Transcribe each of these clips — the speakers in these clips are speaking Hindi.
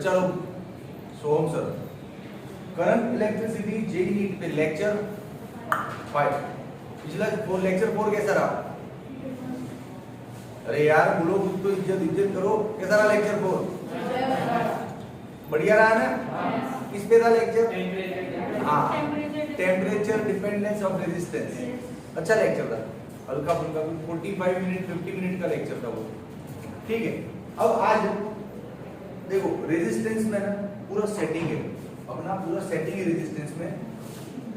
बच्चा लोग सोहम सर करंट इलेक्ट्रिसिटी जे नीट पे लेक्चर 5 पिछला लेक्चर 4 कैसा रहा? अरे यार बोलो कुछ तो इज्जत करो। कैसा रहा लेक्चर 4? बढ़िया रहा ना? किस पे था लेक्चर? हाँ, टेम्परेचर डिपेंडेंस ऑफ रेजिस्टेंस। अच्छा लेक्चर था, हल्का फुल्का 45 मिनट 50 मिनट का लेक्चर था वो। ठीक है, अब आज देखो रेजिस्टेंस में ना पूरा सेटिंग है, अपना पूरा सेटिंग है रेजिस्टेंस में।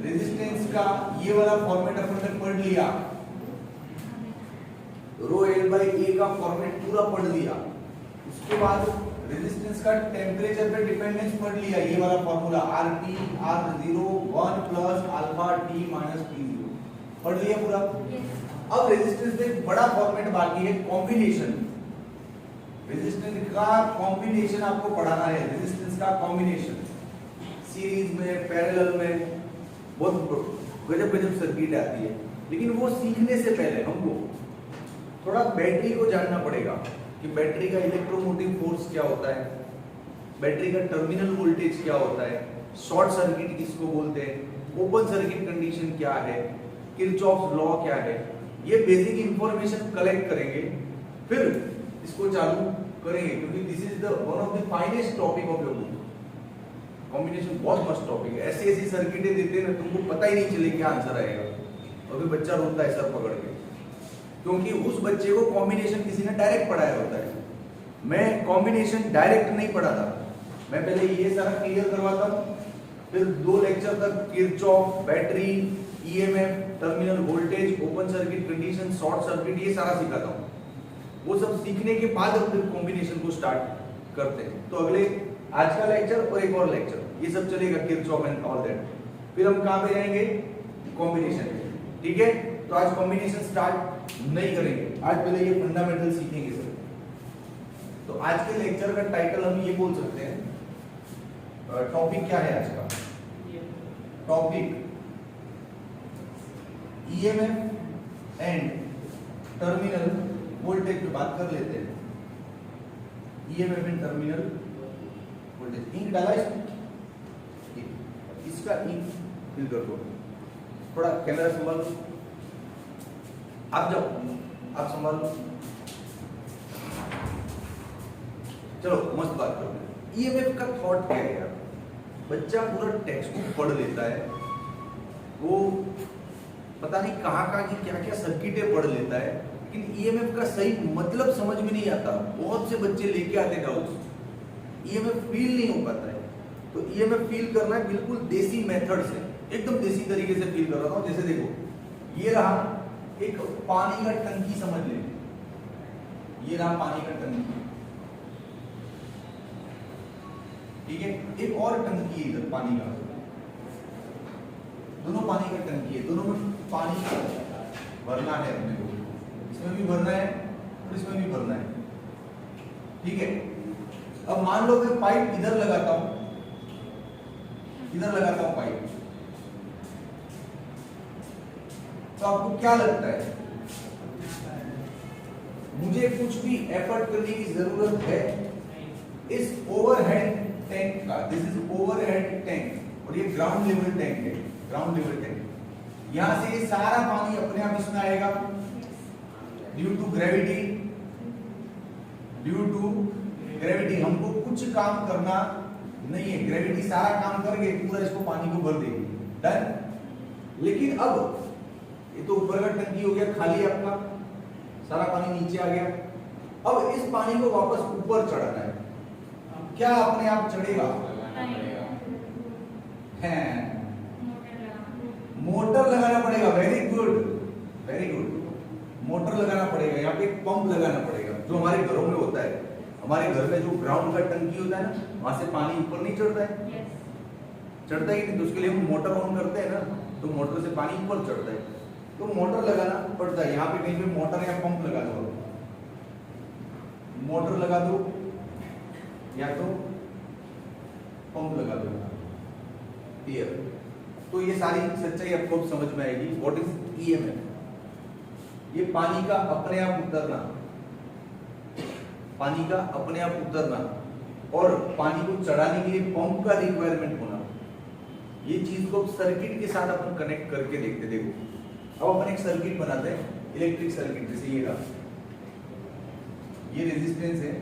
रेजिस्टेंस का ये वाला फॉर्मेट अपन ने पढ़ लिया, रो एल बाई ए का फॉर्मेट पूरा पढ़ लिया। उसके बाद रेजिस्टेंस का टेम्परेचर पे डिपेंडेंस पढ़ लिया, ये वाला formula RT R0 1 plus alpha T minus P0 पढ़ लिया पूरा। अब रेजिस्टेंस में एक बड़ा फॉर्मेट बाकी है, कॉम्बिनेशन। रेजिस्टेंस का कॉम्बिनेशन आपको पढ़ाना है, रेजिस्टेंस का कॉम्बिनेशन सीरीज में, पैरेलल में, बहुत गजब गजब सर्किट आती है। लेकिन वो सीखने से पहले हमको थोड़ा बैटरी को जानना पड़ेगा कि बैटरी का इलेक्ट्रोमोटिव फोर्स क्या होता है, बैटरी का टर्मिनल वोल्टेज क्या होता है, शॉर्ट सर्किट किसको बोलते हैं, ओपन सर्किट कंडीशन क्या है, किरचॉफ्स लॉ क्या है। ये बेसिक इंफॉर्मेशन कलेक्ट करेंगे, फिर इसको चालू करेंगे, क्योंकि this is the one of the finest topic of your book. Combination बहुत मस्त टॉपिक है, ऐसी ऐसी सर्किटें देते हैं ना तुमको पता ही नहीं चले क्या आंसर आएगा, और फिर बच्चा रोता है सर पकड़ के, क्योंकि उस बच्चे को कॉम्बिनेशन किसी ने डायरेक्ट पढ़ाया होता है। मैं कॉम्बिनेशन डायरेक्ट नहीं पढ़ाता, मैं पहले ये सारा क्लियर करवाता हूँ, फिर 2 लेक्चर तक Kirchhoff, battery, EMF, terminal voltage, open circuit condition, short circuit, ये सारा सिखाता हूँ। वो सब सीखने के बाद हम फिर कॉम्बिनेशन को स्टार्ट करते हैं। तो अगले आज का लेक्चर और एक और लेक्चर ये सब चलेगा, किरचॉफ एंड ऑल दैट। फिर हम कहाँ पे जाएंगे? कॉम्बिनेशन। ठीक है, तो आज कॉम्बिनेशन स्टार्ट नहीं करेंगे, आज पहले ये फंडामेंटल सीखेंगे सर। तो आज के लेक्चर का टाइटल हम ये बोल सकते हैं, टॉपिक क्या है आज का? Topic EMF and terminal voltage पे बात कर लेते हैं। EMF and terminal voltage. Ink डाला इसका इंक फिल कर दो, थोड़ा कैमरा संभालो, आप जाओ, आप संभालो। चलो मस्त बात करते हैं। ईएमएफ का थॉट क्या है यार? बच्चा पूरा टेक्स्ट बुक पढ़ लेता है, वो पता नहीं कहाँ कहाँ की क्या क्या सर्किटें पढ़ लेता है, लेकिन ईएमएफ का सही मतलब समझ में नहीं आता। बहुत से बच्चे लेके आते डाउट्स, ईएमएफ फील नहीं हो पाता है। तो ईएमएफ फील करना है बिल्कुल देसी मेथड से, एकदम देसी तरीके से फील कर रहा हूँ। जैसे देखो ये रहा एक पानी का टंकी, समझ ले, ये रहा पानी का टंकी, ठीक है। एक और टंकी है इधर पानी का, दोनों पानी का टंकी है, दोनों में पानी भरना है अपने को, इसमें भी भरना है और इसमें भी भरना है, ठीक है। अब मान लो मैं पाइप इधर लगाता हूं, इधर लगाता हूं पाइप, तो आपको क्या लगता है मुझे कुछ भी एफर्ट करने की जरूरत है? इस ओवरहेड टैंक का, दिस इज ओवरहेड टैंक, और ये ग्राउंड लेवल टैंक है, ग्राउंड लेवल टैंक। यहां से ये सारा पानी अपने आप इसमें आएगा due to gravity, due to gravity. हमको कुछ काम करना नहीं है, ग्रेविटी सारा काम करके पूरा इसको पानी को भर देगी, डन। लेकिन अब ये तो ऊपर का टंकी हो गया खाली, आपका सारा पानी नीचे आ गया। अब इस पानी को वापस ऊपर चढ़ाना है, क्या अपने आप चढ़ेगा? है, मोटर लगाना पड़ेगा। Very good, very good, motor लगाना पड़ेगा। यहाँ पे एक पंप लगाना पड़ेगा, जो हमारे घरों में होता है। हमारे घर में जो ग्राउंड का टंकी होता है ना, वहां से पानी ऊपर नहीं चढ़ता है, चढ़ता ही नहीं, तो उसके लिए हम मोटर ऑन करते हैं ना, तो मोटर से पानी ऊपर चढ़ता है, तो मोटर लगाना पड़ता है। यहाँ पे कहीं पे मोटर या पंप लगा दो, मोटर लगा दो या तो पंप लगा दो, क्लियर। तो ये सारी सच्चाई आपको समझ में आएगी। What is EMF? ये पानी का अपने आप उतरना, पानी का अपने आप उतरना, और पानी को चढ़ाने के लिए पंप का रिक्वायरमेंट होना, ये चीज को सर्किट के साथ अपन कनेक्ट करके देखते। देखो अब अपन एक सर्किट बनाते हैं, इलेक्ट्रिक सर्किट, जैसे ये रहा, ये रेजिस्टेंस है,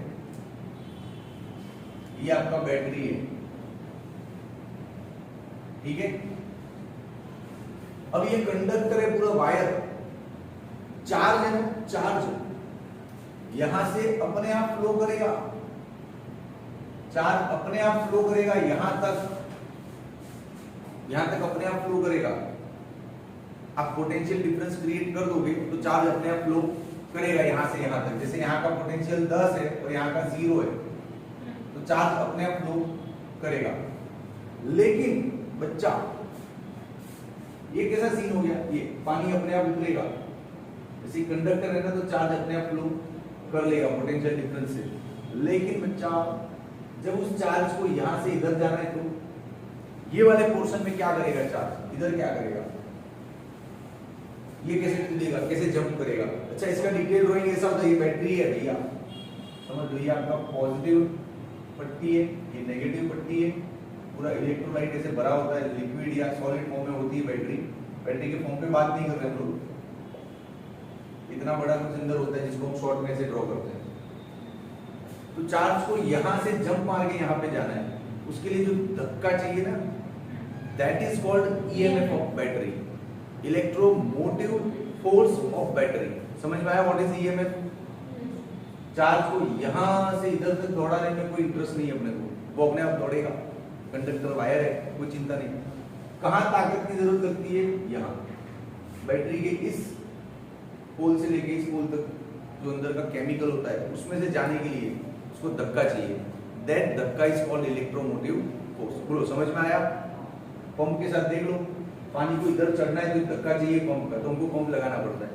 ये आपका बैटरी है, ठीक है। अब ये कंडक्टर है, पूरा वायर, चार्ज है ना, चार्ज यहां से अपने आप फ्लो करेगा, चार्ज अपने आप फ्लो करेगा यहां तक अपने आप फ्लो करेगा। आप पोटेंशियल डिफरेंस क्रिएट कर दोगे तो चार्ज अपने आप फ्लो करेगा यहां से यहां तक। जैसे यहां का पोटेंशियल 10 है और यहां का 0 है, तो चार्ज अपने आप फ्लो करेगा। लेकिन बच्चा, ये कैसा सीन हो गया, ये पानी अपने आप उतरेगा, जैसे कंडक्टर है ना, तो चार्ज अपने आप फ्लो कर लेगा पोटेंशियल डिफरेंस से। लेकिन बच्चा, जब उस चार्ज को यहां से इधर जाना है तो ये वाले पोर्शन में क्या करेगा, चार्ज इधर क्या करेगा, ये कैसे कूदेगा, कैसे जंप करेगा। अच्छा, इसका डिटेल ड्राइंग ऐसा होता है, ये बैटरी है भैया, समझ लो, ये आपका पॉजिटिव पट्टी है, ये नेगेटिव पट्टी है, पूरा इलेक्ट्रोलाइट ऐसे भरा होता है, लिक्विड या सॉलिड फॉर्म में होती है बैटरी। बैटरी के फॉर्म पे बात नहीं कर रहे हम लोग, इतना बड़ा कुछ अंदर होता है जिसको हम शॉर्ट में से ड्रॉ करते हैं। तो चार्ज को यहां से जंप मार के यहां पे जाना है, उसके लिए जो धक्का चाहिए ना, that is called EMF of battery, electromotive force of battery. समझ में आया व्हाट इज ईएमएफ? चार्ज को यहां से इधर तक दौड़ाने में कोई इंटरेस्ट नहीं है अपने को, वो अपने आप दौड़ेगा, कंडक्टर वायर है, कोई चिंता नहीं। कहां ताकत की जरूरत लगती है, यहां बैटरी के इस पोल से लेके इस पोल तक जो अंदर का केमिकल होता है उसमें से जाने के लिए उसको धक्का चाहिए, दैट धक्का इज कॉल्ड इलेक्ट्रोमोटिव फोर्स। बोलो, समझ में आया? पंप के साथ देख लो, पानी को इधर चढ़ना है तो धक्का चाहिए पंप का, तो हमको पंप लगाना पड़ता है।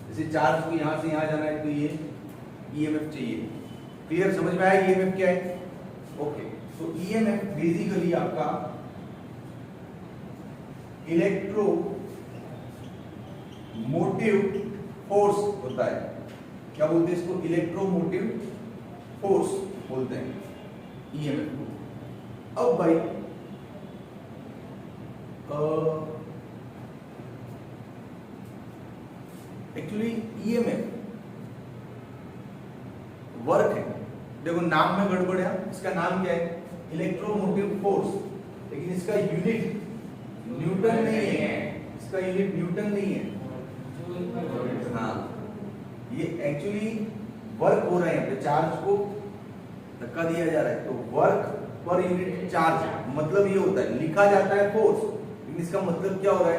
जैसे चार्ज को यहां से यहां जाना है तो ये ईएमएफ चाहिए। क्लियर? समझ में आया ईएमएफ क्या है? ओके, तो ईएमएफ बेसिकली आपका इलेक्ट्रो मोटिव फोर्स होता है। क्या बोलते हैं इसको? इलेक्ट्रोमोटिव फोर्स बोलते हैं ईएमएफ को। अब भाई एक्चुअली ईएमएफ वर्क है, देखो नाम में गड़बड़ है, इसका नाम क्या है? इलेक्ट्रोमोटिव फोर्स, लेकिन इसका यूनिट न्यूटन नहीं है, इसका यूनिट न्यूटन नहीं है। हाँ, ये एक्चुअली वर्क हो रहा है, यहाँ पे चार्ज को धक्का दिया जा रहा है, तो वर्क पर यूनिट चार्ज मतलब ये होता है, लिखा जाता है फोर्स, लेकिन इसका मतलब क्या हो रहा है?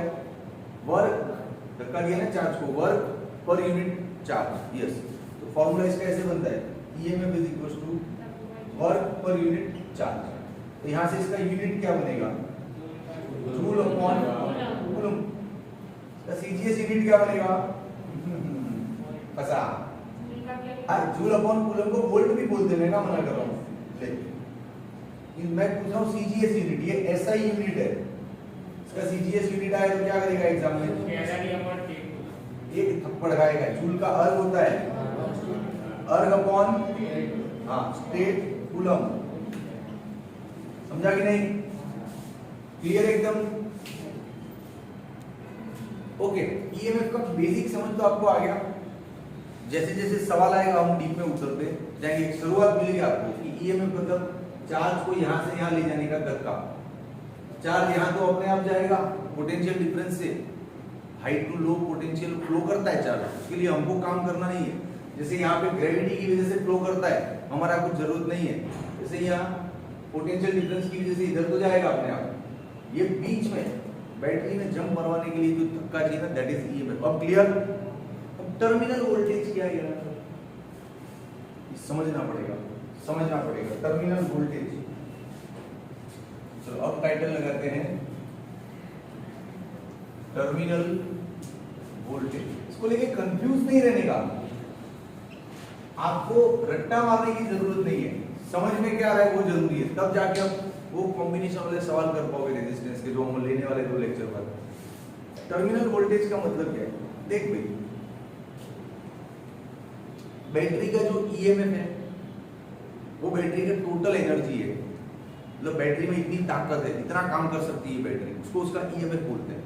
वर्क, धक्का दिया ना चार्ज को, work per unit charge. Yes, तो फॉर्मूला इसका ऐसे बनता है, EMF is equal to work per unit charge. तो यहां से इसका यूनिट क्या बनेगा? Joule upon coulomb. CGS unit क्या बनेगा? फसा, जूल अपॉन कूलम को वोल्ट भी बोलते हैं, ना मना कर रहा हूँ, लेकिन मैं पूछ रहा हूँ सीजीएस यूनिट, ये एसआई यूनिट है, इसका सीजीएस यूनिट आया तो क्या करेगा एग्जाम में? एक थप्पड़ खाएगा। जूल का अर्ग होता है अर्ग अपॉन स्टेट कूलम। समझा कि नहीं? क्लियर एकदम? ओके, ईएमएफ का बेसिक समझ तो आपको आ गया। जैसे जैसे सवाल आएगा हम डीप में उतरते जाएंगे। शुरुआत मिलेगी आपको कि ईएमएफ मतलब चार्ज को यहां से यहां ले जाने का धक्का। चार्ज यहां तो अपने आप जाएगा, पोटेंशियल डिफरेंस से high to low potential flow करता है चार्ज, उसके लिए हमको काम करना नहीं है। जैसे यहाँ पे ग्रेविटी की वजह से फ्लो करता है, हमारा कुछ जरूरत नहीं है। जैसे यहाँ पोटेंशियल डिफरेंस की वजह से इधर तो जाएगा अपने आप। ये बीच में बैटरी में जंप मरवाने के लिए जो धक्का चाहिए ना, दैट इज ईएमएफ। अब क्लियर? अब टर्मिनल वोल्टेज क्या है समझना पड़ेगा, टर्मिनल वोल्टेज। चलो अब टाइटल लगाते हैं टर्मिनल वोल्टेज। इसको लेके कंफ्यूज नहीं रहने का, आपको रट्टा मारने की जरूरत नहीं है, समझ में क्या आ रहा है वो जरूरी है, तब जाके आप वो कॉम्बिनेशन वाले सवाल कर पाओगे रेजिस्टेंस के, जो हम लेने वाले 2 लेक्चर पर। टर्मिनल वोल्टेज का मतलब क्या है? देख भाई, बैटरी का जो ईएमएफ है वो बैटरी का टोटल एनर्जी है, मतलब बैटरी में इतनी ताकत है, इतना काम कर सकती है बैटरी, उसको उसका ईएमएफ बोलते हैं।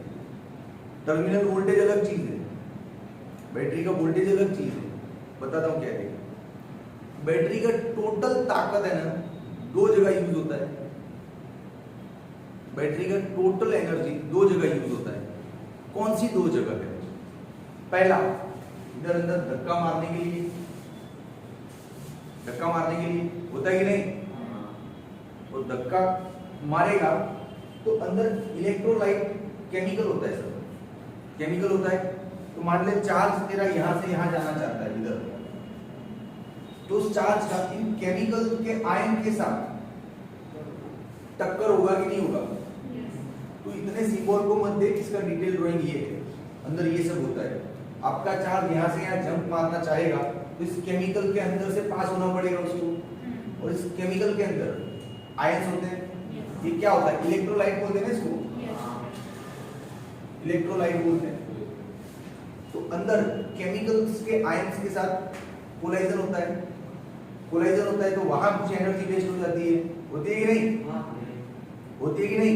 टर्मिनल वोल्टेज अलग चीज है, बैटरी का वोल्टेज अलग चीज है। बताता हूँ क्या है। बैटरी का टोटल ताकत है ना, दो जगह यूज होता है। बैटरी का टोटल एनर्जी दो जगह यूज होता है। कौन सी दो जगह है? पहला, इधर अंदर धक्का मारने के लिए, धक्का मारने के लिए होता है कि नहीं? वो धक्का मारेगा तो अंदर इलेक्ट्रोलाइट केमिकल होता है, सर केमिकल होता है। तो मान ले चार्ज तेरा यहां से यहां जाना चाहता है इधर, तो उस चार्ज का इन केमिकल के आयन के साथ टक्कर होगा कि नहीं होगा? तो इतने सिंबल को मत देख, इसका डिटेल ड्राइंग ये है, अंदर ये सब होता है। आपका चार्ज यहां से यहां जंप मारना चाहेगा तो इस केमिकल के अंदर से पास होना पड़ेगा उसको, और इस केमिकल के अंदर आयंस होते हैं। ये क्या होता है? इलेक्ट्रोलाइट बोलते हैं ना इसको, इलेक्ट्रोलाइट बोलते हैं। तो अंदर केमिकल्स के आयंस के साथ कोलाइजन होता है, कोलाइजन होता है तो वहां कुछ एनर्जी वेस्ट हो जाती है, होती है कि नहीं? होती है कि नहीं?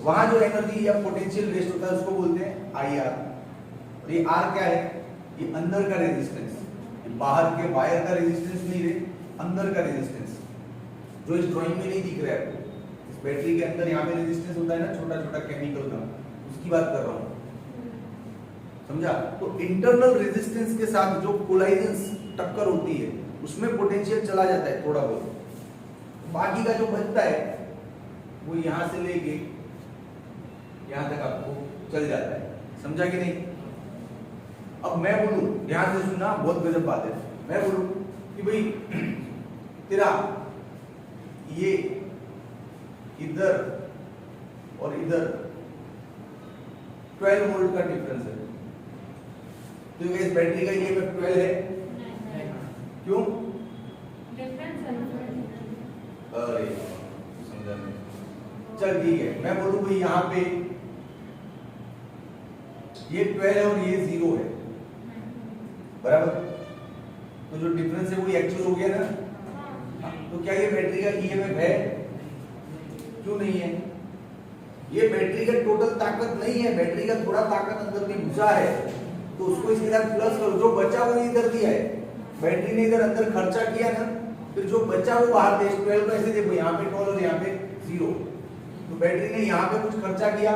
वहां जो एनर्जी या पोटेंशियल वेस्ट होता है उसको बोलते हैं आईआर। और ये आर क्या है? ये अंदर का रेजिस्टेंस, बाहर के वायर का रेजिस्टेंस नहीं रे, अंदर का रेजिस्टेंस, जो इस ड्राइंग में नहीं दिख रहा है। इस बैटरी के अंदर यहाँ पे रेजिस्टेंस होता है ना, छोटा छोटा केमिकल का, उसकी बात कर रहा हूँ, समझा? तो इंटरनल रेजिस्टेंस के साथ जो कोलाइजन टक्कर होती है उसमें पोटेंशियल चला जाता है थोड़ा बहुत। बाकी का जो बचता है वो यहां से लेके यहां तक आपको चल जाता है, समझा कि नहीं? अब मैं बोलूं, ध्यान से सुनना, बहुत गजब बात है। मैं बोलूं कि भाई तेरा ये इधर और इधर 12 वोल्ट का डिफरेंस है, तो इस बैटरी का ये 12 है, क्यों? अरे समझा नहीं। चल ठीक है, मैं बोलूं भाई यहाँ पे ये 12 है और ये 0 है, बराबर? तो जो डिफरेंस है वो एक्चुअल हो गया ना। तो क्या ये बैटरी का ईएमएफ है? क्यों नहीं है? ये बैटरी का टोटल ताकत नहीं है, बैटरी का थोड़ा ताकत अंदर में घुसा है, तो उसको इसके साथ प्लस करो, जो बचा वो इधर दिया है। बैटरी ने इधर अंदर खर्चा किया ना, फिर जो बचा वो बाहर दे। 12 ऐसे देखो, यहाँ पे 12 और यहाँ पे 0, तो बैटरी ने यहाँ पे कुछ खर्चा किया,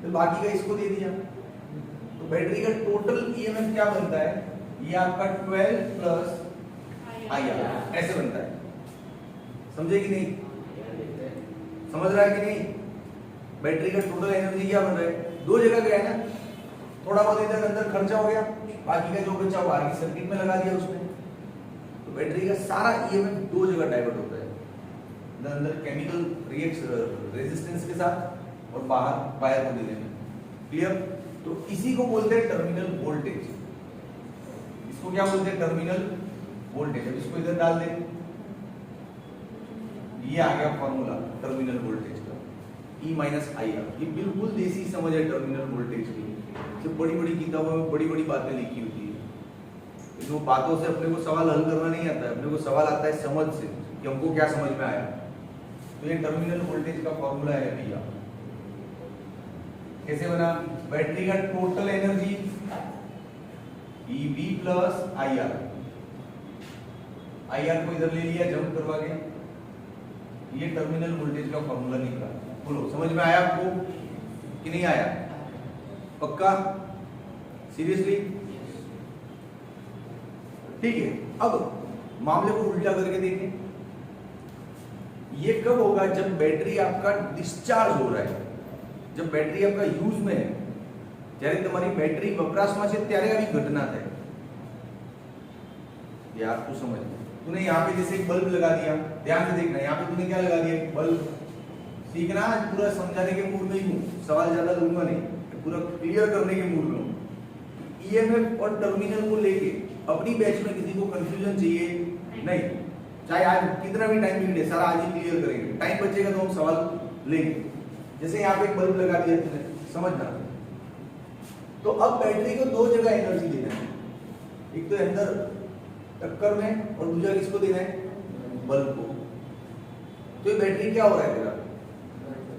फिर बाकी का इसको दे दिया। तो बैटरी का टोटल ईएमएफ क्या बनता है? ये आपका 12 प्लस आईआर ऐसे बनता है, समझे कि नहीं? समझ रहा है कि नहीं? बैटरी का टोटल एनर्जी क्या बन रहा है? दो जगह गया है ना, थोड़ा बहुत इधर अंदर खर्चा हो गया, बाकी का जो बचा वो बाहर की सर्किट में लगा दिया उसने। तो बैटरी का सारा ईएमएफ दो जगह डाइवर्ट होता है, अंदर केमिकल रिएक्ट रेजिस्टेंस के साथ और बाहर वायर को देने में। क्लियर? तो इसी को बोलते हैं टर्मिनल वोल्टेज। इसको क्या बोलते हैं? Terminal voltage. अब इसको इधर डाल दें, ये आ गया फॉर्मूला टर्मिनल वोल्टेज का, E माइनस IR। ये बिल्कुल देसी समझ है टर्मिनल वोल्टेज की, जो बड़ी बड़ी किताबों में बड़ी बड़ी बातें लिखी होती है। तो बातों से अपने को सवाल हल करना नहीं आता है, अपने को सवाल आता है समझ से कि हमको क्या समझ में आया। तो ये टर्मिनल वोल्टेज का फॉर्मूला है भैया। कैसे बना? बैटरी का total energy EV plus IR। IR को इधर ले लिया जंप करवा के, ये टर्मिनल वोल्टेज का फॉर्मूला निकला। बोलो समझ में आया आपको कि नहीं आया? पक्का? सीरियसली? ठीक है। अब मामले को उल्टा करके देखें। ये कब होगा? जब बैटरी आपका डिस्चार्ज हो रहा है, जब बैटरी आपका यूज में है, જ્યારે તમારી બેટરી વપરાશમાં છે ત્યારે આવી ઘટના થાય। यार तू समझ, तूने यहाँ पे जैसे एक बल्ब लगा दिया, ध्यान से देखना, यहाँ पे तूने क्या लगा दिया? बल्ब। सीखना, पूरा समझाने के मूड में ही हूँ, सवाल ज्यादा लूंगा नहीं, पूरा क्लियर करने के मूड में हूँ। ईएमएफ और टर्मिनल को लेके अपनी बैच में किसी को कंफ्यूजन चाहिए नहीं, चाहे आज कितना भी टाइम मिले, सारा आज ही क्लियर करेंगे। टाइम बचेगा तो हम सवाल लेंगे। जैसे यहाँ पे एक बल्ब लगा दिया तूने, समझना। तो अब बैटरी को दो जगह एनर्जी देना है, एक तो अंदर टक्कर में और दूसरा किसको देना है? बल्ब को, तो ये बैटरी क्या हो रहा है तेरा,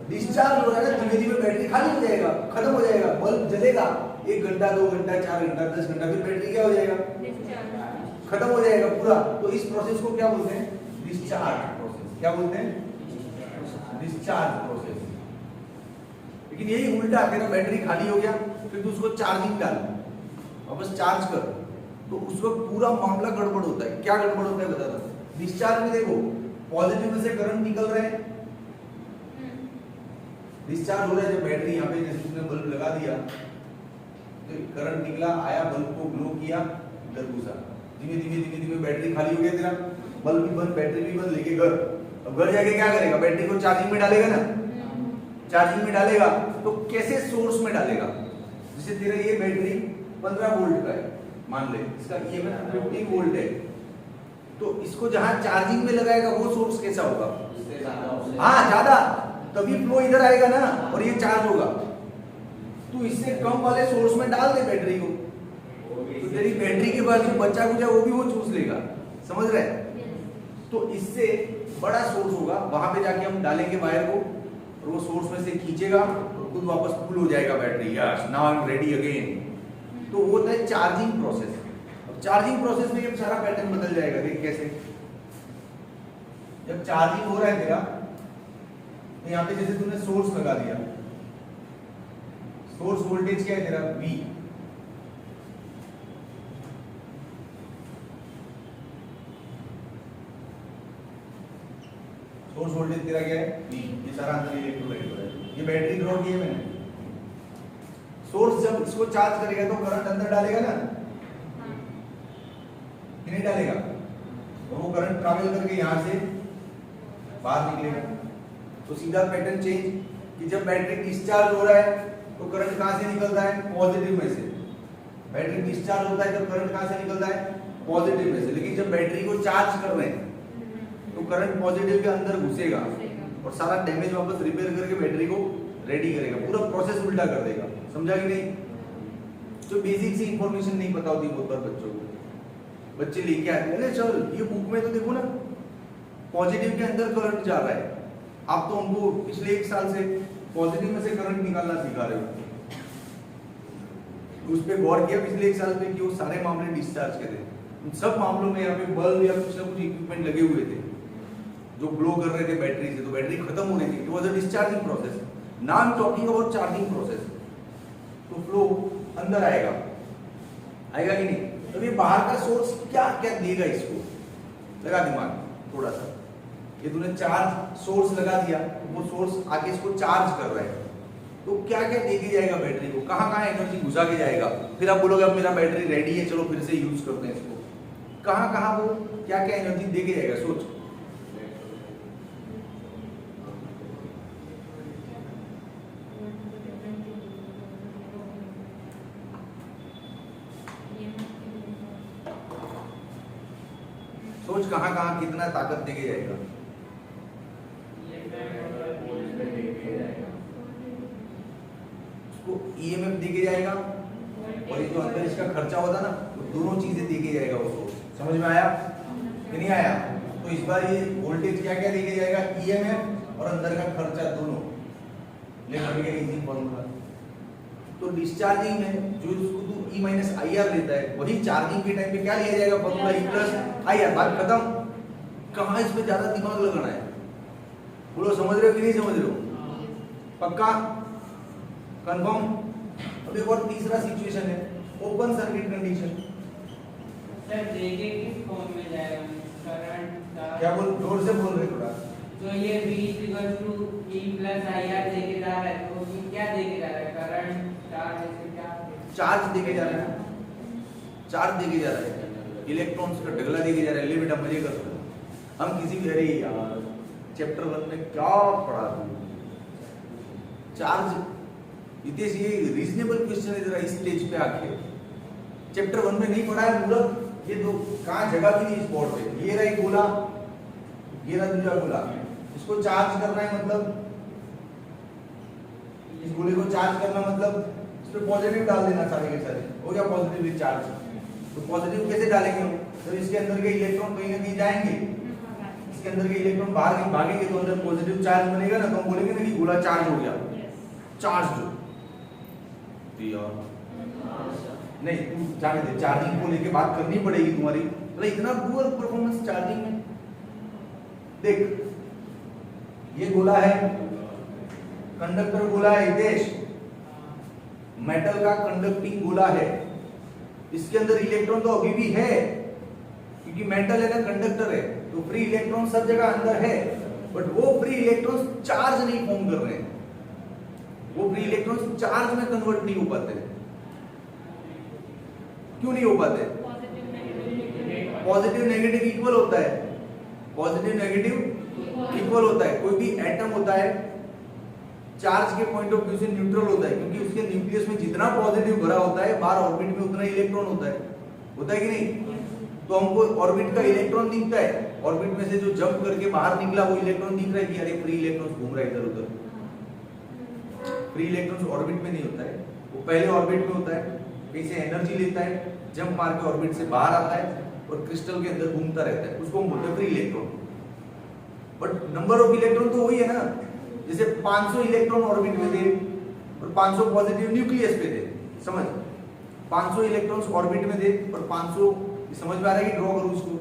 डिस्चार्ज हो रहा है ना, धीमे धीमे बैटरी खाली हो जाएगा, खत्म हो जाएगा, बल्ब जलेगा 1 घंटा 2 घंटा 4 घंटा 10 घंटा, फिर बैटरी क्या हो जाएगा, खत्म हो जाएगा पूरा। तो इस प्रोसेस को क्या बोलते हैं, डिस्चार्ज प्रोसेस। क्या बोलते हैं, डिस्चार्ज प्रोसेस। लेकिन यही उल्टा, तेरा बैटरी खाली हो गया, फिर तू उसको चार्जिंग डाल, वापस चार्ज कर, तो उस वक्त पूरा मामला गड़बड़ होता है। क्या गड़बड़ होता है बता दो, डिस्चार्ज में देखो पॉजिटिव में से करंट निकल रहा है, डिस्चार्ज हो रहा है, जब बैटरी यहाँ पे जैसे तुमने बल्ब लगा दिया तो करंट निकला, आया, बल्ब को ग्लो किया, इधर घुसा, धीमे धीमे धीमे धीमे बैटरी खाली हो गया, तेरा बल्ब भी बंद, बैटरी भी बंद, लेके घर, अब घर जाके क्या करेगा, बैटरी को चार्जिंग में डालेगा ना, चार्जिंग में डालेगा तो कैसे सोर्स में डालेगा, जैसे तेरा ये बैटरी 15 वोल्ट का है, मान ले इसका ईएमएफ 50 वोल्ट है, तो इसको जहां चार्जिंग में लगाएगा वो सोर्स कैसा होगा, हाँ ज्यादा, तभी फ्लो इधर आएगा ना और ये चार्ज होगा। तो इससे कम वाले सोर्स में डाल दे बैटरी को, तो तेरी बैटरी के बाद जो बच्चा कुचा वो भी वो चूस लेगा, समझ रहे हैं। तो इससे बड़ा सोर्स होगा, वहां पे जाके हम डालेंगे वायर को और वो सोर्स में से खींचेगा और खुद वापस फुल हो जाएगा battery, yes now I am ready again. तो वो होता है चार्जिंग प्रोसेस। अब चार्जिंग प्रोसेस में ये सारा पैटर्न बदल जाएगा, देख कैसे, जब चार्जिंग हो रहा है तेरा, तो यहाँ पे जैसे तूने सोर्स लगा दिया, सोर्स वोल्टेज क्या है तेरा V, सोर्स वोल्टेज तेरा क्या है V, ये सारा अंदर इलेक्ट्रोलाइट हो रहा है, ये बैटरी ड्रॉ की है मैंने। सोर्स जब इसको चार्ज करेगा तो करंट अंदर डालेगा ना, कि नहीं डालेगा, और वो करंट ट्रैवल करके यहां से बाहर निकलेगा। तो सीधा पैटर्न चेंज कि जब बैटरी डिस्चार्ज हो रहा है तो करंट कहां से निकलता है, पॉजिटिव में से। बैटरी डिस्चार्ज होता है तो करंट कहां से निकलता है, पॉजिटिव में से। लेकिन जब बैटरी को चार्ज कर रहे हैं तो करंट पॉजिटिव के अंदर घुसेगा और सारा डैमेज वापस रिपेयर करके बैटरी को रेडी करेगा, पूरा प्रोसेस उल्टा कर देगा। समझा कि नहीं। तो बेसिक सी इंफॉर्मेशन नहीं पता होती बहुत बार बच्चों को, बच्चे लेके आते हैं, चल ये बुक में तो देखो ना पॉजिटिव के अंदर करंट जा रहा है, आप तो उनको पिछले 1 साल से पॉजिटिव में से करंट निकालना सिखा रहे हो। उस पे गौर किया पिछले 1 साल में कि वो सारे मामले डिस्चार्ज के थे, उन सब मामलों में यहाँ पे बल्ब या कुछ ना कुछ इक्विपमेंट लगे हुए थे जो ग्लो कर रहे थे बैटरी से, तो बैटरी खत्म हो रही थी, it was a discharging process. Now I am talking about charging process. तो फ्लो अंदर आएगा, आएगा कि नहीं। तो ये बाहर का सोर्स क्या क्या देगा इसको, लगा दिमाग थोड़ा सा। ये तूने चार्ज सोर्स लगा दिया, वो सोर्स आके इसको चार्ज कर रहा है, तो क्या क्या दे के जाएगा बैटरी को, कहाँ कहाँ एनर्जी घुसा के जाएगा। फिर आप बोलोगे अब मेरा बैटरी रेडी है, चलो फिर से यूज करते हैं इसको। कहाँ कहाँ वो क्या क्या एनर्जी दे के जाएगा, सोच। सोच कहाँ कहाँ कितना ताकत दे के जाएगा। उसको ईएमएफ दे के जाएगा और ये जो अंदर इसका खर्चा होता ना, तो दोनों चीजें दे के जाएगा उसको। समझ में आया कि नहीं आया। तो इस बार ये वोल्टेज क्या क्या दे के जाएगा, ईएमएफ और अंदर का खर्चा दोनों। Easy formula. तो डिस्चार्जिंग में जो उसको तू E माइनस IR लेता है, वही चार्जिंग के टाइम पे क्या लिया जाएगा, फॉर्मूला E प्लस IR। बात खत्म। कहाँ इसमें ज्यादा दिमाग लगाना है, बोलो समझ रहे हो कि नहीं समझ रहे हो, पक्का कंफर्म। अब एक और तीसरा सिचुएशन है, ओपन सर्किट कंडीशन। सर देखे किस फॉर्म में जाएगा, करंट का क्या बोल, जोर से बोल रहे थोड़ा। तो ये V E प्लस IR देके जा रहा है, तो ये क्या देके जा रहा है, करंट चार्ज क्या चार्ज देके जा रहा है, चार्ज देके जा रहा है, इलेक्ट्रॉन्स का ढगला देके जा रहा है। ले बेटा मजे कर, हम किसी भी, अरे यार चैप्टर 1 में क्या पढ़ा तू, चार्ज। नितेश ये रीजनेबल क्वेश्चन है जरा इस स्टेज पे आके, चैप्टर 1 में नहीं पढ़ा है मूर्ख। ये दो कहाँ जगह भी नहीं इस बोर्ड पे। ये रहा एक गोला, ये रहा दूसरा गोला, इसको चार्ज करना है, मतलब इस गोले को चार्ज करना मतलब इस पे पॉजिटिव डाल देना सारे के सारे, हो गया पॉजिटिव चार्ज। तो पॉजिटिव कैसे डालेंगे हम, तो इसके अंदर के इलेक्ट्रॉन कहीं ना कहीं जाएंगे, इसके अंदर के इलेक्ट्रॉन बाहर नहीं भागेंगे तो अंदर पॉजिटिव चार्ज बनेगा ना, तो हम बोलेंगे ना कि गोला चार्ज हो गया, चार्ज नहीं, तू जाने दे, चार्जिंग को लेके बात करनी पड़ेगी तुम्हारी, मतलब इतना पुअर परफॉर्मेंस चार्जिंग में। देख ये गोला है, कंडक्टर गोला है हितेश, मेटल का कंडक्टिंग गोला है, इसके अंदर इलेक्ट्रॉन तो अभी भी है क्योंकि मेटल है ना, कंडक्टर है, तो फ्री इलेक्ट्रॉन सब जगह अंदर है, बट वो फ्री इलेक्ट्रॉन चार्ज नहीं फॉर्म कर रहे हैं, वो फ्री इलेक्ट्रॉन चार्ज में कन्वर्ट नहीं हो पाते। क्यों नहीं हो पाते? पॉजिटिव नेगेटिव इक्वल होता है, पॉजिटिव नेगेटिव इक्वल होता है। कोई भी एटम होता है चार्ज के पॉइंट ऑफ व्यू से न्यूट्रल होता है, क्योंकि उसके न्यूक्लियस में जितना पॉजिटिव भरा होता है बाहर ऑर्बिट में उतना इलेक्ट्रॉन होता है कि नहीं? तो हमको ऑर्बिट का इलेक्ट्रॉन दिखता है, ऑर्बिट में से जो जंप करके बाहर निकला वो इलेक्ट्रॉन दिख रहा है कि अरे फ्री इलेक्ट्रॉन घूम रहा है इधर उधर। फ्री इलेक्ट्रॉन ऑर्बिट में नहीं होता है, वो पहले ऑर्बिट में होता है, कहीं से एनर्जी लेता है, जंप मार के ऑर्बिट से बाहर आता है और क्रिस्टल के अंदर घूमता रहता है, उसको हम बोलते हैं free electron. But number of electron तो वही है ना, जैसे 500 इलेक्ट्रॉन ऑर्बिट में थे और 500 पॉजिटिव न्यूक्लियस पे थे, समझ, 500 इलेक्ट्रॉन्स ऑर्बिट में थे और 500, समझ में आ रहा है कि ड्रॉ करूं इसको?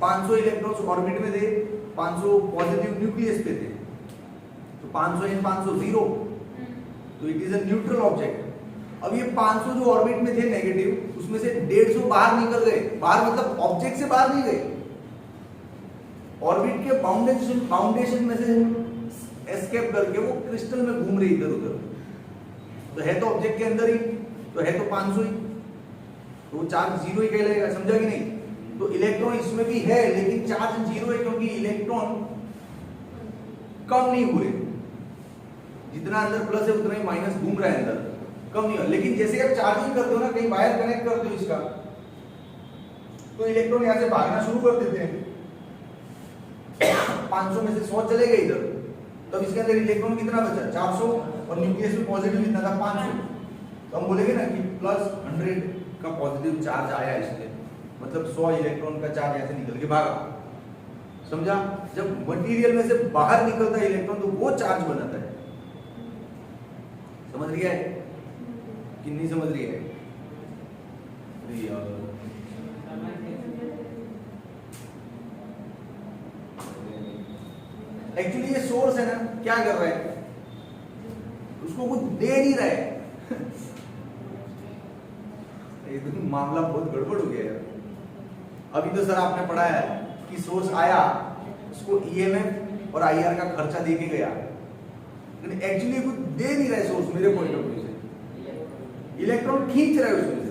500 इलेक्ट्रॉन्स ऑर्बिट में थे, 500 पॉजिटिव न्यूक्लियस पे थे, तो 500 इन 500 0, तो it is a neutral object. अब ये 500 जो ऑर्बिट में थे नेगेटिव, उसमें से 150 बाहर निकल गए, बाहर मतलब ऑब्जेक्ट से बाहर नहीं गए, ऑर्बिट के फाउंडेशन में से एस्केप करके वो क्रिस्टल में घूम रही इधर उधर, तो है तो ऑब्जेक्ट के अंदर ही, तो है तो 500 ही, तो वो चार्ज 0 ही कहलाएगा, समझा कि नहीं? तो इलेक्ट्रॉन इसमें भी है लेकिन चार्ज 0 है, क्योंकि इलेक्ट्रॉन कम नहीं हुए, जितना अंदर प्लस है उतना ही माइनस घूम रहा है अंदर, कम नहीं हुआ। लेकिन जैसे आप चार्जिंग करते हो ना, कहीं वायर कनेक्ट करते हो इसका, तो इलेक्ट्रॉन यहां से भागना शुरू कर देते हैं, 500 में से 100 चले गए इधर, तब इसके अंदर इलेक्ट्रॉन कितना बचा? 400, और न्यूक्लियस में पॉजिटिव कितना था? 500, तो हम बोलेंगे ना कि प्लस 100 का पॉजिटिव चार्ज आया इसमें, मतलब 100 इलेक्ट्रॉन का चार्ज ऐसे निकल के भागा, समझा? जब मटेरियल में से बाहर निकलता है इलेक्ट्रॉन तो वो चार्ज बनाता है, समझ रही है कि नहीं समझ रही है? एक्चुअली ये सोर्स है ना, क्या कर रहा है? उसको कुछ दे नहीं रहा है। एकदम मामला बहुत गड़बड़ हो गया यार। अभी तो सर आपने पढ़ाया है कि सोर्स आया, उसको ईएमएफ और आईआर का खर्चा दे के गया, लेकिन एक्चुअली कुछ दे नहीं रहा है सोर्स, मेरे पॉइंट ऑफ व्यू से। इलेक्ट्रॉन खींच रहा है उसमें से,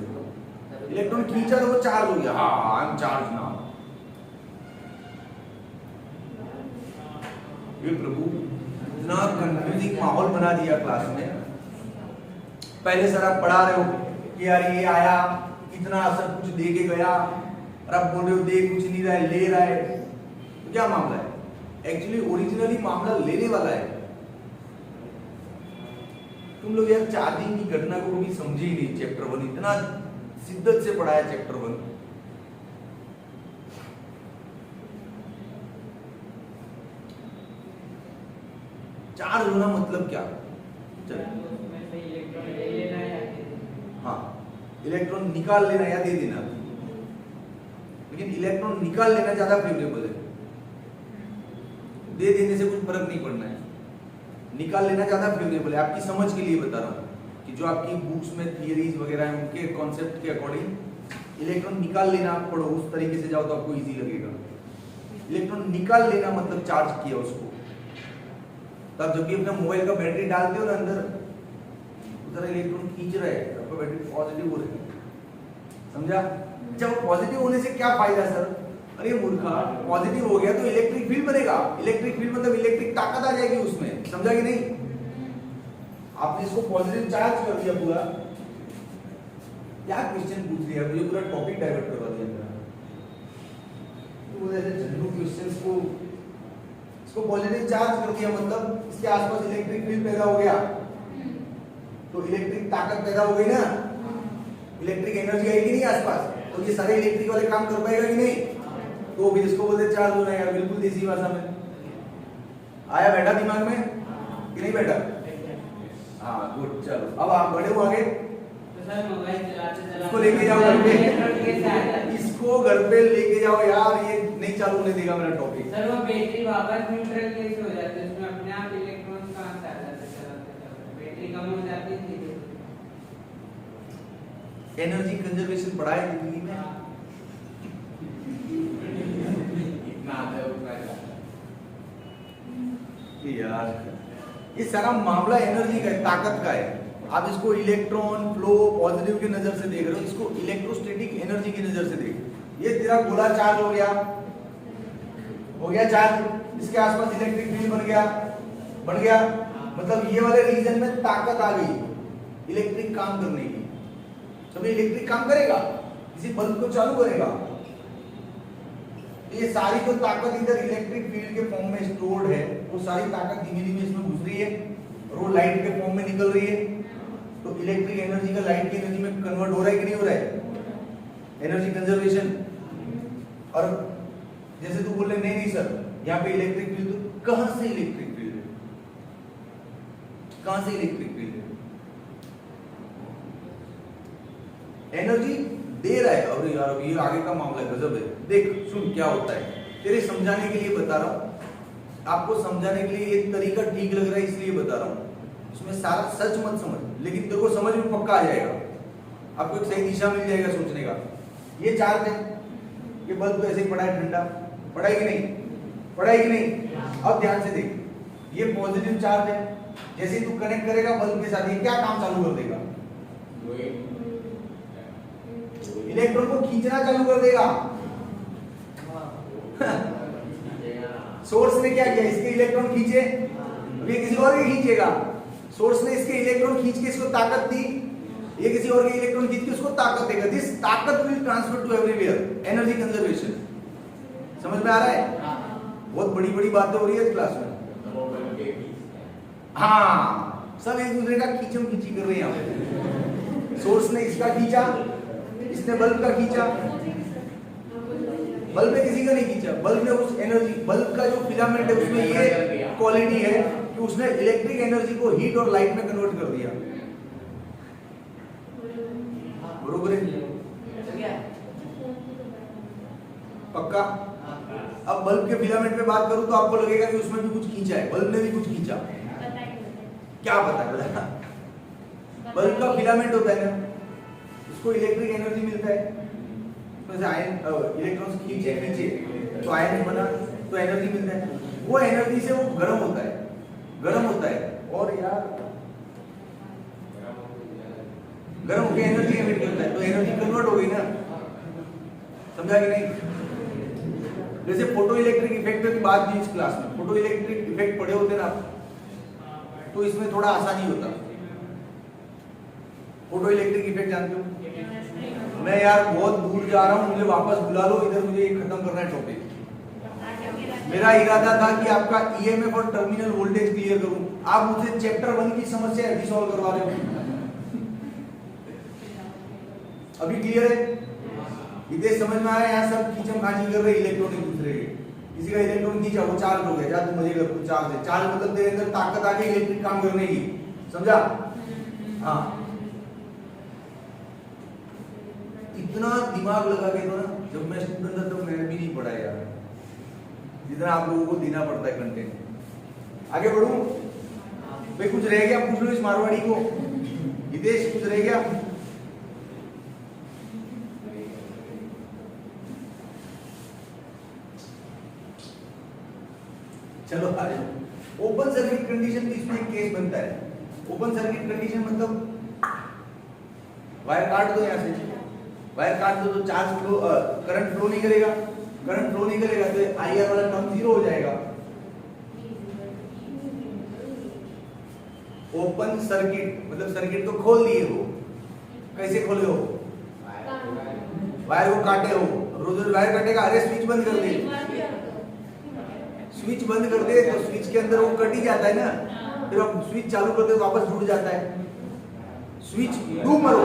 इलेक्ट्रॉन खींचा तो वो चार्ज हो गया, हाँ आई एम चार्ज नाउ। ये प्रभु इतना कंफ्यूजिंग माहौल बना दिया क्लास में। पहले सर आप पढ़ा रहे हो कि यार ये आया, इतना सब कुछ दे के गया, और आप बोल रहे हो दे कुछ नहीं रहा है, ले रहा है, तो क्या मामला है? एक्चुअली ओरिजिनली मामला लेने वाला है। तुम लोग यार चार्जिंग की घटना को कभी समझे ही नहीं। चैप्टर 1 इतना शिद्दत से पढ़ाया, चैप्टर 1। चार्ज होना मतलब क्या? हाँ, इलेक्ट्रॉन निकाल लेना या दे देना, लेकिन इलेक्ट्रॉन निकाल लेना ज्यादा फेवरेबल है, दे देने से कुछ फर्क नहीं पड़ना है। निकाल लेना ज्यादा फेवरेबल है, आपकी समझ के लिए बता रहा हूं कि जो आपकी बुक्स में थियरीज वगैरह है उनके कॉन्सेप्ट के अकॉर्डिंग इलेक्ट्रॉन निकाल लेना आप पढ़ो, उस तरीके से जाओ तो आपको इजी लगेगा। इलेक्ट्रॉन निकाल लेना मतलब चार्ज किया उसको। तब जब भी अपना मोबाइल का बैटरी डालते हो ना अंदर, उधर इलेक्ट्रॉन खींच रहा है, आपका बैटरी पॉजिटिव हो रहा है, समझा? जब पॉजिटिव होने से क्या फायदा सर? अरे मूर्खा, पॉजिटिव हो गया तो इलेक्ट्रिक फील्ड बनेगा, इलेक्ट्रिक फील्ड मतलब इलेक्ट्रिक ताकत आ जाएगी उसमें, समझा कि नहीं? आपने इसको पॉजिटिव चार्ज कर दिया पूरा। क्या क्वेश्चन पूछ दिया, मुझे पूरा टॉपिक डाइवर्ट करवा दिया मेरा। तो ऐसे जनरल क्वेश्चंस को इसको पॉजिटिव चार्ज कर दिया मतलब इसके आसपास इलेक्ट्रिक फील्ड पैदा हो गया, तो इलेक्ट्रिक ताकत पैदा हो गई ना, इलेक्ट्रिक एनर्जी आएगी नहीं आसपास, तो ये सारे इलेक्ट्रिक वाले काम कर पाएगा कि नहीं? तो फिर इसको बोलते चार्ज होना यार, बिल्कुल देसी भाषा में। आया बैठा दिमाग में कि नहीं बैठा? हाँ गुड, चलो अब आप बढ़े हो आगे। तो सर मोबाइल चलाते चलाते इसको लेके जाओ घर पे, इलेक्ट्रॉन कैसे आ जाता है? इसको घर पे लेके जाओ यार, ये नहीं चालू होने देगा मेरा टॉपिक। सर वो बैटरी वापस न्यूट्रल कैसे हो जाती है? उसमें अपने आप इलेक्ट्रॉन कहाँ से आ जाते हैं चलाते चलाते? बैटरी कम हो जाती है धीरे एनर्जी कंजर्वेशन पढ़ा है जिंदगी में? इतना आता है उतना जाता है। यार ये सारा मामला एनर्जी का है, ताकत का है। आप इसको इलेक्ट्रॉन फ्लो पॉजिटिव की नजर से देख रहे हो, इसको इलेक्ट्रोस्टैटिक एनर्जी की नजर से देख। ये तेरा गोला चार्ज हो गया चार्ज, इसके आसपास इलेक्ट्रिक फील्ड बन गया, मतलब ये वाले रीजन में ताकत आ गई इलेक्ट्रिक काम करने की। तभी इलेक्ट्रिक काम करेगा, किसी बल्ब को चालू करेगा। ये सारी जो ताकत इधर इलेक्ट्रिक फील्ड के फॉर्म में स्टोर्ड है, वो सारी ताकत धीमे धीमे इसमें घुस रही है और वो लाइट के फॉर्म में निकल रही है। तो इलेक्ट्रिक एनर्जी का लाइट की एनर्जी में कन्वर्ट हो रहा है कि नहीं हो रहा है? Energy conservation. और जैसे तू बोल रहे नहीं सर यहाँ पे इलेक्ट्रिक फील्ड, तो कहां से इलेक्ट्रिक फील्ड है? कहां से इलेक्ट्रिक फील्ड है? एनर्जी दे रहा है। और यार ये आगे का मामला गजब है। देख सुन क्या होता है, तेरे समझाने के लिए बता रहा हूं। आपको समझाने के लिए ये तरीका ठीक लग रहा है इसलिए बता रहा हूं। उसमें सारा सच मत समझ, लेकिन तेरे को समझ में पक्का आ जाएगा, आपको एक सही दिशा मिल जाएगा सोचने का। ये चार्ज है, ये बल्ब तो ऐसे ही पड़ा है ठंडा, पड़ा है कि नहीं? पड़ा है कि नहीं? अब ध्यान से देख, ये पॉजिटिव चार्ज है, जैसे ही तू कनेक्ट करेगा बल्ब के साथ, ये क्या काम चालू कर देगा? इलेक्ट्रॉन को खींचना चालू कर देगा। सोर्स ने क्या किया? इसके इलेक्ट्रॉन खींचे, ये किसी और के खींचेगा। सोर्स ने इसके इलेक्ट्रॉन खींच के इसको ताकत दी, ये किसी और के इलेक्ट्रॉन खींच के उसको ताकत देगा। दिस ताकत will transfer to everywhere. Energy conservation समझ में आ रहा है? बहुत बड़ी बड़ी बातें हो रही है इस क्लास में। हाँ, सब एक दूसरे का खींचम खींची कर रहे हैं यहाँ पे। सोर्स ने इसका खींचा, इसने बल्ब का खींचा, बल्ब ने किसी का नहीं खींचा। बल्ब ने उस एनर्जी, बल्ब का जो फिलामेंट है उसमें ये क्वालिटी है कि उसने इलेक्ट्रिक एनर्जी को हीट और लाइट में कन्वर्ट कर दिया। बरोबर है? पक्का? अब बल्ब के फिलामेंट पे बात करूं तो आपको लगेगा कि उसमें भी कुछ खींचा है, बल्ब ने भी कुछ खींचा। क्या पता चला? बल्ब का फिलामेंट होता है ना, उसको इलेक्ट्रिक एनर्जी मिलता है, तो आयन इलेक्ट्रॉन्स खींचे तो आयन बना तो एनर्जी मिलता है। वो एनर्जी से वो गर्म होता है और यार गर्म होकर एनर्जी एमिट करता है, तो एनर्जी कन्वर्ट हो गई ना। समझा कि नहीं? जैसे फोटो इलेक्ट्रिक इफेक्ट की बात की इस क्लास में, फोटो इलेक्ट्रिक इफेक्ट पढ़े होते ना तो इसमें थोड़ा आसानी होता। फोटो इलेक्ट्रिक इफेक्ट जानते हो? मैं यार बहुत दूर जा रहा हूँ, मुझे वापस बुला लो इधर, मुझे खत्म करना है टॉपिक। मेरा इरादा था कि आपका ईएमएफ और टर्मिनल वोल्टेज क्लियर करूं, आप मुझे चैप्टर 1 की समस्या अभी सॉल्व करवा रहे हो। अभी क्लियर है? इधर समझ में आया? यहाँ सब खींचम खांची कर रहे इलेक्ट्रॉन एक दूसरे के। किसी का इलेक्ट्रॉन खींचा, वो चार्ज हो गया, जा तू मजे कर, तू चार्ज है। चार्ज मतलब तेरे अंदर ताकत आ गई इलेक्ट्रिक काम करने की। समझा? हाँ, इतना दिमाग लगा के तो ना, जब मैं स्टूडेंट था तो मैंने भी नहीं पढ़ा यार, जितना आप लोगों को देना पड़ता है कंटेंट। आगे बढ़ूं भाई? कुछ रह गया पूछ लो इस मारवाड़ी को। हितेश कुछ रह गया? चलो आ जाओ। ओपन सर्किट कंडीशन की इसमें एक केस बनता है। ओपन सर्किट कंडीशन मतलब वायर काट दो, यहाँ से वायर काट दो तो चार्ज फ्लो, करंट फ्लो नहीं करेगा। करंट फ्लो नहीं करेगा तो आईआर वाला टर्म जीरो हो जाएगा। ओपन सर्किट मतलब सर्किट को खोल दिए हो। कैसे खोले हो? वायर को काटे हो। रोज वायर काटेगा, अरे स्विच बंद कर दे, स्विच बंद कर दे तो स्विच के अंदर वो कट ही जाता है ना। फिर आप स्विच चालू करते तो वापस जुड़ जाता है। स्विच डूब मरो,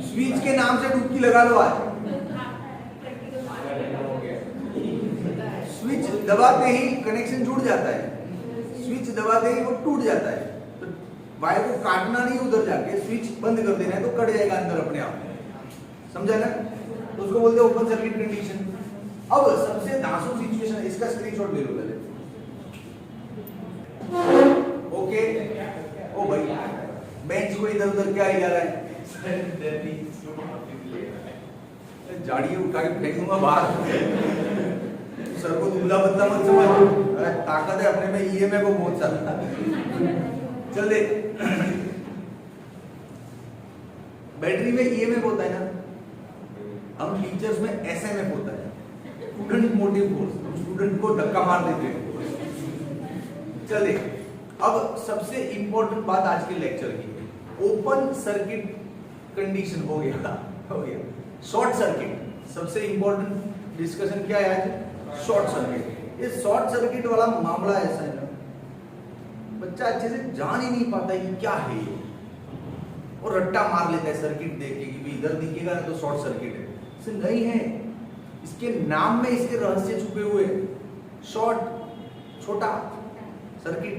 स्विच के नाम से डुबकी लगा लो आज। दबाते ही कनेक्शन जुड़ जाता है, स्विच दबाते ही वो टूट जाता है। तो वायर को काटना नहीं, उधर जाके स्विच बंद कर देना है तो कट जाएगा अंदर अपने आप, समझा ना? तो उसको बोलते हैं ओपन सर्किट कंडीशन। अब सबसे नाजुक सिचुएशन, इसका स्क्रीनशॉट ले लो पहले। ओके, ओ भाई बेंच को इधर उधर क्या हिला रहा है? झाड़ियाँ उठा के फेंकूंगा बाहर। सर को दूल्हा बदला मत समझ, ताकत है अपने में, ईएमआई को बहुत सारा। चल दे, बैटरी में ईएमएफ होता है ना, हम टीचर्स में एसएमएफ होता है, स्टूडेंट मोटिव फोर्स, हम स्टूडेंट को धक्का मार देते हैं। चल दे, अब सबसे इंपॉर्टेंट बात आज के लेक्चर की, ओपन सर्किट कंडीशन हो गया। शॉर्ट सर्किट, सबसे इंपॉर्टेंट डिस्कशन क्या है आज? Short circuit. ये शॉर्ट सर्किट वाला मामला ऐसा है ना, बच्चा अच्छे से जान ही नहीं पाता कि क्या है ये, और रट्टा मार लेता है सर्किट देख के कि इधर दिखेगा ना तो शॉर्ट सर्किट है। इसे नहीं है, इसके नाम में इसके रहस्य छुपे हुए। शॉर्ट छोटा, सर्किट।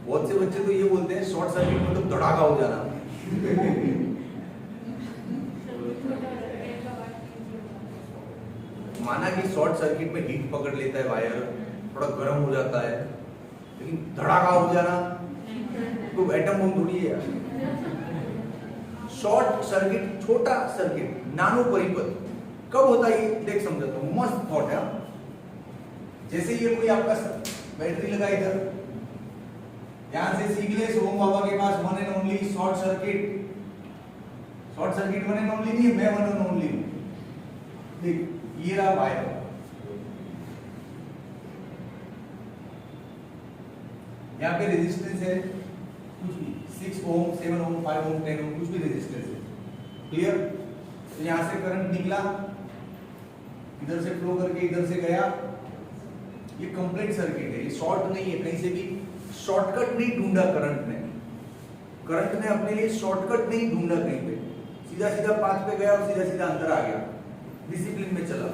बहुत से बच्चे तो ये बोलते हैं शॉर्ट सर्किट मतलब धड़ाका हो जाना। माना कि शॉर्ट सर्किट में हीट पकड़ लेता है वायर, थोड़ा गर्म हो जाता है, लेकिन धड़ाका हो जाना तो एटम बम थोड़ी है। शॉर्ट सर्किट, छोटा सर्किट, नानो परिपथ कब होता है? देख समझाता हूं, मस्त थॉट है। जैसे ये कोई आपका बैटरी लगा इधर, यहां से सीख ले ओम बाबा के पास one and only short circuit. Short circuit one and only नहीं है, मैं वन एंड ओनली हूं। देख ये रहा वायर, यहाँ पे रेजिस्टेंस है कुछ भी, 6 ओम, 7 ओम, 5 ओम, 10 ओम, कुछ भी रेजिस्टेंस है। क्लियर? तो यहाँ से करंट निकला, इधर से फ्लो करके इधर से गया। ये कंप्लीट सर्किट है, ये शॉर्ट नहीं है। कहीं से भी शॉर्टकट नहीं ढूंढा करंट ने। करंट ने अपने लिए शॉर्टकट नहीं ढूंढा कहीं पे, सीधा सीधा पाथ पे गया और सीधा सीधा अंदर आ गया, डिसिप्लिन में चला।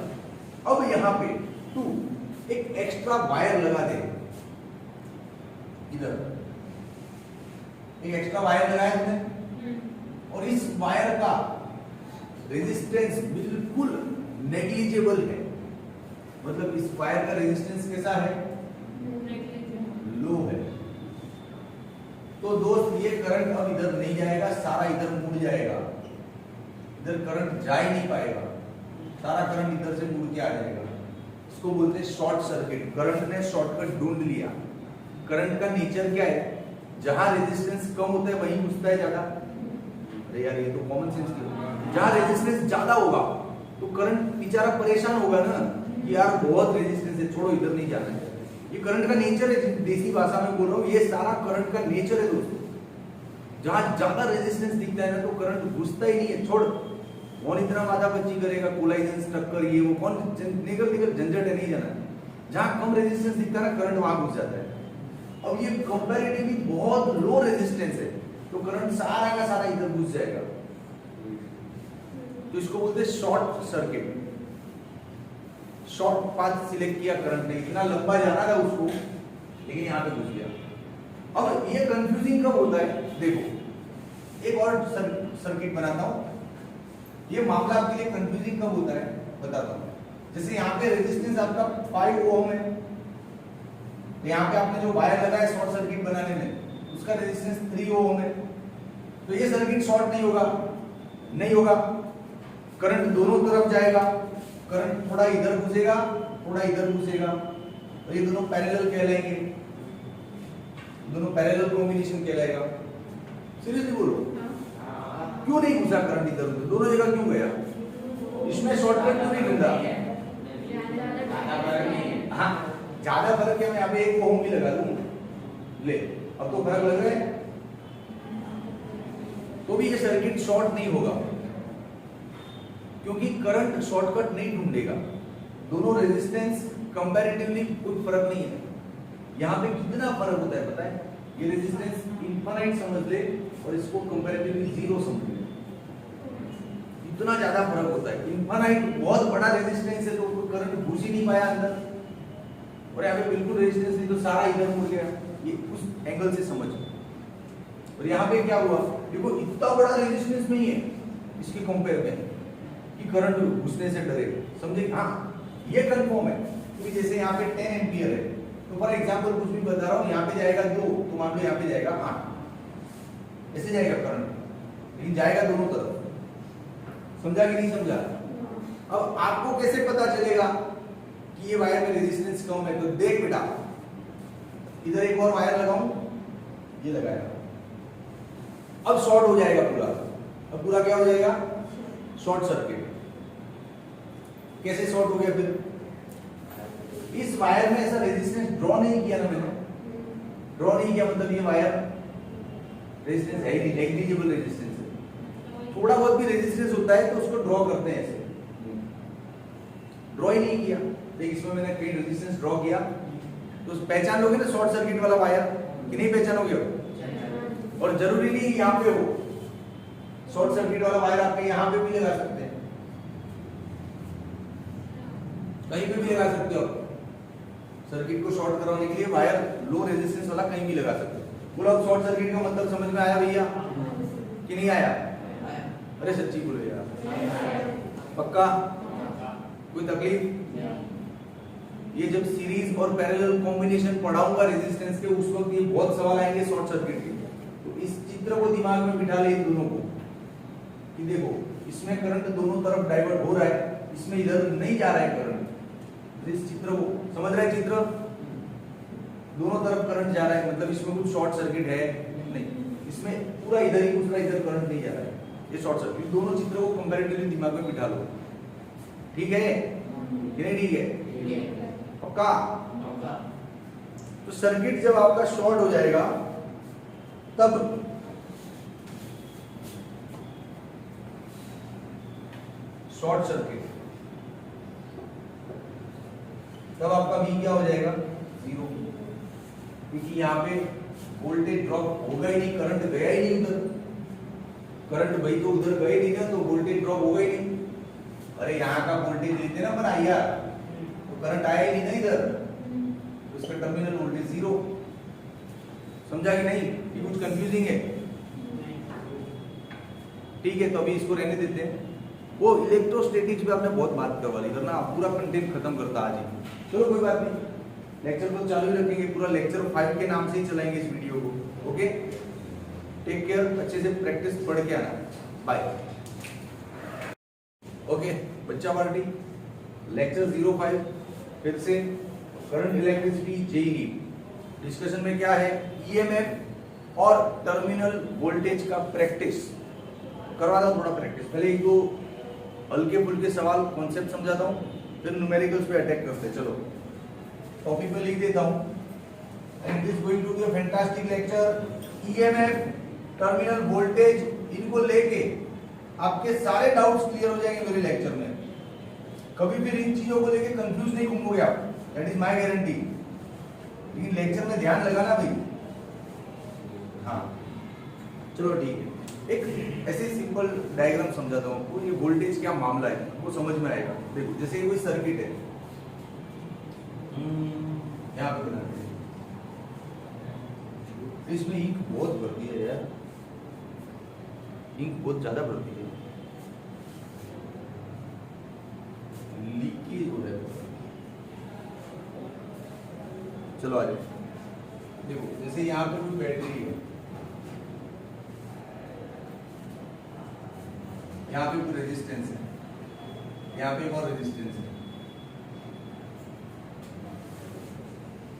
अब यहाँ पे तू एक एक्स्ट्रा वायर लगा दे, इधर एक एक्स्ट्रा वायर लगाया तुमने, और इस वायर का रेजिस्टेंस बिल्कुल नेग्लिजिबल है। मतलब इस वायर का रेजिस्टेंस कैसा है? लो है। तो दोस्त ये करंट अब इधर नहीं जाएगा, सारा इधर मुड़ जाएगा, इधर करंट जा ही नहीं पाएगा, सारा करंट इधर से मुड़ के आ जाएगा। इसको बोलते हैं शॉर्ट सर्किट। करंट ने शॉर्टकट ढूंढ लिया। करंट का नेचर क्या है? जहां रेजिस्टेंस कम होता है वहीं घुसता है ज्यादा। अरे यार ये तो कॉमन सेंस की, जहां रेजिस्टेंस ज्यादा होगा तो करंट बेचारा परेशान होगा ना कि यार बहुत रेजिस्टेंस है, छोड़ो इधर नहीं जाना है। ये करंट का नेचर है, देसी भाषा में बोल रहा हूँ, ये सारा करंट का नेचर है दोस्तों। जहां ज्यादा रेजिस्टेंस दिखता है ना तो करंट घुसता ही नहीं है, छोड़। कौन इतना माथापच्ची करेगा, कोलाइजन स्ट्रक्चर ये वो, कौन निकल झंझट है, नहीं जाना। जहां कम रेजिस्टेंस दिखता है ना करंट वहां घुस जाता है। अब ये कंपैरेटिवली बहुत लो रेजिस्टेंस है तो करंट सारा का सारा इधर घुस जाएगा। तो इसको बोलते हैं short circuit. Short path select किया करंट ने, इतना लंबा जाना था उसको, लेकिन यहाँ पे घुस गया। अब ये कंफ्यूजिंग कब होता है? देखो एक और सर्किट बनाता हूं। ये मामला आपके लिए कंफ्यूजिंग कब होता है बताता हूं। जैसे यहाँ पे रेजिस्टेंस आपका 5 ओम है, तो यहाँ पे आपने जो वायर लगाया शॉर्ट सर्किट बनाने में, उसका रेजिस्टेंस 3 ओम है। तो ये सर्किट शॉर्ट नहीं होगा, नहीं होगा। करंट दोनों तरफ जाएगा, करंट थोड़ा इधर घुसेगा, थोड़ा इधर घुसेगा, और ये दोनों पैरेलल कहलाएंगे, दोनों पैरेलल कॉम्बिनेशन कहलाएगा। सीरियसली बोलो, क्यों नहीं घुसा करंट इधर उधर, दोनों जगह क्यों गया? इसमें शॉर्टकट क्यों नहीं ढूंढा? हाँ ज्यादा फर्क है, मैं यहाँ पे 1 ओम भी लगा दूं, ले अब तो फर्क लग रहा है, तो भी ये सर्किट शॉर्ट नहीं होगा क्योंकि करंट शॉर्टकट नहीं ढूंढेगा। दोनों रेजिस्टेंस कंपैरेटिवली कोई फर्क नहीं है। यहाँ पे कितना फर्क होता है पता है? ये रेजिस्टेंस इनफाइनाइट समझ ले और इसको कंपैरेटिवली 0 समझ ले, इतना ज्यादा फर्क होता है। इनफाइनाइट बहुत बड़ा रेजिस्टेंस है तो करंट घुस ही नहीं पाया अंदर, और यहाँ पे बिल्कुल रेजिस्टेंस नहीं तो सारा इधर मुड़ गया, ये उस एंगल से समझ। और यहाँ पे क्या हुआ, देखो इतना बड़ा रेजिस्टेंस नहीं है इसके कंपेयर में कि करंट घुसने से डरे, समझे? हाँ ये कंफर्म है कि जैसे यहाँ पे 10 एम्पियर है तो फॉर एग्जांपल कुछ भी बता रहा हूँ, यहाँ पे जाएगा 2 तो मान लो यहाँ पे जाएगा 8, ऐसे जाएगा करंट, लेकिन जाएगा दोनों तरफ। समझा कि नहीं समझा? अब आपको कैसे पता चलेगा कि ये वायर में रेजिस्टेंस कम है? तो देख बेटा, इधर एक और वायर लगाऊं, ये लगाया, अब शॉर्ट हो जाएगा पूरा। अब पूरा क्या हो जाएगा? Short circuit. कैसे शॉर्ट हो गया फिर? इस वायर में ऐसा रेजिस्टेंस ड्रॉ नहीं किया ना मैंने, ड्रॉ नहीं किया मतलब ये वायर रेजिस्टेंस है ही नहीं, नेग्लिजिबल रेजिस्टेंस है। थोड़ा बहुत भी रेजिस्टेंस होता है तो उसको ड्रॉ करते हैं ऐसे, ड्रॉ ही नहीं किया। देख इसमें मैंने कहीं रेजिस्टेंस ड्रॉ किया तो पहचान लोगे ना शॉर्ट सर्किट वाला वायर कि नहीं पहचानोगे? और जरूरी नहीं यहाँ पे हो, शॉर्ट सर्किट वाला वायर आप यहाँ पे भी लगा सकते हैं, कहीं पे भी लगा सकते हो। सर्किट को शॉर्ट कराने के लिए वायर लो रेजिस्टेंस वाला कहीं भी लगा सकते हो। बोलो अब शॉर्ट सर्किट का मतलब समझ में आया भैया कि नहीं आया? अरे सच्ची बोलो यार, पक्का? कोई तकलीफ? ये जब सीरीज और पैरेलल कॉम्बिनेशन पढ़ाऊंगा रेजिस्टेंस के, उस वक्त ये बहुत सवाल आएंगे शॉर्ट सर्किट के। तो इस चित्र को दिमाग में बिठा ले इन दोनों को कि देखो इसमें करंट दोनों तरफ डाइवर्ट हो रहा है, इसमें इधर नहीं जा रहा है करंट। तो इस चित्र को समझ रहा है? चित्र दोनों तरफ करंट जा रहा है मतलब इसमें कुछ शॉर्ट सर्किट है नहीं, इसमें पूरा इधर ही घुस रहा है, इधर करंट नहीं जा रहा है, ये शॉर्ट सर्किट। दोनों चित्रों को कंपैरेटिवली दिमाग में बिठा लो, ठीक है कि नहीं? ठीक है, पक्का? तो सर्किट जब आपका शॉर्ट हो जाएगा तब शॉर्ट सर्किट, तब आपका V क्या हो जाएगा? 0, क्योंकि यहाँ पे वोल्टेज ड्रॉप होगा ही नहीं, करंट गया ही नहीं उधर, करंट भाई तो उधर गए नहीं ना, तो वोल्टेज ड्रॉप होगा ही नहीं। अरे यहाँ का वोल्टेज लेते ना पर आया तो करंट आया ही नहीं ना इधर, तो इसका टर्मिनल वोल्टेज 0। समझा कि नहीं? ये कुछ कंफ्यूजिंग है? ठीक है, तो अभी इसको रहने देते हैं। वो इलेक्ट्रोस्टैटिक्स पे आपने बहुत बात करवा ली करना, आप पूरा कंटेंट खत्म करता आज ही। चलो कोई बात नहीं, लेक्चर को चालू ही रखेंगे, पूरा लेक्चर 5 के नाम से ही चलाएंगे इस वीडियो को। ओके, टेक केयर, अच्छे से प्रैक्टिस पढ़ के आना, बाय। ओके बच्चा पार्टी, लेक्चर 05 फिर से करंट इलेक्ट्रिसिटी जेईई। डिस्कशन में क्या है? ईएमएफ और टर्मिनल वोल्टेज का प्रैक्टिस करवा दो, थोड़ा प्रैक्टिस। पहले एक दो हल्के फुल्के सवाल कॉन्सेप्ट समझाता हूँ, फिर न्यूमेरिकल्स पे अटैक करते हैं। चलो टॉपिक पे लिख देता हूँ, and this going to be a fantastic lecture. EMF, terminal voltage, इनको लेके आपके सारे डाउट्स क्लियर हो जाएंगे मेरे लेक्चर में। कभी भी इन चीजों को लेके कंफ्यूज नहीं घूमोगे आप, दैट इज माय गारंटी। लेकिन लेक्चर में ध्यान लगाना भाई। हाँ चलो ठीक है, एक ऐसे सिंपल डायग्राम समझाता हूँ आपको। ये वोल्टेज क्या मामला है वो समझ में आएगा। देखो जैसे कोई सर्किट है, यहाँ पे बना है, इसमें इंक बहुत भरती है यार, इंक बहुत ज्यादा भरती है, लीकेज हो रहा है। चलो आ जाओ, देखो जैसे यहाँ पे कोई बैटरी है, यहाँ पे कोई रेजिस्टेंस है, यहाँ पे एक और रेजिस्टेंस है,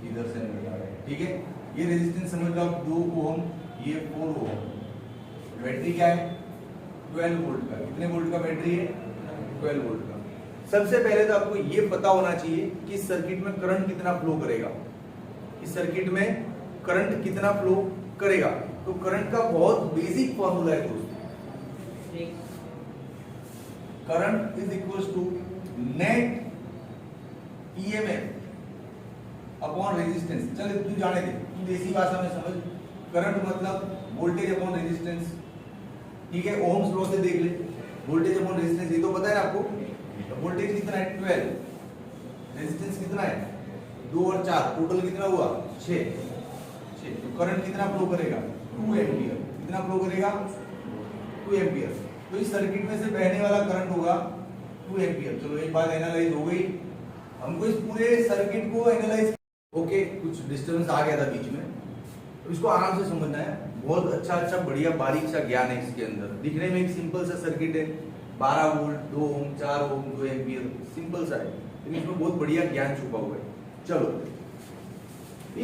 इधर से निकल रहा है, ठीक है। ये रेजिस्टेंस समझ लो आप 2 ओम, ये 4 ओम। बैटरी क्या है? 12 वोल्ट का। कितने वोल्ट का बैटरी है? 12 वोल्ट का। सबसे पहले तो आपको ये पता होना चाहिए कि इस सर्किट में करंट कितना फ्लो करेगा, इस सर्किट में करंट कितना फ्लो करेगा। तो करंट का बहुत बेसिक फॉर्मूला है दोस्तों, current is equal to net EMF upon resistance. चल तू जाने दे, तू देसी भाषा में समझ। करंट मतलब वोल्टेज अपॉन रेजिस्टेंस, ठीक है। ओम्स लॉ से देख ले, वोल्टेज अपॉन रेजिस्टेंस ये तो पता है आपको। वोल्टेज कितना है? 12, रेजिस्टेंस कितना है? 2 और 4 टोटल कितना हुआ 6। तो करंट कितना फ्लो करेगा 2 एम्पियर। कितना फ्लो करेगा 2 एम्पियर। तो इस सर्किट में से बहने वाला करंट होगा 2 एम्पियर। चलो एक बात एनालाइज हो गई। हमको इस पूरे सर्किट को एनालाइज ओके कुछ डिस्टर्बेंस आ गया था बीच में, तो इसको आराम से समझना है। बहुत अच्छा बढ़िया बारीक सा ज्ञान है इसके अंदर। दिखने में एक सिंपल सा सर्किट है, 12 वोल्ट 2 ओम 4 ओम 2 एम्पियर, सिंपल सा है, लेकिन इसमें बहुत बढ़िया ज्ञान छुपा हुआ है। चलो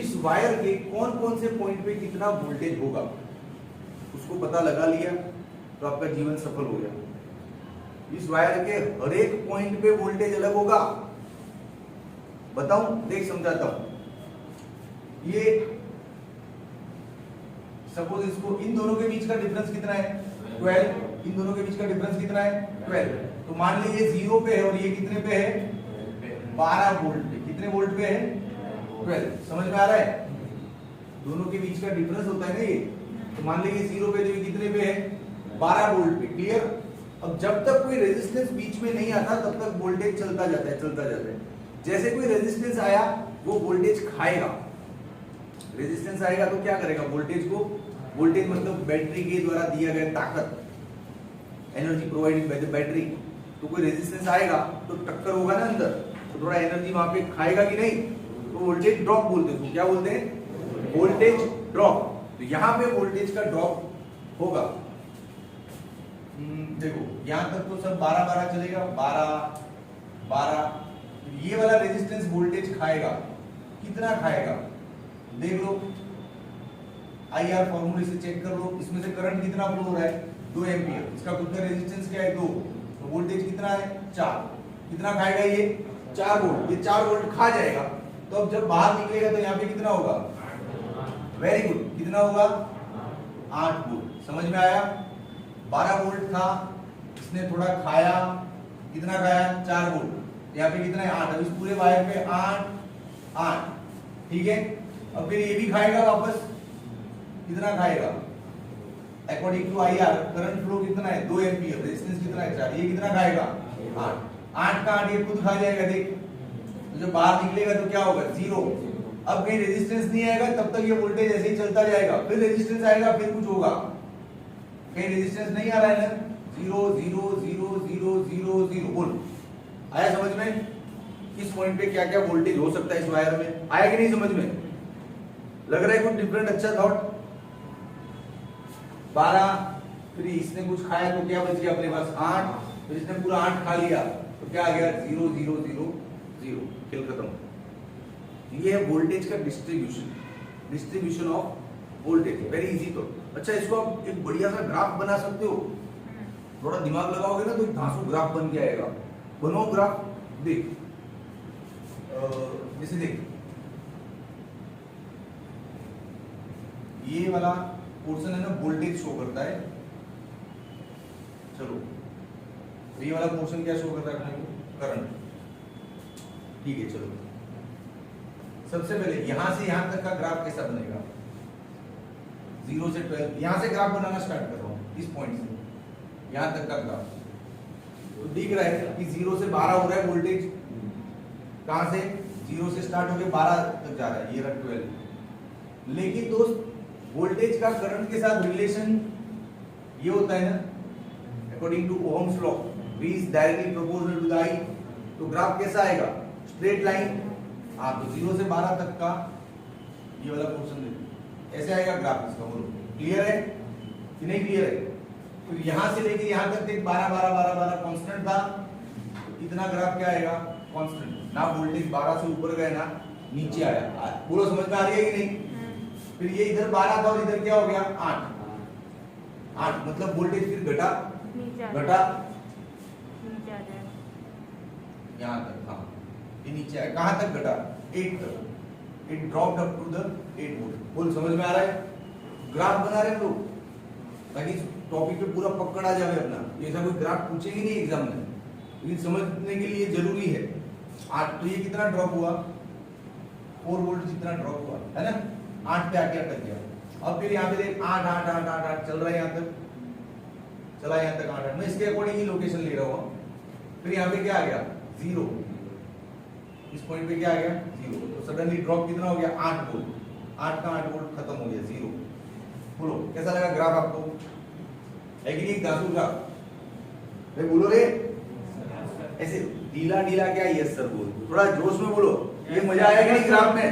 इस वायर के कौन कौन से पॉइंट पे कितना वोल्टेज होगा उसको पता लगा लिया तो आपका जीवन सफल हो गया। इस वायर के हर एक पॉइंट पे वोल्टेज अलग होगा। बताऊं, देख समझाता हूं। ये सपोज इसको इन दोनों के बीच का डिफरेंस कितना है 12। इन दोनों के बीच का डिफरेंस कितना है 12। तो मान लीजिए 0 पे है और ये कितने पे है 12 वोल्ट पे। कितने वोल्ट पे है 12। समझ में आ रहा है? दोनों के बीच का डिफरेंस होता है ना ये। तो मान लीजिए 0 पे, तो ये कितने पे है 12 वोल्ट पे। क्लियर? अब जब तक कोई रेजिस्टेंस बीच में नहीं आता तब तक वोल्टेज चलता जाता है। जैसे कोई रेजिस्टेंस आया वो वोल्टेज खाएगा। रेजिस्टेंस आएगा तो क्या करेगा वोल्टेज को, वोल्टेज मतलब बैटरी के द्वारा दिया गया ताकत, energy provided by the battery. तो कोई रेजिस्टेंस आएगा तो टक्कर होगा ना अंदर, तो थोड़ा एनर्जी वहां पे खाएगा कि नहीं, तो वोल्टेज ड्रॉप बोलते हैं। क्या बोलते हैं? Voltage drop. तो यहाँ पे वोल्टेज का ड्रॉप होगा। देखो यहां तक तो सब 12 चलेगा, 12। ये वाला रेजिस्टेंस वोल्टेज खाएगा। कितना खाएगा देख लो, IR फॉर्मूले से चेक कर लो। इसमें से करंट कितना फ्लो हो रहा है 2 एम्पियर। इसका खुद का रेजिस्टेंस क्या है 2, तो वोल्टेज कितना है 4। कितना खाएगा ये 4 वोल्ट। ये 4 वोल्ट खा जाएगा। तो अब जब बाहर निकलेगा तो यहाँ पे कितना होगा, वेरी गुड, कितना होगा 8 वोल्ट। समझ में आया? 12 वोल्ट था, इसने थोड़ा खाया। कितना खाया 4 वोल्ट। यहाँ पे कितना है 8। अब इस पूरे वायर पे 8। ठीक है, अब फिर ये भी खाएगा वापस। कितना खाएगा according to IR current flow कितना है 2 एम्पियर, रेजिस्टेंस कितना है 4। ये कितना खाएगा 8 का 8 ये खुद खा जाएगा। देख तो जब बाहर निकलेगा तो क्या होगा 0। अब कहीं रेजिस्टेंस नहीं आएगा तब तक ये वोल्टेज ऐसे ही चलता जाएगा। फिर रेजिस्टेंस आएगा फिर कुछ होगा। कहीं रेजिस्टेंस नहीं आ रहा है ना, 0 0 0 0 0 0 बोल। आया समझ में? किस पॉइंट पे क्या क्या वोल्टेज हो सकता है इस वायर में? आया कि नहीं समझ में? लग रहा है कुछ डिफरेंट अच्छा थॉट? 12, फिर इसने कुछ खाया तो क्या बच गया अपने पास 8, फिर इसने पूरा 8 खा लिया तो क्या आ गया 0 0 0 0। खेल खत्म। ये है वोल्टेज का distribution of voltage. Very easy. तो अच्छा इसको आप एक बढ़िया सा ग्राफ बना सकते हो। थोड़ा दिमाग लगाओगे ना तो एक धांसू ग्राफ बन के आएगा। बनो ग्राफ। देख जैसे देख ये वाला पोर्शन है ना वोल्टेज शो करता है। चलो तो ये वाला पोर्शन क्या शो कर रहा है अपने को, करंट। ठीक है, चलो सबसे पहले यहां से यहां तक का ग्राफ कैसा बनेगा 0 से 12। यहां से ग्राफ बनाना स्टार्ट कर रहा हूं, इस पॉइंट से यहां तक का ग्राफ। तो दिख रहा है कि 0 से 12 हो रहा है वोल्टेज। कहां से 0 से स्टार्ट होकर 12 तक जा रहा है, ये रहा 12। लेकिन दोस्त वोल्टेज का करंट के साथ रिलेशन ये होता है ना according to Ohm's law, V is directly proportional to the I। तो ग्राफ कैसा आएगा स्ट्रेट लाइन। हाँ तो 0 से 12 तक का ये वाला पोर्शन देखो ऐसे आएगा ग्राफ इसका। बोलो क्लियर है कि नहीं क्लियर है? तो यहां से लेके यहां तक 12 12 12 12 कांस्टेंट था। तो इतना ग्राफ क्या आएगा कांस्टेंट। ना वोल्टेज 12 से ऊपर गया ना नीचे आया। पूरा समझ में आ रही है कि नहीं? फिर ये इधर 12 था और इधर क्या हो गया 8 मतलब वोल्टेज फिर घटा यहाँ तक। हाँ ये नीचे आया, कहां तक घटा 8 तक। It dropped up to the 8 volt. बोल समझ में आ रहा है? ग्राफ बना रहे हैं लोग ताकि इस टॉपिक पे पूरा पकड़ आ जाए अपना। ऐसा कोई ग्राफ पूछेगी नहीं एग्जाम में, लेकिन समझने के लिए जरूरी है। 8 तो ये कितना ड्रॉप हुआ 4 वोल्ट जितना ड्रॉप हुआ है ना, 8 पे आके अटक गया। अब फिर यहाँ पे देख 8 8 8 8 8 चल रहा है, यहाँ तक चला, यहाँ तक 8 8। मैं इसके अकॉर्डिंग ही लोकेशन ले रहा हूँ। फिर यहाँ पे क्या आ गया 0। इस पॉइंट पे क्या आ गया 0, तो सडनली ड्रॉप कितना हो गया 8 वोल्ट, 8 का 8 वोल्ट खत्म हो गया 0। बोलो कैसा लगा ग्राफ आपको, है कि नहीं दासू ग्राफ? भाई बोलो रे, ऐसे ढीला ढीला क्या यस सर बोल, थोड़ा जोश में बोलो, ये मजा आया कि नहीं ग्राफ में?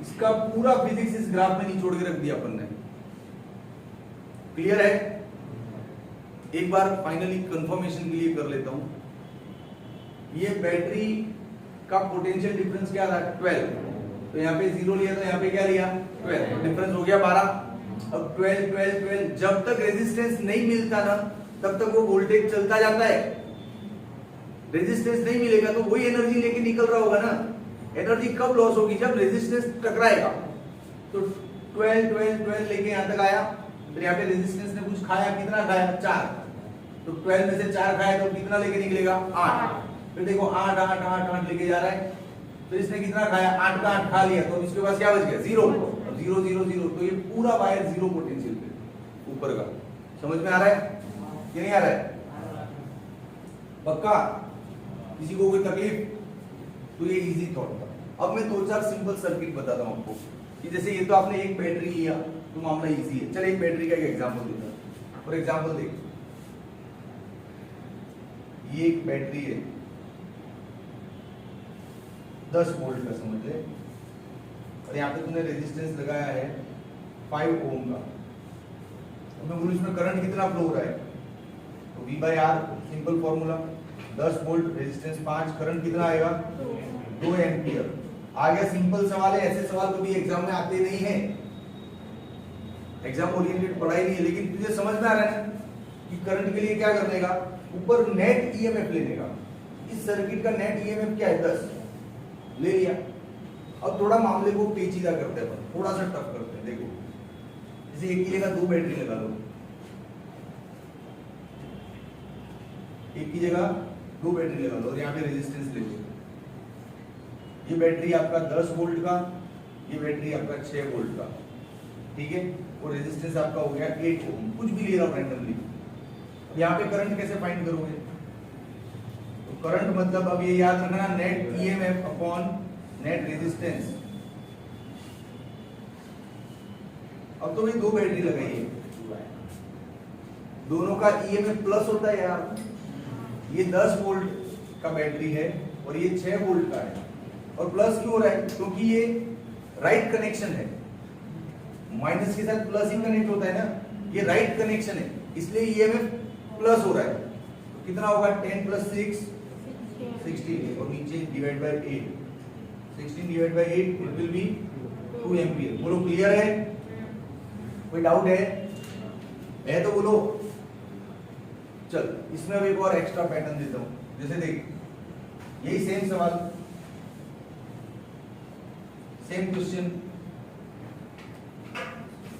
इसका पूरा फिजिक्स इस ग्राफ में निचोड़ के रख दिया अपन ने। क्लियर है? एक बार फाइनली कंफर्मेशन के लिए कर लेता हूं, ये बैटरी का पोटेंशियल डिफरेंस क्या था 12, तो यहाँ पे 0 लिया तो यहाँ पे क्या लिया 12, तो डिफरेंस हो गया 12। अब 12 12 12 जब तक रेजिस्टेंस नहीं मिलता ना तब तक वो वोल्टेज चलता जाता है। रेजिस्टेंस नहीं मिलेगा तो वही एनर्जी लेके निकल रहा होगा ना। एनर्जी कब लॉस होगी? जब रेजिस्टेंस टकराएगा। तो 12 12 12 लेके यहां तक आया, फिर यहाँ पे रेजिस्टेंस ने कुछ खाया, कितना खाया 4, तो 12 में से 4 खाया तो कितना लेके निकलेगा 8। फिर देखो 8 8 8 8 लेके जा रहा है, तो इसने कितना खाया 8 का 8 खा लिया, तो इसके पास क्या बच गया 0 0 0 0, तो ये पूरा वायर 0 पोटेंशियल पे ऊपर का। समझ में आ रहा है कि नहीं आ रहा है? पक्का? किसी को कोई तकलीफ? तो ये इजी थॉट था। अब मैं 2-4 सिंपल सर्किट बताता हूं आपको कि जैसे ये तो आपने एक बैटरी लिया तो मामला इजी है। चल एक बैटरी का एक एग्जांपल देता हूं। फॉर एग्जांपल देख, ये एक बैटरी है 10 वोल्ट का समझ ले, और यहाँ पे तूने रेजिस्टेंस लगाया है 5 ओम का। अब मैं बोलूं इसमें करंट कितना फ्लो हो रहा है, तो V by R simple formula, 10 volt resistance 5, current कितना आएगा 2 एम्पियर। आ गया, सिंपल सवाल है। ऐसे सवाल कभी एग्जाम में आते नहीं है, एग्जाम ओरिएंटेड पढ़ाई नहीं है, लेकिन तुझे समझ में आ रहा है ना कि करंट के लिए क्या करने का, ऊपर नेट ईएमएफ लेने का। इस सर्किट का नेट ईएमएफ क्या है 10, ले लिया। अब थोड़ा मामले को पेचीदा करते हैं, थोड़ा सा टफ करते हैं। देखो जैसे एक की जगह 2 बैटरी लगा लो, एक की जगह 2 बैटरी लगा लो और यहाँ पे रेजिस्टेंस ले लो। ये बैटरी आपका 10 वोल्ट का, ये बैटरी आपका 6 वोल्ट का, ठीक है, और रेजिस्टेंस आपका हो गया 8 ओम, कुछ भी ले रहा हूं रैंडमली। अब यहाँ पे करंट कैसे फाइंड करोगे? तो करंट मतलब अब ये याद रखना, net EMF upon net resistance. अब तो भाई 2 बैटरी लगाई है, दोनों का ईएमएफ प्लस होता है यार। ये 10 वोल्ट का बैटरी है और ये 6 वोल्ट का है, और प्लस क्यों हो रहा है? क्योंकि ये राइट कनेक्शन है, माइनस के साथ प्लस ही कनेक्ट होता है ना, ये राइट कनेक्शन है, इसलिए ईएमएफ प्लस हो रहा है। तो कितना होगा 10 + 6 16, और नीचे divide by 8, 16 divide by 8 it will be 2 ampere. बोलो क्लियर है? कोई डाउट है तो बोलो। चल इसमें अब एक और एक्स्ट्रा पैटर्न देता हूं। जैसे देख, यही सेम सवाल, सेम क्वेश्चन,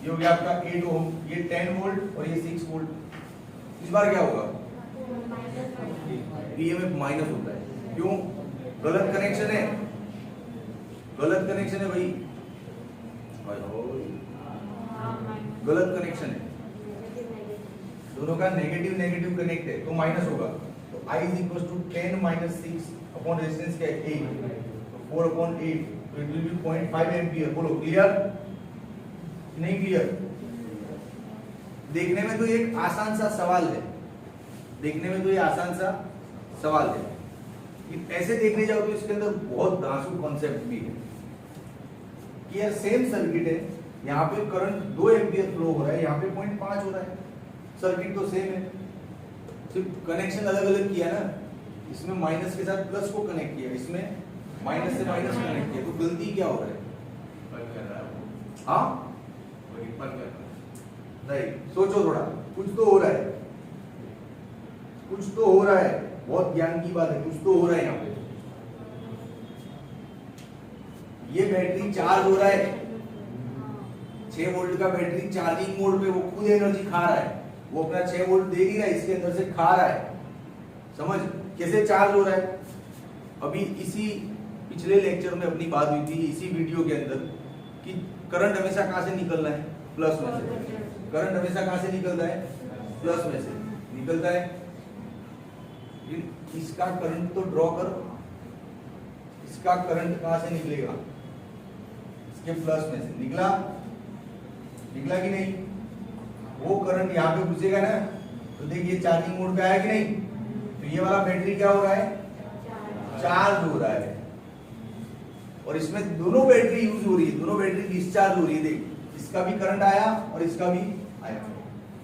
ये हो गया आपका 8 ओम, ये 10 वोल्ट और ये 6 वोल्ट। इस बार क्या होगा? ईएमएफ माइनस होता है। क्यों? गलत कनेक्शन है, गलत कनेक्शन है भाई, गलत कनेक्शन है, दोनों का नेगेटिव नेगेटिव कनेक्ट है, तो माइनस होगा। तो I = 10 - 6 अपॉन रेजिस्टेंस क्या है 8, तो 4/8, तो इट विल बी 0.5 एम्पियर। बोलो क्लियर? नहीं क्लियर? देखने में तो एक आसान सा सवाल है, देखने में तो ये आसान सा सवाल है, लेकिन ऐसे देखने जाओ तो इसके अंदर बहुत धांसू कॉन्सेप्ट भी है कि यार सेम सर्किट है, यहाँ पे करंट 2 एम्पियर फ्लो हो रहा है, यहाँ पे 0.5 हो रहा है, सर्किट तो सेम है, सिर्फ कनेक्शन अलग अलग किया ना। इसमें माइनस के साथ प्लस को कनेक्ट किया, इसमें माइनस से माइनस कनेक्ट किया, तो गलती क्या हो रहा है? हाँ नहीं, सोचो थोड़ा, कुछ तो हो रहा है, कुछ तो हो रहा है, बहुत ज्ञान की बात है, कुछ तो हो रहा है यहाँ पे। ये बैटरी चार्ज हो रहा है, 6 वोल्ट का बैटरी चार्जिंग मोड पे, वो खुद एनर्जी खा रहा है, वो अपना 6 वोल्ट दे नहीं रहा है, इसके अंदर से खा रहा है। समझ कैसे चार्ज हो रहा है? अभी इसी पिछले लेक्चर में अपनी बात हुई थी, इसी वीडियो के अंदर, कि करंट हमेशा कहां से निकलना है? प्लस में से। करंट हमेशा कहां से निकलता है? प्लस में से निकलता है। इसका करंट तो ड्रॉ कर, इसका करंट कहां से निकलेगा, इसके प्लस में से निकला कि नहीं, वो करंट यहाँ पे घुसेगा ना, तो देखिए चार्जिंग मोड पे आया कि नहीं, तो ये वाला बैटरी क्या हो रहा है, चार्ज हो रहा है, और इसमें दोनों बैटरी यूज हो रही है, दोनों बैटरी डिस्चार्ज हो रही है। देख, इसका भी करंट आया और इसका भी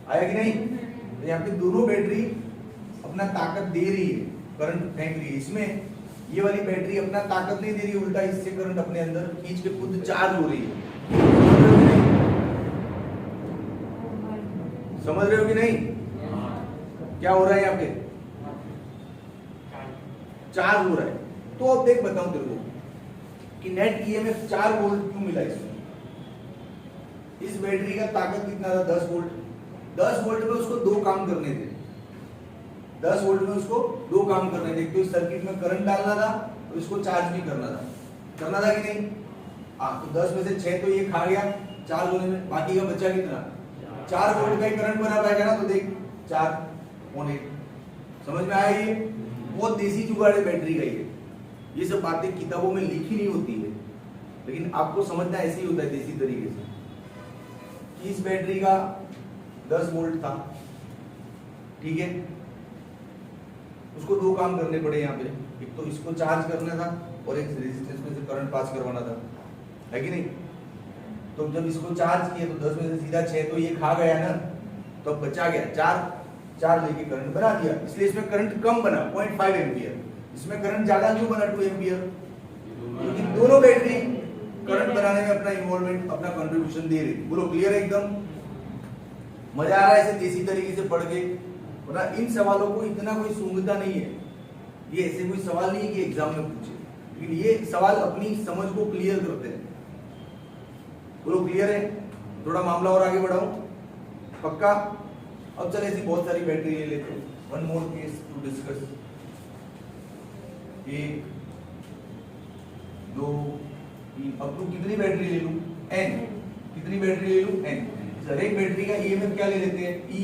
आया कि नहीं, तो यहाँ पे दोनों बैटरी अपना ताकत दे रही है, करंट फेंक रही है। इसमें ये वाली बैटरी अपना ताकत नहीं दे रही, उल्टा इससे करंट अपने अंदर खींच के खुद चार्ज हो रही है। समझ रहे हो कि नहीं, क्या हो रहा है यहाँ पे, चार्ज हो रहा है। तो अब देख बताऊं तेरे को कि नेट ईएमएफ 4 वोल्ट क्यों मिला इसमें। इस बैटरी का ताकत कितना था, 10 वोल्ट। 10 वोल्ट में उसको दो काम करने थे, 10 वोल्ट में उसको दो काम करने थे। तो इस सर्किट में करंट डालना था और इसको चार्ज भी करना था कि नहीं। तो 10 में से 6 तो ये खा गया चार्ज होने में, बाकी का बचा कितना, 4 वोल्ट का ही करंट बना पाएगा ना। तो देख 4/8, समझ में आया। ये बहुत देसी जुगाड़ है बैटरी का। ये सब बातें किताबों में लिखी नहीं होती है, लेकिन आपको समझना ऐसे ही होता है देसी तरीके से। कि इस बैटरी का 10 वोल्ट था, ठीक है, उसको दो काम करने पड़े यहाँ पे, एक तो इसको चार्ज करना था और एक रेजिस्टेंस में से करंट पास करवाना था, है कि नहीं। तो जब इसको चार्ज किया तो 10 में से सीधा 6 तो ये खा गया ना, तो अब बचा गया 4 लेके करंट बना दिया, इसलिए इसमें करंट कम बना 0.5 एम्पियर। इसमें करंट ज्यादा क्यों बना 2 एम्पियर, क्योंकि दोनों बैटरी करंट बनाने में अपना इन्वॉल्वमेंट, अपना कंट्रीब्यूशन दे रही। बोलो क्लियर है एकदम, मजा आ रहा है ऐसे देसी तरीके से पढ़ के। वरना इन सवालों को इतना कोई सूंघता नहीं है, ये ऐसे कोई सवाल नहीं है कि एग्जाम में पूछे, लेकिन ये सवाल अपनी समझ को क्लियर करते हैं। बोलो क्लियर है, थोड़ा मामला और आगे बढ़ाऊं, पक्का। अब चले ऐसी बहुत सारी बैटरी ले लेते हैं, one more case to discuss. 1 2 3, अब तू कितनी बैटरी ले लूं, n, कितनी बैटरी ले लूं, n। हर एक बैटरी का ईएमएफ क्या ले लेते हैं, E।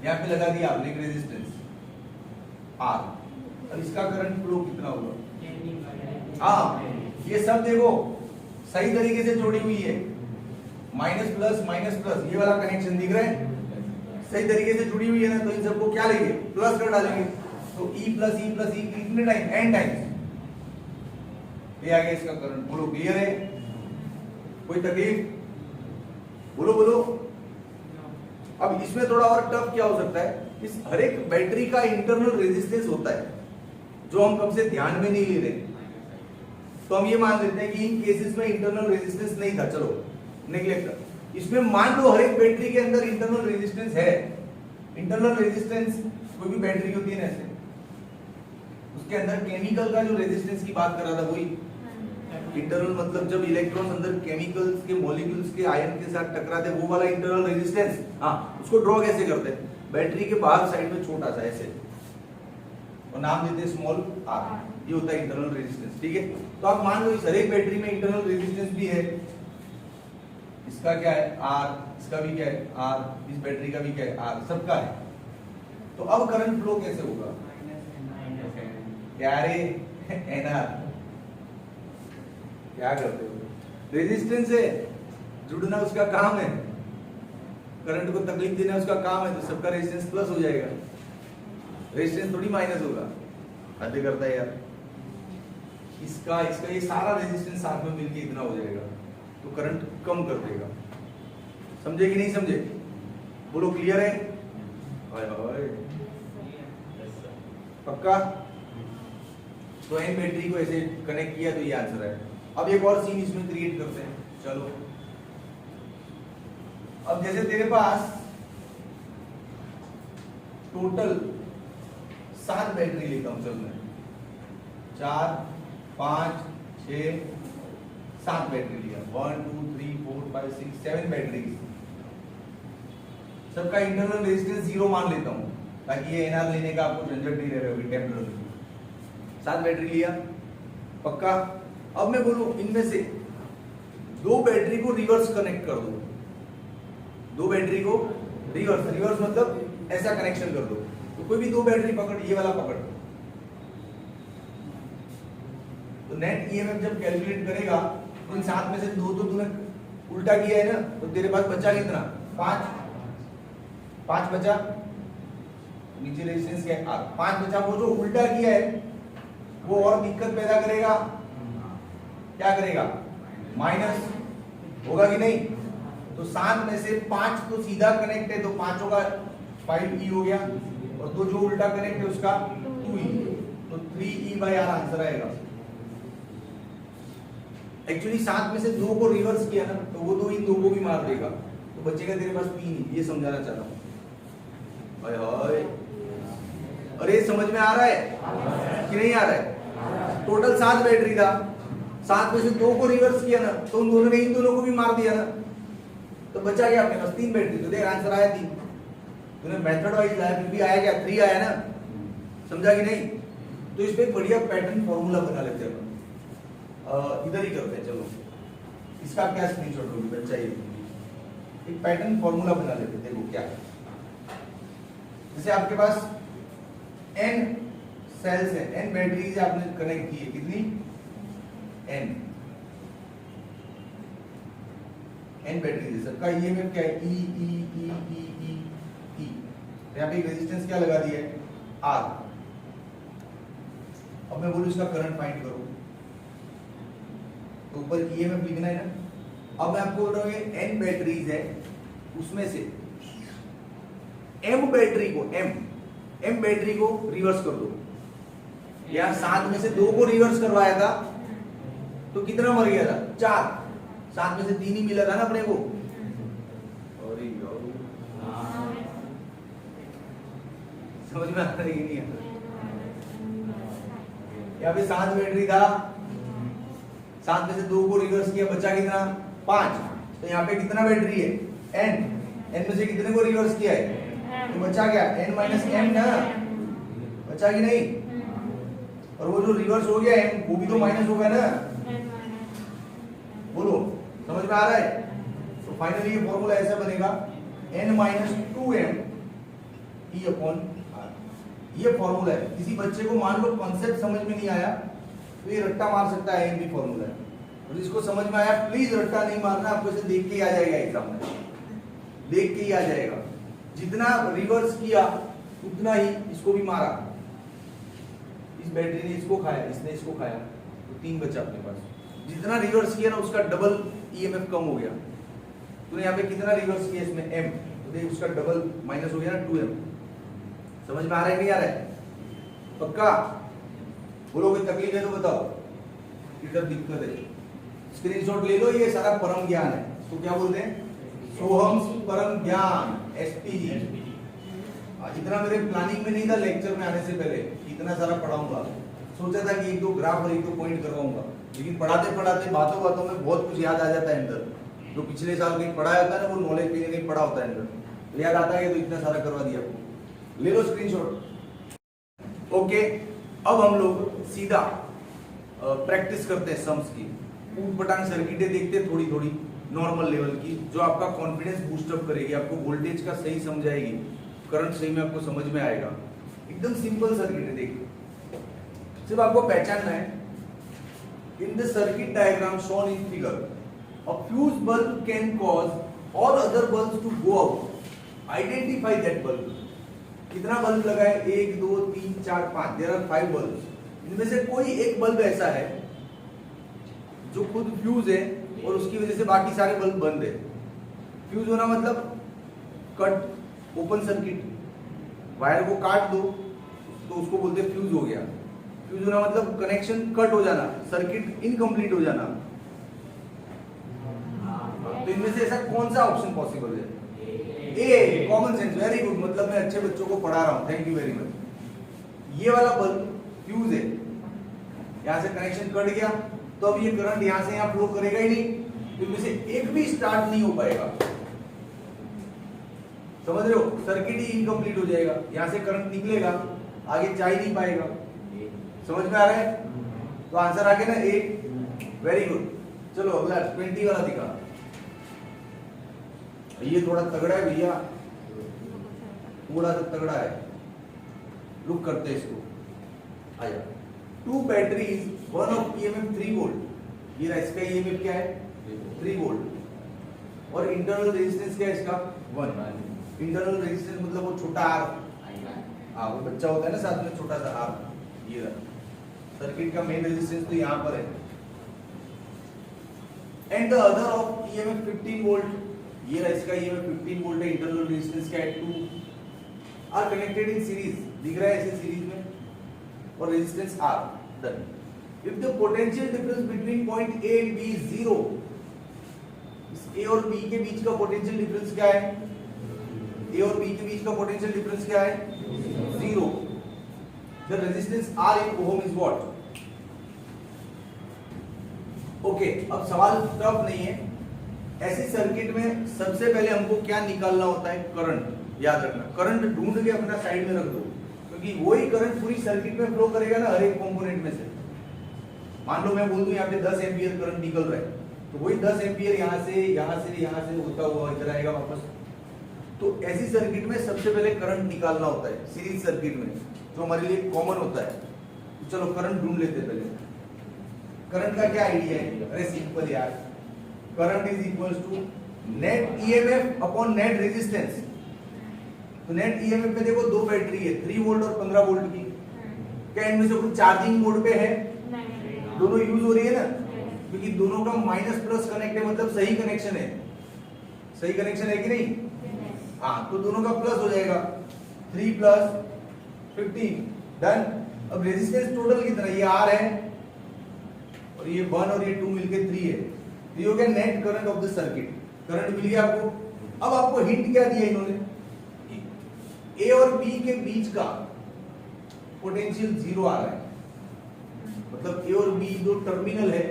यहाँ पे लगा दिया आपने एक रेजिस्टेंस R, और इसका करंट फ्लो कितना होगा। हाँ, ये सब देखो सही तरीके से जोड़ी हुई है, माइनस प्लस, ये वाला कनेक्शन दिख रहा है, सही तरीके से जुड़ी हुई है ना। तो इन सबको क्या लेंगे, प्लस कर डालेंगे, तो E प्लस E कितने टाइम, n टाइम्स, ये आ गया इसका करंट। बोलो क्लियर है, कोई तकलीफ, बोलो। अब इसमें थोड़ा और टफ क्या हो सकता है, इस हर एक बैटरी का इंटरनल रेजिस्टेंस होता है, जो हम कब से ध्यान में नहीं ले रहे। तो हम ये मान लेते हैं कि इन केसेस में इंटरनल रेजिस्टेंस नहीं था, चलो नेग्लेक्ट। इसमें मान लो हर एक बैटरी के अंदर इंटरनल रेजिस्टेंस है। इंटरनल रेजिस्टेंस कोई भी बैटरी होती है ना ऐसे, उसके अंदर केमिकल का जो रेजिस्टेंस की बात कर रहा था वही इंटरनल, मतलब जब इलेक्ट्रॉन्स अंदर केमिकल्स के मॉलिक्यूल्स के आयन के साथ टकराते हैं, वो वाला इंटरनल रेजिस्टेंस। हाँ, उसको ड्रॉ कैसे करते हैं, बैटरी के बाहर साइड में छोटा सा ऐसे, और नाम देते हैं स्मॉल r, ये होता है इंटरनल रेजिस्टेंस, ठीक है। तो आप मान लो इस हर एक बैटरी में इंटरनल रेजिस्टेंस भी है, इसका क्या है R, इसका भी क्या है R, इस बैटरी का भी क्या है R, सबका है। तो अब करंट फ्लो कैसे होगा, क्या रे NR, क्या करते हो, रेजिस्टेंस है, जुड़ना उसका काम है, करंट को तकलीफ देना उसका काम है, तो सबका रेजिस्टेंस प्लस हो जाएगा, रेजिस्टेंस थोड़ी माइनस होगा, हद करता है यार। इसका ये सारा रेजिस्टेंस साथ में मिलके इतना हो जाएगा, तो करंट कम कर देगा। समझे कि नहीं समझे, बोलो क्लियर है, पक्का। तो एन बैटरी को ऐसे कनेक्ट किया तो ये आंसर है। अब एक और सीन इसमें क्रिएट करते हैं, चलो। अब जैसे तेरे पास टोटल 7 बैटरी लेता हूं, चल मैं 4 5 6 7 बैटरी लिया, 1 2 3 4 5 6 7 बैटरी, सबका इंटरनल रेजिस्टेंस 0 मान लेता हूं, ताकि ये एनआर लेने का आपको झंझट नहीं रहे होगी टेम्पररी। 7 बैटरी लिया, पक्का। अब मैं बोलूं इनमें से 2 बैटरी को रिवर्स कनेक्ट कर दो, 2 बैटरी को रिवर्स मतलब ऐसा कनेक्शन कर दो। तो कोई भी 2 बैटरी पकड़, ये वाला पकड़, तो नेट ईएमएफ जब कैलकुलेट करेगा तो इन 7 में से 2 तो तूने उल्टा किया है ना, तो तेरे पास बचा कितना? 5 बचा, नीचे रेजिस्टेंस क्या है? R। 5 बचा, वो जो उल्टा किया है वो और दिक्कत पैदा करेगा। क्या करेगा? माइनस होगा कि नहीं? तो 7 में से 5 तो सीधा कनेक्ट है, तो 5 का 5e हो गया, और तो जो उल्टा कनेक्ट है उसका 2e, तो 3e/r आंसर आएगा। एक्चुअली 7 में से 2 को रिवर्स किया ना, तो वो तो इन 2 को भी मार देगा, तो बचेगा तेरे पास 3, ये समझाना चाह रहा हूं। अरे समझ में आ रहा है कि नहीं आ रहा है? टोटल 7 बैटरी था, 7 में से 2 को रिवर्स किया ना, तो उन दोनों ने इन दोनों को भी मार दिया ना, तो बचा क्या अपने पास? 3 बैटरी। तो देख आंसर आया 3। तूने मेथड वाइज लाया, फिर भी आया क्या? 3 आया ना, समझा कि नहीं? तो इस पे एक बढ़िया पैटर्न फॉर्मूला बना लेते हैं। इधर ही करते हैं, चलो इसका क्या स्क्रीनशॉट होगी बच्चा, ये एक पैटर्न फॉर्मूला बना लेते हैं। देखो क्या है, जैसे आपके पास n सेल्स है, n बैटरीज आपने कनेक्ट की है, कितनी? n बैटरीज है, सबका ईएमएफ क्या है? E E E E E E। यहाँ पे रेजिस्टेंस क्या लगा दिया है? R। अब मैं बोलूं इसका करंट फाइंड करो, तो ऊपर ईएमएफ लिखना है ना। अब मैं आपको बोल रहा हूँ ये n बैटरीज है, उसमें से m बैटरी को रिवर्स कर दो। या 7 में से 2 को रिवर्स करवाया था, तो कितना मर गया था? 4। 7 में से 3 ही मिला था ना अपने को। और समझ में आता है कि नहीं आता? यहाँ पे 7 बैटरी था, 7 में से 2 को रिवर्स किया, बचा कितना? 5। तो यहाँ पे कितना बैटरी है? n में से कितने को रिवर्स किया है? तो बचा क्या? n - m ना, बचा कि नहीं? और वो जो रिवर्स हो गया m, वो भी तो माइनस होगा ना। बोलो समझ में आ रहा है? तो फाइनली ये फॉर्मूला ऐसा बनेगा n - 2m E/r। ये फॉर्मूला है। किसी बच्चे को मान लो कॉन्सेप्ट समझ में नहीं आया, तो ये रट्टा मार सकता है, m भी फॉर्मूला है। और जिसको समझ में आया प्लीज रट्टा नहीं मारना, आपको इसे देख के ही आ जाएगा एग्जाम में, देख के ही आ जाएगा। जितना रिवर्स किया उतना ही इसको भी मारा। इस बैटरी ने इसको खाया, इसने इसको खाया, तो 3 बचा अपने पास। जितना रिवर्स किया ना उसका डबल ईएमएफ कम हो गया। तूने यहाँ पे कितना रिवर्स किया इसमें? m, तो देख उसका डबल माइनस हो गया ना, 2m। समझ में आ रहा है नहीं आ रहा है? पक्का? बोलो कोई तकलीफ है तो बताओ, इधर दिक्कत है। स्क्रीनशॉट ले लो, ये सारा परम ज्ञान है। तो क्या बोलते हैं? सोहम परम ज्ञान, एसपीजी। इतना मेरे प्लानिंग में नहीं था लेक्चर में आने से पहले, इतना सारा पढ़ाऊंगा। सोचा था कि 1-2 ग्राफ और 1-2 पॉइंट करवाऊंगा, लेकिन पढ़ाते पढ़ाते बातों बातों में बहुत कुछ याद आ जाता है अंदर। जो पिछले साल कहीं पढ़ाया होता है ना, वो नॉलेज कहीं कहीं पढ़ा होता है अंदर, तो याद आता है। तो इतना सारा करवा दिया आपको, ले लो स्क्रीनशॉट। ओके, अब हम लोग सीधा प्रैक्टिस करते हैं सम्स की। ऊट पटांग सर्किटें देखते हैं थोड़ी थोड़ी नॉर्मल लेवल की, जो आपका कॉन्फिडेंस बूस्टअप करेगी, आपको वोल्टेज का सही समझाएगी, करंट सही में आपको समझ में आएगा। एकदम सिंपल सर्किट है, देखिए सिर्फ आपको पहचानना है। In the circuit diagram shown in figure, a fuse bulb can cause all other bulbs to go out. Identify that bulb. कितना बल्ब लगा है? 1 2 3 4 5, देयर आर 5 बल्ब्स। इनमें से कोई एक बल्ब ऐसा है जो खुद फ्यूज है और उसकी वजह से बाकी सारे बल्ब बंद है। फ्यूज होना मतलब कट, ओपन सर्किट। वायर को काट दो तो उसको बोलते हैं फ्यूज हो गया। फ्यूज होना मतलब कनेक्शन कट हो जाना, सर्किट इनकम्प्लीट हो जाना। तो इनमें से ऐसा कौन सा ऑप्शन पॉसिबल है? ए, कॉमन सेंस, वेरी गुड। मतलब मैं अच्छे बच्चों को पढ़ा रहा हूं, थैंक यू वेरी मच। ये वाला बल्ब फ्यूज है, यहां से कनेक्शन कट गया तो अब ये करंट यहां से यहां फ्लो करेगा ही नहीं, तो इनमें से एक भी स्टार्ट नहीं हो पाएगा। समझ रहे हो? सर्किट ही इनकम्प्लीट हो जाएगा, यहां से करंट निकलेगा, आगे जा ही नहीं पाएगा। समझ में आ रहा है? तो आंसर आ गया ना, ए। Very good. चलो अगला 20 वाला दिखा। ये थोड़ा तगड़ा है भैया, थोड़ा सा तगड़ा है। लुक करते हैं इसको, आया। Two batteries, one of EMF 3 volt, ये रहा इसका ईएमएफ क्या है 3 वोल्ट, और इंटरनल रेजिस्टेंस क्या है इसका 1। इंटरनल रेजिस्टेंस मतलब वो छोटा आर, हाँ वो बच्चा होता है ना साथ में छोटा सा आर, ये रहा सर्किट का मेन रेजिस्टेंस तो यहाँ पर है। And the other of EMF 15 volt, ये रहा इसका ईएमएफ 15 वोल्ट है, इंटरनल रेजिस्टेंस क्या है 2, आर कनेक्टेड इन सीरीज, दिख रहा है ऐसे सीरीज में, और resistance R. Done. If the potential difference between point A and B is 0, इस ए और बी के बीच का पोटेंशियल डिफरेंस क्या है, ए और बी के बीच का पोटेंशियल डिफरेंस क्या है 0। The resistance R in ohm is what. Okay, अब सवाल टफ नहीं है। ऐसी सर्किट में सबसे पहले हमको क्या निकालना होता है, करंट। याद रखना, करंट ढूंढ के अपना साइड में रख दो, क्योंकि वही करंट पूरी सर्किट में फ्लो करेगा ना, हर एक कंपोनेंट में से। मान लो मैं बोल दूं यहाँ पे 10 एम्पियर करंट निकल रहा है, तो वही 10 एम्पियर यहाँ से होता हुआ इधर आएगा वापस। तो ऐसी सर्किट में सबसे पहले करंट निकालना होता है, सीरीज सर्किट में, जो हमारे लिए कॉमन होता है। तो चलो करंट ढूंढ लेते हैं पहले। करंट का क्या आइडिया है, अरे सिंपल यार, current is equals to net EMF upon net resistance. तो नेट ईएमएफ में देखो दो बैटरी है, 3 वोल्ट और 15 वोल्ट की। क्या इनमें से कोई चार्जिंग मोड पे है? दोनों यूज हो रही है ना, क्योंकि दोनों का माइनस प्लस कनेक्ट है, मतलब सही कनेक्शन है। सही कनेक्शन है कि नहीं? हाँ, तो दोनों का प्लस हो जाएगा, 3 प्लस 15। डन। अब रेजिस्टेंस टोटल कितना, ये R है और ये 1 और ये 2 मिलके 3 है। तो ये हो गया net current of the circuit. Current मिल गया आपको। अब आपको हिंट क्या दिया इन्होंने, ए और बी के बीच का पोटेंशियल 0 आ रहा है, मतलब ए और बी दो टर्मिनल है,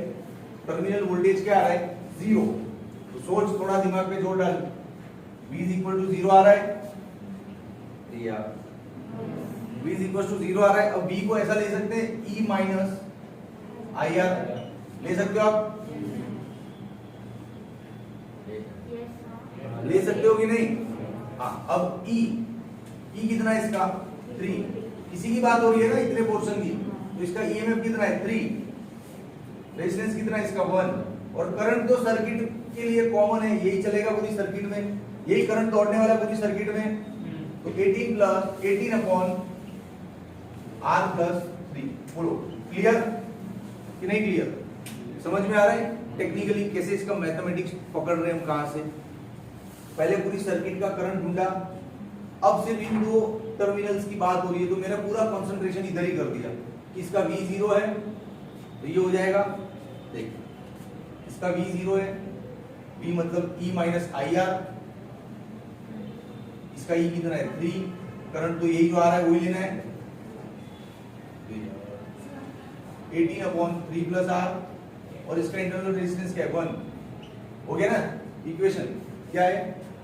टर्मिनल वोल्टेज क्या आ रहा है 0। तो सोच, थोड़ा दिमाग पे जोर डाल, V is equal to 0 आ रहा है, V is equal to 0 आ रहा है। अब V को ऐसा ले सकते हैं E माइनस IR, ले सकते हो आप? ले सकते हो कि नहीं? हाँ, अब E कितना है इसका 3, इसी की बात हो रही है ना, इतने पोर्शन की। तो इसका EMF कितना है 3, रेजिस्टेंस कितना है इसका 1, और करंट तो सर्किट के लिए कॉमन है, यही चलेगा पूरी सर्किट में, यही करंट दौड़ने वाला पूरी सर्किट में। तो 18 अपॉन R प्लस 3। बोलो क्लियर कि नहीं क्लियर? समझ में आ रहा है टेक्निकली कैसे इसका मैथमेटिक्स पकड़ रहे हैं हम, कहां से? पहले पूरी सर्किट का करंट ढूंढा, अब सिर्फ इन दो टर्मिनल्स की बात हो रही है, तो मेरा पूरा कंसंट्रेशन इधर ही कर दिया कि इसका V 0 है, तो ये हो जाएगा, देख इसका V 0 है, V मतलब E माइनस IR, इसका E कितना है 3, करंट तो यही जो आ रहा है वही लेना है, 18 अपॉन 3 प्लस R, और इसका इंटरनल रेजिस्टेंस क्या है 1। हो गया ना इक्वेशन? क्या है?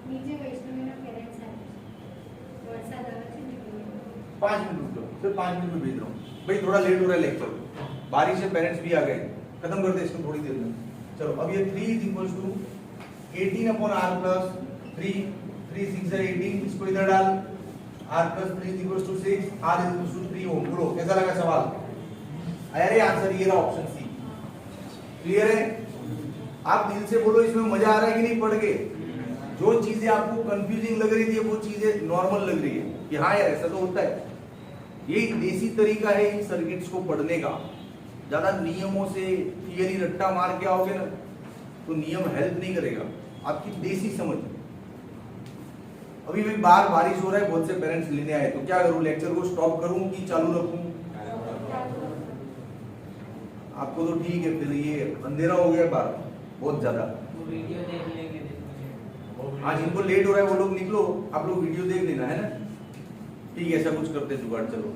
नीचे वैष्णवी पेरेंट्स है, 5 मिनट रुक जाओ, सिर्फ 5 मिनट में भेज रहा हूँ भाई, थोड़ा लेट हो रहा है लेक्चर, बारिश से पेरेंट्स भी आ गए, खत्म करते हैं इसको थोड़ी देर में। चलो अब ये 3 is equals to 18 upon R plus 3, 3 6 है 18, इसको इधर डाल, R plus 3 is equals to 6, R is equals to 3 ohm. बोलो कैसा लगा सवाल? आया रे आंसर, ये रहा ऑप्शन सी। क्लियर है? आप दिल से बोलो इसमें मजा आ रहा है कि नहीं पढ़ के? जो चीजें आपको कंफ्यूजिंग लग रही थी वो चीजें नॉर्मल लग रही है कि हाँ यार ऐसा तो होता है। ये देसी तरीका है इन सर्किट्स को पढ़ने का। ज्यादा नियमों से थियरी रट्टा मार के आओगे ना तो नियम हेल्प नहीं करेगा, आपकी देसी समझ। अभी भी बाहर बारिश हो रहा है, बहुत से पेरेंट्स लेने आए, तो क्या करूं, लेक्चर को स्टॉप करूं कि चालू रखूं? आपको तो ठीक है, फिर ये अंधेरा हो गया बाहर बहुत ज्यादा, वीडियो देख लेंगे। आज इनको लेट हो रहा है, वो लोग निकलो, आप लोग वीडियो देख लेना है ना। ठीक है, ऐसा कुछ करते जुगाड़। चलो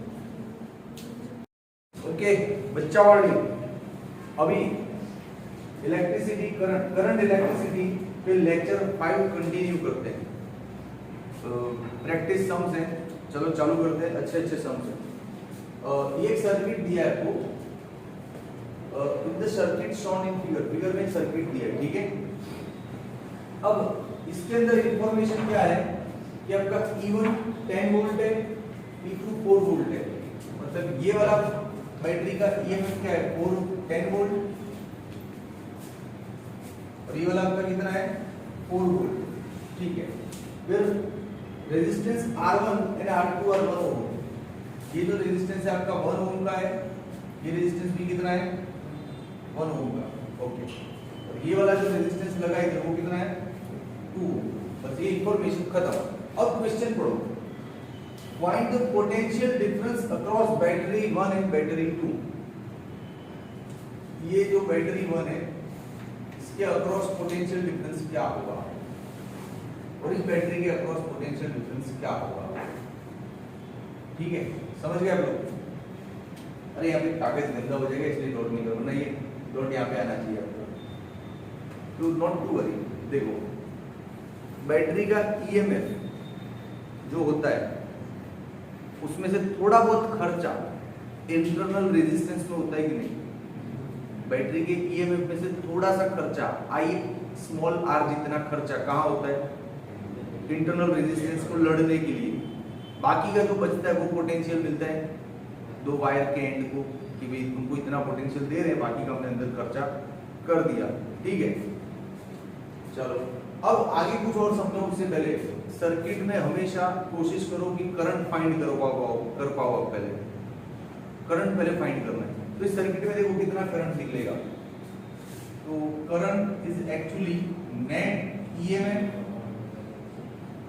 ओके बच्चा वाली, अभी इलेक्ट्रिसिटी करंट इलेक्ट्रिसिटी पे लेक्चर 5 कंटिन्यू करते हैं। तो प्रैक्टिस सम्स है, चलो चालू करते हैं। अच्छे अच्छे सम्स हैं। ये एक सर्किट दिया है आपको, इन the circuit shown in figure में एक सर्किट दिया है, ठीक है। अब इसके अंदर इंफॉर्मेशन क्या है कि आपका E1 10 वोल्ट है, E2 4 वोल्ट है, मतलब ये वाला बैटरी का ईएमएफ क्या है 10 वोल्ट और ये वाला आपका कितना है 4 वोल्ट। ठीक है, फिर रेजिस्टेंस R1 एंड R2 और 1 ओम। ये जो रेजिस्टेंस है आपका 1 ओम का है, ये रेजिस्टेंस भी कितना है 1 ओम का। ओके, और ये वाला जो रेजिस्टेंस लगा है वो कितना है 2 ओम। बस ये इंफॉर्मेशन खत्म। अब क्वेश्चन पढ़ो, find the potential difference across battery 1 and battery 2। ये जो बैटरी 1 है इसके अक्रॉस पोटेंशियल डिफरेंस क्या होगा और इस बैटरी के अक्रॉस पोटेंशियल डिफरेंस क्या होगा। ठीक है, समझ गए आप लोग। अरे यहाँ पे कागज गंदा हो जाएगा इसलिए नोट नहीं करो ना, ये नोट यहाँ पे आना चाहिए आपको। Do not to worry. देखो, बैटरी का ईएमएफ जो होता है उसमें से थोड़ा बहुत खर्चा इंटरनल रेजिस्टेंस में होता है कि नहीं। बैटरी के ईएमएफ में से थोड़ा सा खर्चा आई स्मॉल आर जितना खर्चा कहाँ होता है इंटरनल रेजिस्टेंस को लड़ने के लिए। बाकी का जो बचता है वो पोटेंशियल मिलता है दो वायर के एंड को कि भाई तुमको इतना पोटेंशियल दे रहे हैं, बाकी का हमने अंदर खर्चा कर दिया। ठीक है, चलो अब आगे कुछ और समझो। उससे पहले सर्किट में हमेशा कोशिश करो कि करंट फाइंड कर पाओ। आप पहले करंट पहले फाइंड करना है। तो इस सर्किट में देखो कितना करंट निकलेगा। तो current is actually net EMF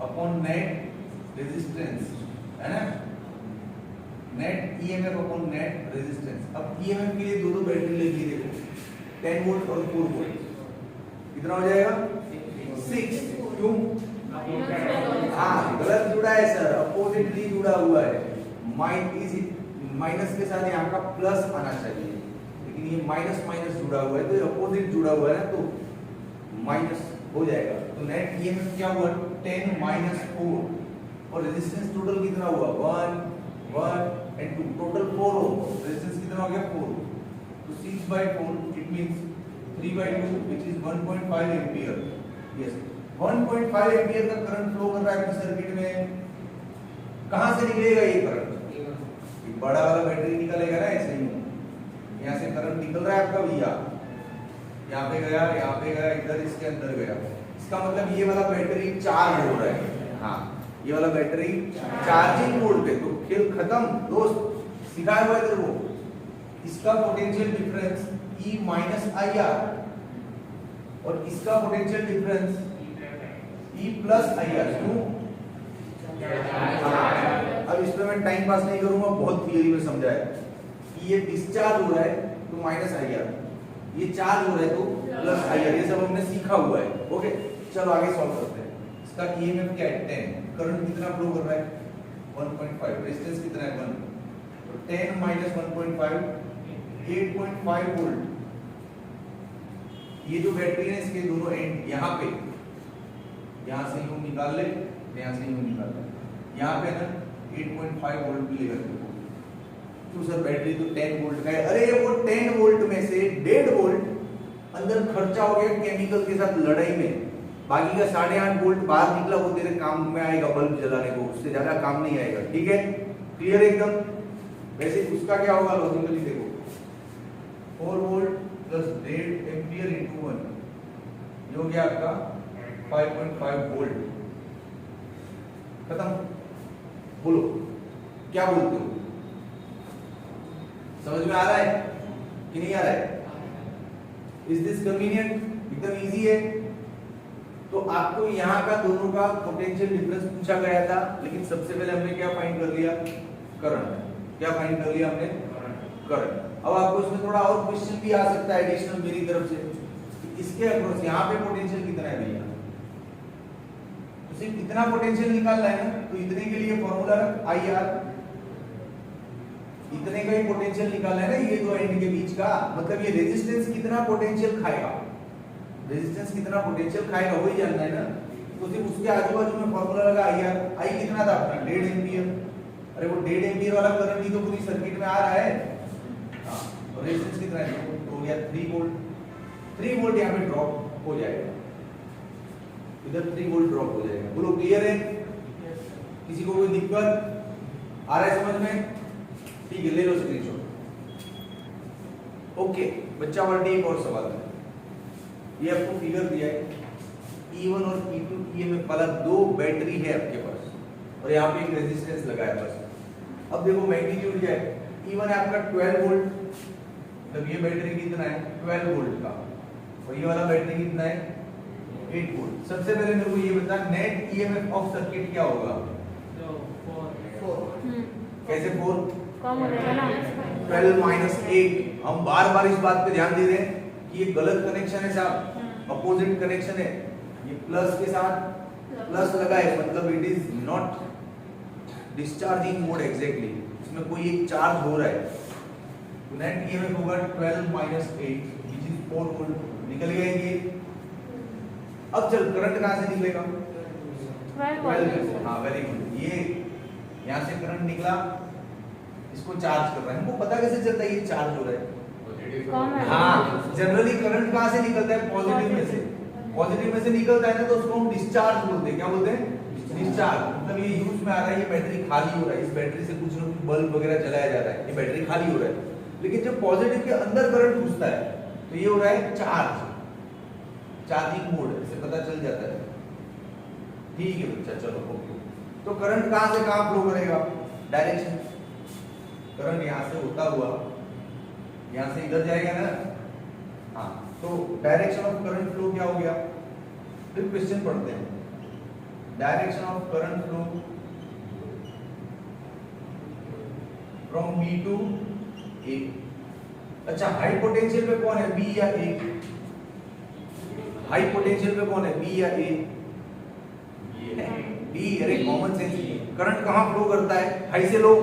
upon net resistance, है ना। Net EMF upon net resistance. अब ईएमएफ के लिए दो बैटरी ले ली, देखो 10 वोल्ट और 4 वोल्ट, कितना हो जाएगा 6। क्यों? हाँ, गलत जुड़ा है सर, अपोजिटली जुड़ा हुआ है। माइनस के साथ यहाँ का प्लस आना चाहिए, लेकिन ये माइनस माइनस जुड़ा हुआ है तो ये अपोजिट जुड़ा हुआ है ना, तो माइनस हो जाएगा। तो नेट ईएमएफ क्या हुआ 10 माइनस 4 और रेजिस्टेंस टोटल कितना हुआ 1 एंड 2, टोटल 4 ओम। रेजिस्टेंस कितना हो गया 4। तो 6/4 it means 3/2 which is 1.5 ampere. Yes, 1.5 ampere का करंट फ्लो कर रहा है अपने सर्किट में। कहां से निकलेगा ये करंट? ये बड़ा वाला बैटरी निकलेगा ना, ऐसे ही यहां से करंट निकल रहा है आपका भैया, यहाँ पे गया, यहाँ पे गया, इधर इसके अंदर गया। इसका मतलब ये वाला बैटरी चार्ज हो रहा है। हाँ, ये वाला बैटरी चार्जिंग मोड पे। तो खेल खत्म दोस्त, सिखाया हुआ है तेरे को। इसका potential difference E minus IR और इसका potential difference E plus IR। क्यों? अब इस पे मैं टाइम पास नहीं करूंगा, बहुत थियरी में समझाया कि ये डिस्चार्ज हो रहा है तो माइनस IR, ये चार्ज हो रहा है तो प्लस IR। ये सब हमने सीखा हुआ है। ओके, चलो आगे सॉल्व करते हैं। इसका ईएमएफ क्या है 10, करंट कितना फ्लो कर रहा है 1.5, रेजिस्टेंस कितना है 1, तो 10 माइनस 1.5 8.5 वोल्ट। ये जो बैटरी है इसके दोनों एंड यहाँ पे, यहाँ से यूं निकाल ले, यहाँ से यूं निकाल ले, यहाँ पे ना 8.5 वोल्ट मिलेगा तुमको। तो सर बैटरी तो 10 वोल्ट का है। अरे वो 10 वोल्ट में से 1.5 वोल्ट अंदर खर्चा हो गया केमिकल के साथ लड़ाई में, बाकी का 8.5 वोल्ट बाहर निकला, वो तेरे काम में आएगा बल्ब जलाने को, उससे ज्यादा काम नहीं आएगा। ठीक है, क्लियर एकदम। वैसे उसका क्या होगा लॉजिकली देखो, 4 वोल्ट प्लस 1.5 एम्पियर इंटू 1, ये हो गया आपका 5.5 वोल्ट। खत्म। बोलो क्या बोलते हो, समझ में आ रहा है कि नहीं आ रहा है? Is this convenient? एकदम इजी है। तो आपको यहाँ का दोनों का पोटेंशियल डिफरेंस पूछा गया था, लेकिन सबसे पहले हमने क्या फाइंड कर लिया? करंट। क्या फाइंड कर लिया हमने? करंट। अब आपको इसमें थोड़ा और क्वेश्चन भी आ सकता है एडिशनल मेरी तरफ से, इसके अक्रॉस यहाँ पे पोटेंशियल कितना है भैया, तो सिर्फ इतना पोटेंशियल निकालना है ना, तो इतने के लिए फॉर्मूला रख IR, इतने का ही पोटेंशियल निकालना है ना, ये दो एंड के बीच का। मतलब ये रेजिस्टेंस कितना पोटेंशियल खाएगा, रेजिस्टेंस कितना पोटेंशियल खाएगा वही जानना है ना। तो सिर्फ उसके आजू बाजू में फॉर्मूला लगा IR। I कितना था अपना 1.5 एम्पियर। अरे वो 1.5 एम्पियर वाला करंट ही तो पूरी सर्किट में आ रहा है। हाँ, और रेजिस्टेंस कितना है तो हो गया 3 वोल्ट। 3 वोल्ट यहाँ पे ड्रॉप हो जाएगा, इधर 3 वोल्ट ड्रॉप हो जाएगा। बोलो क्लियर है? किसी को कोई दिक्कत आ रहा है समझ में? ठीक है, ले लो स्क्रीनशॉट। ओके बच्चा वर्डी एक और सवाल है, ये आपको फिगर दिया है E1 और E2 ईएमएफ वाला दो बैटरी है आपके पास और यहाँ पे एक रेजिस्टेंस लगा है बस। अब देखो मैग्नीट्यूड क्या है, E1 है आपका 12 वोल्ट, मतलब ये बैटरी कितना है 12 वोल्ट का, और ये वाला बैटरी कितना है 8 वोल्ट। सबसे पहले मेरे को ये बता नेट ईएमएफ ऑफ सर्किट क्या होगा? 4। कैसे 4? कम हो जाएगा ना 12 माइनस 8। हम बार बार इस बात पे ध्यान दे रहे हैं कि ये गलत कनेक्शन है साहब, अपोजिट कनेक्शन है। ये प्लस के साथ प्लस लगा है, मतलब it is not discharging mode exactly, इसमें कोई एक चार्ज हो रहा है। तो नेट ईएमएफ होगा 12 माइनस 8 व्हिच इज 4 वोल्ट। निकल गया ये। अब चल करंट कहां से निकलेगा? 12। हाँ वेरी गुड। ये यहां से करंट निकला, इसको चार्ज कर रहा है। हमको पता कैसे चलता है ये चार्ज हो रहा है? हाँ जनरली करंट कहां से निकलता है? पॉजिटिव में से। पॉजिटिव में से निकलता है ना तो उसको हम डिस्चार्ज बोलते हैं। क्या बोलते हैं? डिस्चार्ज। मतलब ये यूज में आ रहा है, ये बैटरी खाली हो रहा है, इस बैटरी से कुछ ना कुछ बल्ब वगैरह चलाया जा रहा है, ये बैटरी खाली हो रहा है। लेकिन जब पॉजिटिव के अंदर करंट घुसता है तो ये हो रहा है चार्ज, चार्जिंग मोड, इससे पता चल जाता है। ठीक है बच्चा, चलो ओके। तो करंट कहां से कहां फ्लो करेगा? डायरेक्शन। करंट यहां से होता हुआ यहां से इधर जाएगा ना। हाँ तो डायरेक्शन ऑफ करंट फ्लो क्या हो गया? फिर क्वेश्चन पढ़ते हैं। Direction of current flow from B to A। अच्छा हाई पोटेंशियल पे कौन है, B या A? हाई पोटेंशियल पे कौन है, B या A? B। अरे कॉमन सेंस। करंट कहां फ्लो करता है? हाई से लो।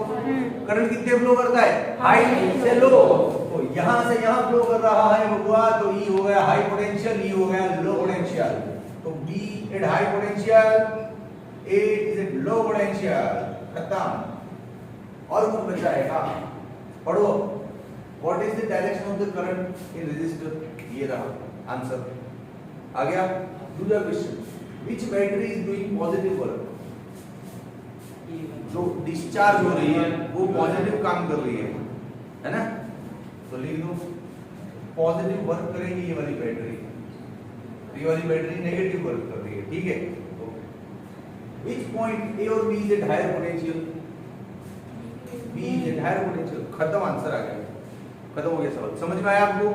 करंट कितने फ्लो करता है? हाई से लो। तो यहां से यहां फ्लो कर रहा है बबुआ, तो E हो गया हाई पोटेंशियल, E हो गया लो पोटेंशियल। तो B at high potential, A is at low potential. खत्म। और कुछ बचा है? पढ़ो। What is the direction of the current in resistor? ये रहा आंसर। आ गया। दूसरा question, which battery is doing positive work? जो डिस्चार्ज हो रही है वो पॉजिटिव काम कर रही है ना? तो लिख दो पॉजिटिव वर्क करेगी ये वाली बैटरी, ये वाली बैटरी नेगेटिव वर्क कर रही है। ठीक है। व्हिच पॉइंट A और B is at higher potential? B is at higher potential. खत्म, आंसर आ गया, खत्म हो गया सवाल। समझ में आया आपको?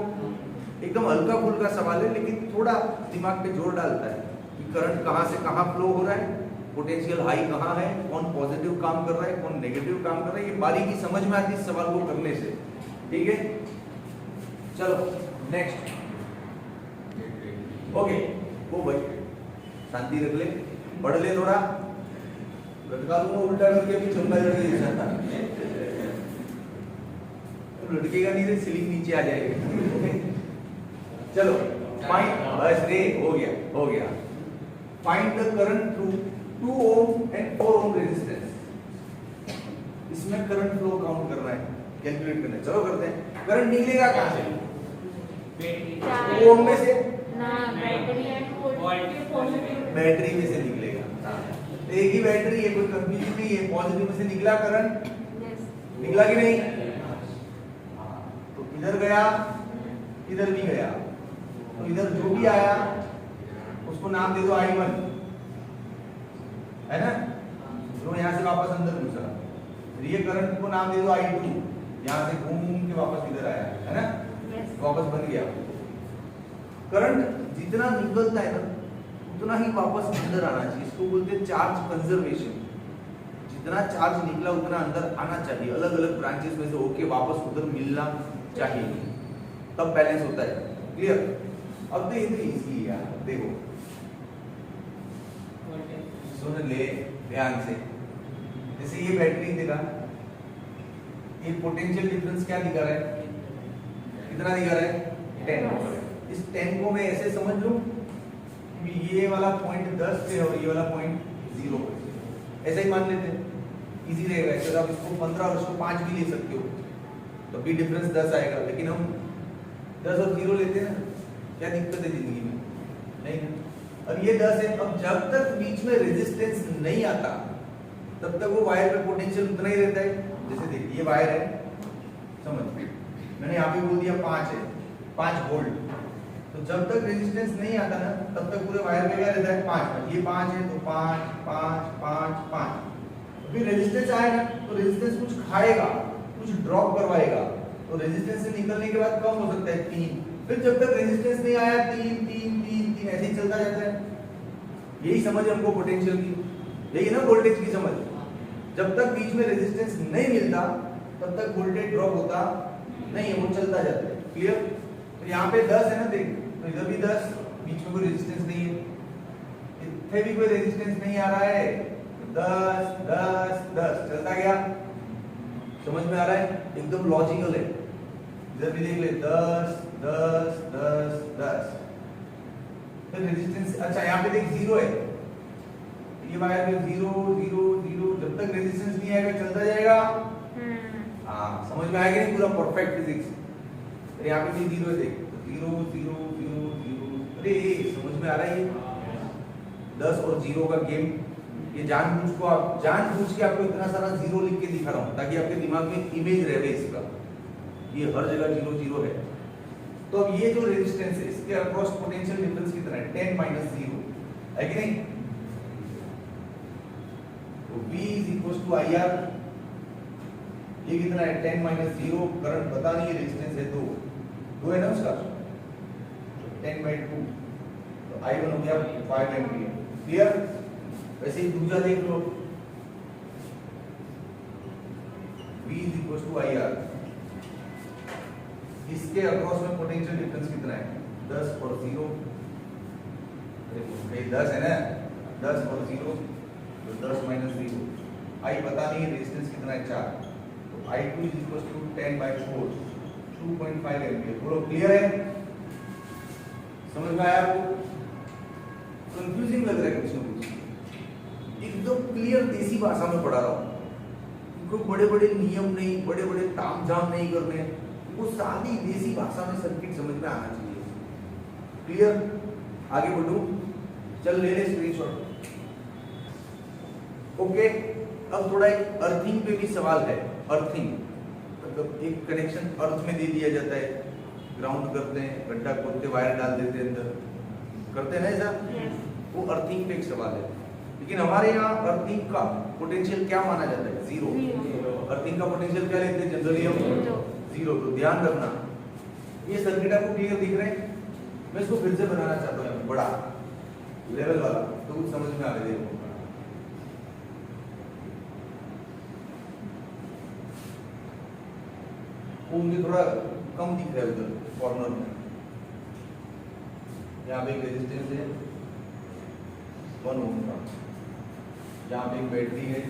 एकदम हल्का फुल्का सवाल है लेकिन थोड़ा दिमाग पे जोर डालता है कि करंट कहां से कहां फ्लो हो रहा है, पोटेंशियल हाई कहां है, कौन पॉजिटिव काम कर रहा है, कौन नेगेटिव काम कर रहा है। ये बारीकी समझ में आती है सवाल को करने से। ठीक है, चलो नेक्स्ट। ओके वो भाई शांति रख ले, पढ़ ले थोड़ा। लटका दूंगा उल्टा करके, अभी चंबा लड़के जैसा था। लटकेगा नहीं तो सीलिंग नीचे आ जाएगी। चलो फाइंड, बस रे हो गया, हो गया। Find the current through 2 ohm and 4 ohm resistance. इसमें करंट फ्लो काउंट करना है, कैलकुलेट करना है। चलो करते हैं। करंट निकलेगा कहां से? 2 ओम में से ना, बैटरी में से निकलेगा। तो एक ही बैटरी है, कोई कंफ्यूजन नहीं है। पॉजिटिव में से निकला करंट, निकला कि नहीं? तो इधर गया, इधर भी गया। तो इधर जो भी आया उसको नाम दे दो I1, है ना? जो यहां से वापस अंदर घुसा। फिर ये करंट को नाम दे दो I2, यहां से घूम के वापस इधर आया, है ना? वापस बन गया। करंट जितना निकलता है ना उतना ही वापस अंदर आना चाहिए। इसको बोलते हैं चार्ज कंजर्वेशन। जितना चार्ज निकला उतना अंदर आना चाहिए, अलग अलग ब्रांचेस में से होके वापस उधर मिलना चाहिए, तब बैलेंस होता है। क्लियर? अब तो ये तो इजी है, देखो सुन ले ध्यान से। जैसे ये बैटरी दिखा, ये पोटेंशियल डिफरेंस क्या दिखा रहा है? कितना दिखा रहा है? 10। इस 10 को मैं ऐसे समझ लूं कि ये वाला पॉइंट 10 पे और ये वाला पॉइंट 0 पे, ऐसा ही मान लेते हैं, इजी रहेगा। ऐसे आप इसको 15 और इसको 5 भी ले सकते हो, तो भी डिफरेंस 10 आएगा। लेकिन हम 10 और 0 लेते हैं ना, क्या दिक्कत है जिंदगी में? नहीं ना। अब ये 10 है, अब जब तक बीच में रेजिस्टेंस नहीं आता तब तक वो वायर पे पोटेंशियल उतना ही रहता है। जैसे देखिए ये वायर है, समझ मैंने यहाँ पे बोल दिया 5 है, 5 वोल्ट। तो जब तक रेजिस्टेंस नहीं आता ना तब तक पूरे वायर में क्या रहता है 5। ये 5 है तो 5 5 5 5। फिर रेजिस्टेंस आएगा तो रेजिस्टेंस कुछ खाएगा, कुछ ड्रॉप करवाएगा, तो रेजिस्टेंस से निकलने के बाद कम हो सकता है 3। फिर जब तक रेजिस्टेंस नहीं आया 3 3 3 3 ऐसे ही चलता जाता है। यही समझ है हमको पोटेंशियल की, यही ना वोल्टेज की समझ। जब तक बीच में रेजिस्टेंस नहीं मिलता तब तक वोल्टेज ड्रॉप होता नहीं है, वो चलता जाता है। क्लियर? तो यहाँ पे 10 है ना, देख तो इधर भी 10, बीच में कोई रेजिस्टेंस नहीं है, इतने भी कोई रेजिस्टेंस नहीं आ रहा है, 10 10 10 चलता गया। समझ में आ रहा है? एकदम लॉजिकल है। इधर भी देख ले 10 10 10 10। फिर रेजिस्टेंस, अच्छा यहाँ पे देख 0 है, ये वायर में 0 0 0, जब तक रेजिस्टेंस नहीं आएगा चलता जाएगा। हाँ समझ में आएगा नहीं? पूरा परफेक्ट फिजिक्स। तो यहाँ पे भी 0 है, देख 0 0 0 0। अरे समझ में आ रहा है? ये 10 और 0 का गेम, ये जानबूझ के आपको इतना सारा 0 लिख के दिखा रहा हूँ ताकि आपके दिमाग में इमेज रहे इसका, ये हर जगह 0 0 है। तो अब ये जो रेजिस्टेंस है इसके अक्रॉस पोटेंशियल डिफरेंस कितना है? 10 - 0 है कि नहीं? तो V = IR, ये कितना है? 10 - 0। करंट पता नहीं है, रेजिस्टेंस है 2 है ना उसका, 10/2, तो I1 हो गया 5 एम्पीयर। क्लियर? वैसे ही दूसरा देख लो, V = IR, इसके अक्रॉस में पोटेंशियल डिफरेंस कितना है? 10 और 0। देखो 10 है ना, 10 और 0 तो 10 - 0। I पता नहीं है, रेजिस्टेंस कितना है? 4, तो I2 = 10/4, 2.5 एम्पीयर। बोलो क्लियर है? समझ में आया आपको? कंफ्यूजिंग लग रहा है कुछ ना कुछ? एकदम क्लियर देसी भाषा में पढ़ा रहा हूँ, इनको बड़े बड़े नियम नहीं, बड़े बड़े तामझाम नहीं करने, वो सादी देसी भाषा में सर्किट समझ में आना चाहिए। क्लियर? आगे बढ़ूं? चल ले स्क्रीनशॉट। ओके, अब थोड़ा एक अर्थिंग पे भी सवाल है। अर्थिंग मतलब एक कनेक्शन अर्थ में दे दिया जाता है, ग्राउंड करते हैं, गड्ढा खोदते, वायर डाल देते हैं अंदर, करते हैं ना ऐसा? वो अर्थिंग पे एक सवाल है। लेकिन हमारे यहाँ अर्थिंग का पोटेंशियल क्या माना जाता है? 0। अर्थिंग का पोटेंशियल क्या लेते हैं जनरली हम? 0। तो ध्यान रखना, ये सर्किट आपको क्लियर दिख रहे हैं? मैं इसको फिर से बनाना चाहता हूँ बड़ा लेवल वाला, तो कुछ समझ में आ रहा है। वो मुझे थोड़ा कम दिख रहा है उधर कॉर्नर में। यहाँ पे एक रेजिस्टेंस है 1 ओम का, यहाँ पे एक बैटरी है,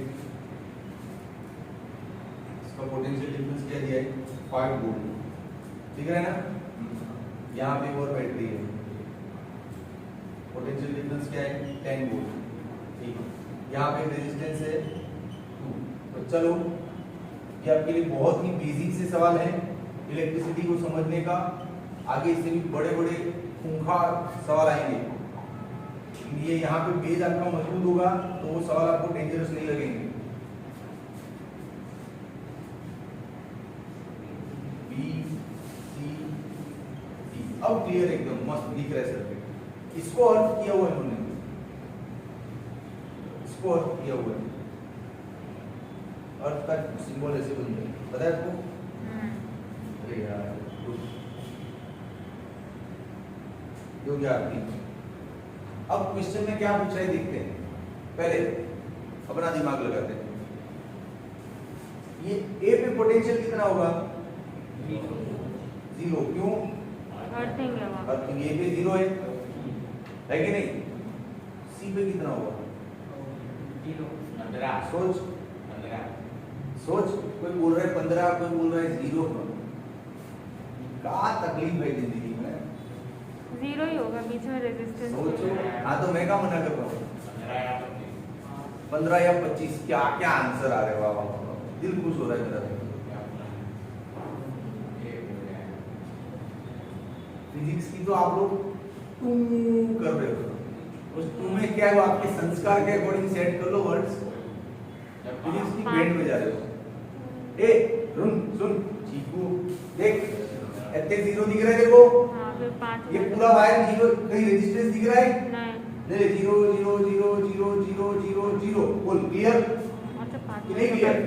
इसका पोटेंशियल डिफरेंस क्या दिया है? 5 वोल्ट। ठीक है ना? यहाँ पे और बैटरी है, पोटेंशियल डिफरेंस क्या है? 10 वोल्ट। ठीक है, यहाँ पे रेजिस्टेंस है 2। तो चलो, ये आपके लिए बहुत ही बेसिक से सवाल है इलेक्ट्रिसिटी को समझने का। आगे इससे भी बड़े बड़े खूंखार सवाल आएंगे, ये यहाँ पे बेस आपका मजबूत होगा तो वो सवाल आपको डेंजरस नहीं लगेंगे। B C D, अब क्लियर एकदम मस्त दिख रहा है सर्किट। इसको अर्थ किया हुआ है इन्होंने, इसको अर्थ किया हुआ है। अर्थ का सिंबल ऐसे बन जाए, पता है आपको? अरे यार जो क्या आपकी। अब क्वेश्चन में क्या पूछा है देखते हैं, पहले अपना दिमाग लगाते हैं। ये ए पे पोटेंशियल कितना होगा? 0। क्यों? अर्थिंग ए पे 0 है कि नहीं? सी पे कितना होगा? 0। सोच सोच, कोई बोल रहा है 15, कोई बोल रहा है 0। क्या तकलीफ है जिंदगी में? 0 ही होगा, बीच में रेजिस्टेंस। सोचो। हाँ तो मैं क्या मना कर रहा हूँ? 15 या 25, क्या क्या आंसर आ रहे हैं? वाह, दिल खुश हो रहा है मेरा। फिजिक्स की तो आप लोग तुम कर रहे हो, उस तुम्हें क्या है, आपके संस्कार के अकॉर्डिंग सेट कर लो वर्ड्स। फिजिक्स की बैंड में जा रहे हो। ए सुन चीकू देख इतने जीरो दिख रहे हैं देखो हाँ फिर 5 ये पूरा वायर जीरो कहीं रेजिस्टेंस दिख रहा है नहीं ले zero zero zero zero zero zero zero बोल क्लियर अच्छा 5 नहीं क्लियर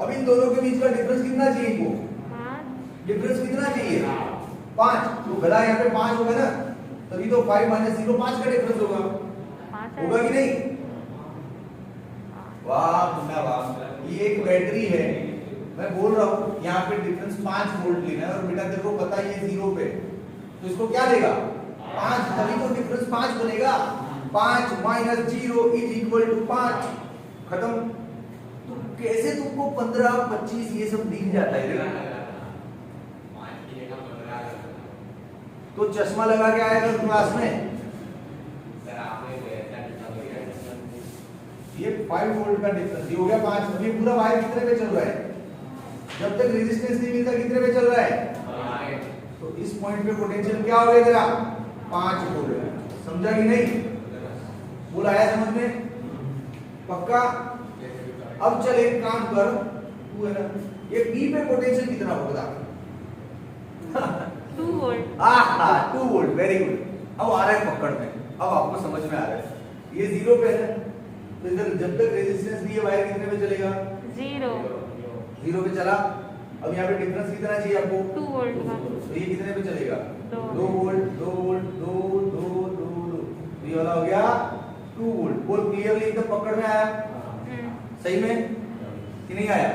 अब इन दोनों के बीच का डिफरेंस कितना चाहिए इनको 5 डिफरेंस कितना चाहिए 5 तो गला यहाँ पे 5 होगा ना तभी तो 5 माइनस 0 5 का डिफरेंस होगा 5 होगा कि नहीं वाह मुन्ना वाह ये एक बैटरी है मैं बोल रहा हूँ यहाँ पे डिफरेंस 5 वोल्ट लेना है और बेटा तेरे को पता है ये 0 पे तो इसको क्या देगा 5 तभी तो डिफरेंस 5 बनेगा 5 माइनस 0 इज इक्वल टू 5 खत्म तो कैसे तुमको 15 25 ये सब दिख जाता है रे? तो चश्मा लगा के आएगा क्लास में ये 5 वोल्ट का डिफरेंस ये हो गया 5 अभी पूरा वायर कितने पे चल रहा है जब तक रेजिस्टेंस नहीं मिलता कितने पे चल रहा है तो इस पॉइंट पे पोटेंशियल क्या हो गया तेरा 5 वोल्ट समझा कि नहीं बोल आया समझ में पक्का अब चल एक काम कर तू है ना ये बी पे पोटेंशियल कितना होगा 2 वोल्ट आहा 2 वोल्ट वेरी गुड अब आ रहा है पकड़ में अब आपको समझ में आ रहा है ये 0 पे है तो इधर जब तक रेजिस्टेंस नहीं है वायर कितने पे चलेगा 0 पे चला अब यहाँ पे डिफरेंस कितना चाहिए आपको 2 वोल्ट का तो ये कितने पे चलेगा 2 वोल्ट 2 वोल्ट 2 2 2 2 तो ये वाला हो गया 2 वोल्ट बोल क्लियरली एकदम पकड़ में आया सही में कि नहीं आया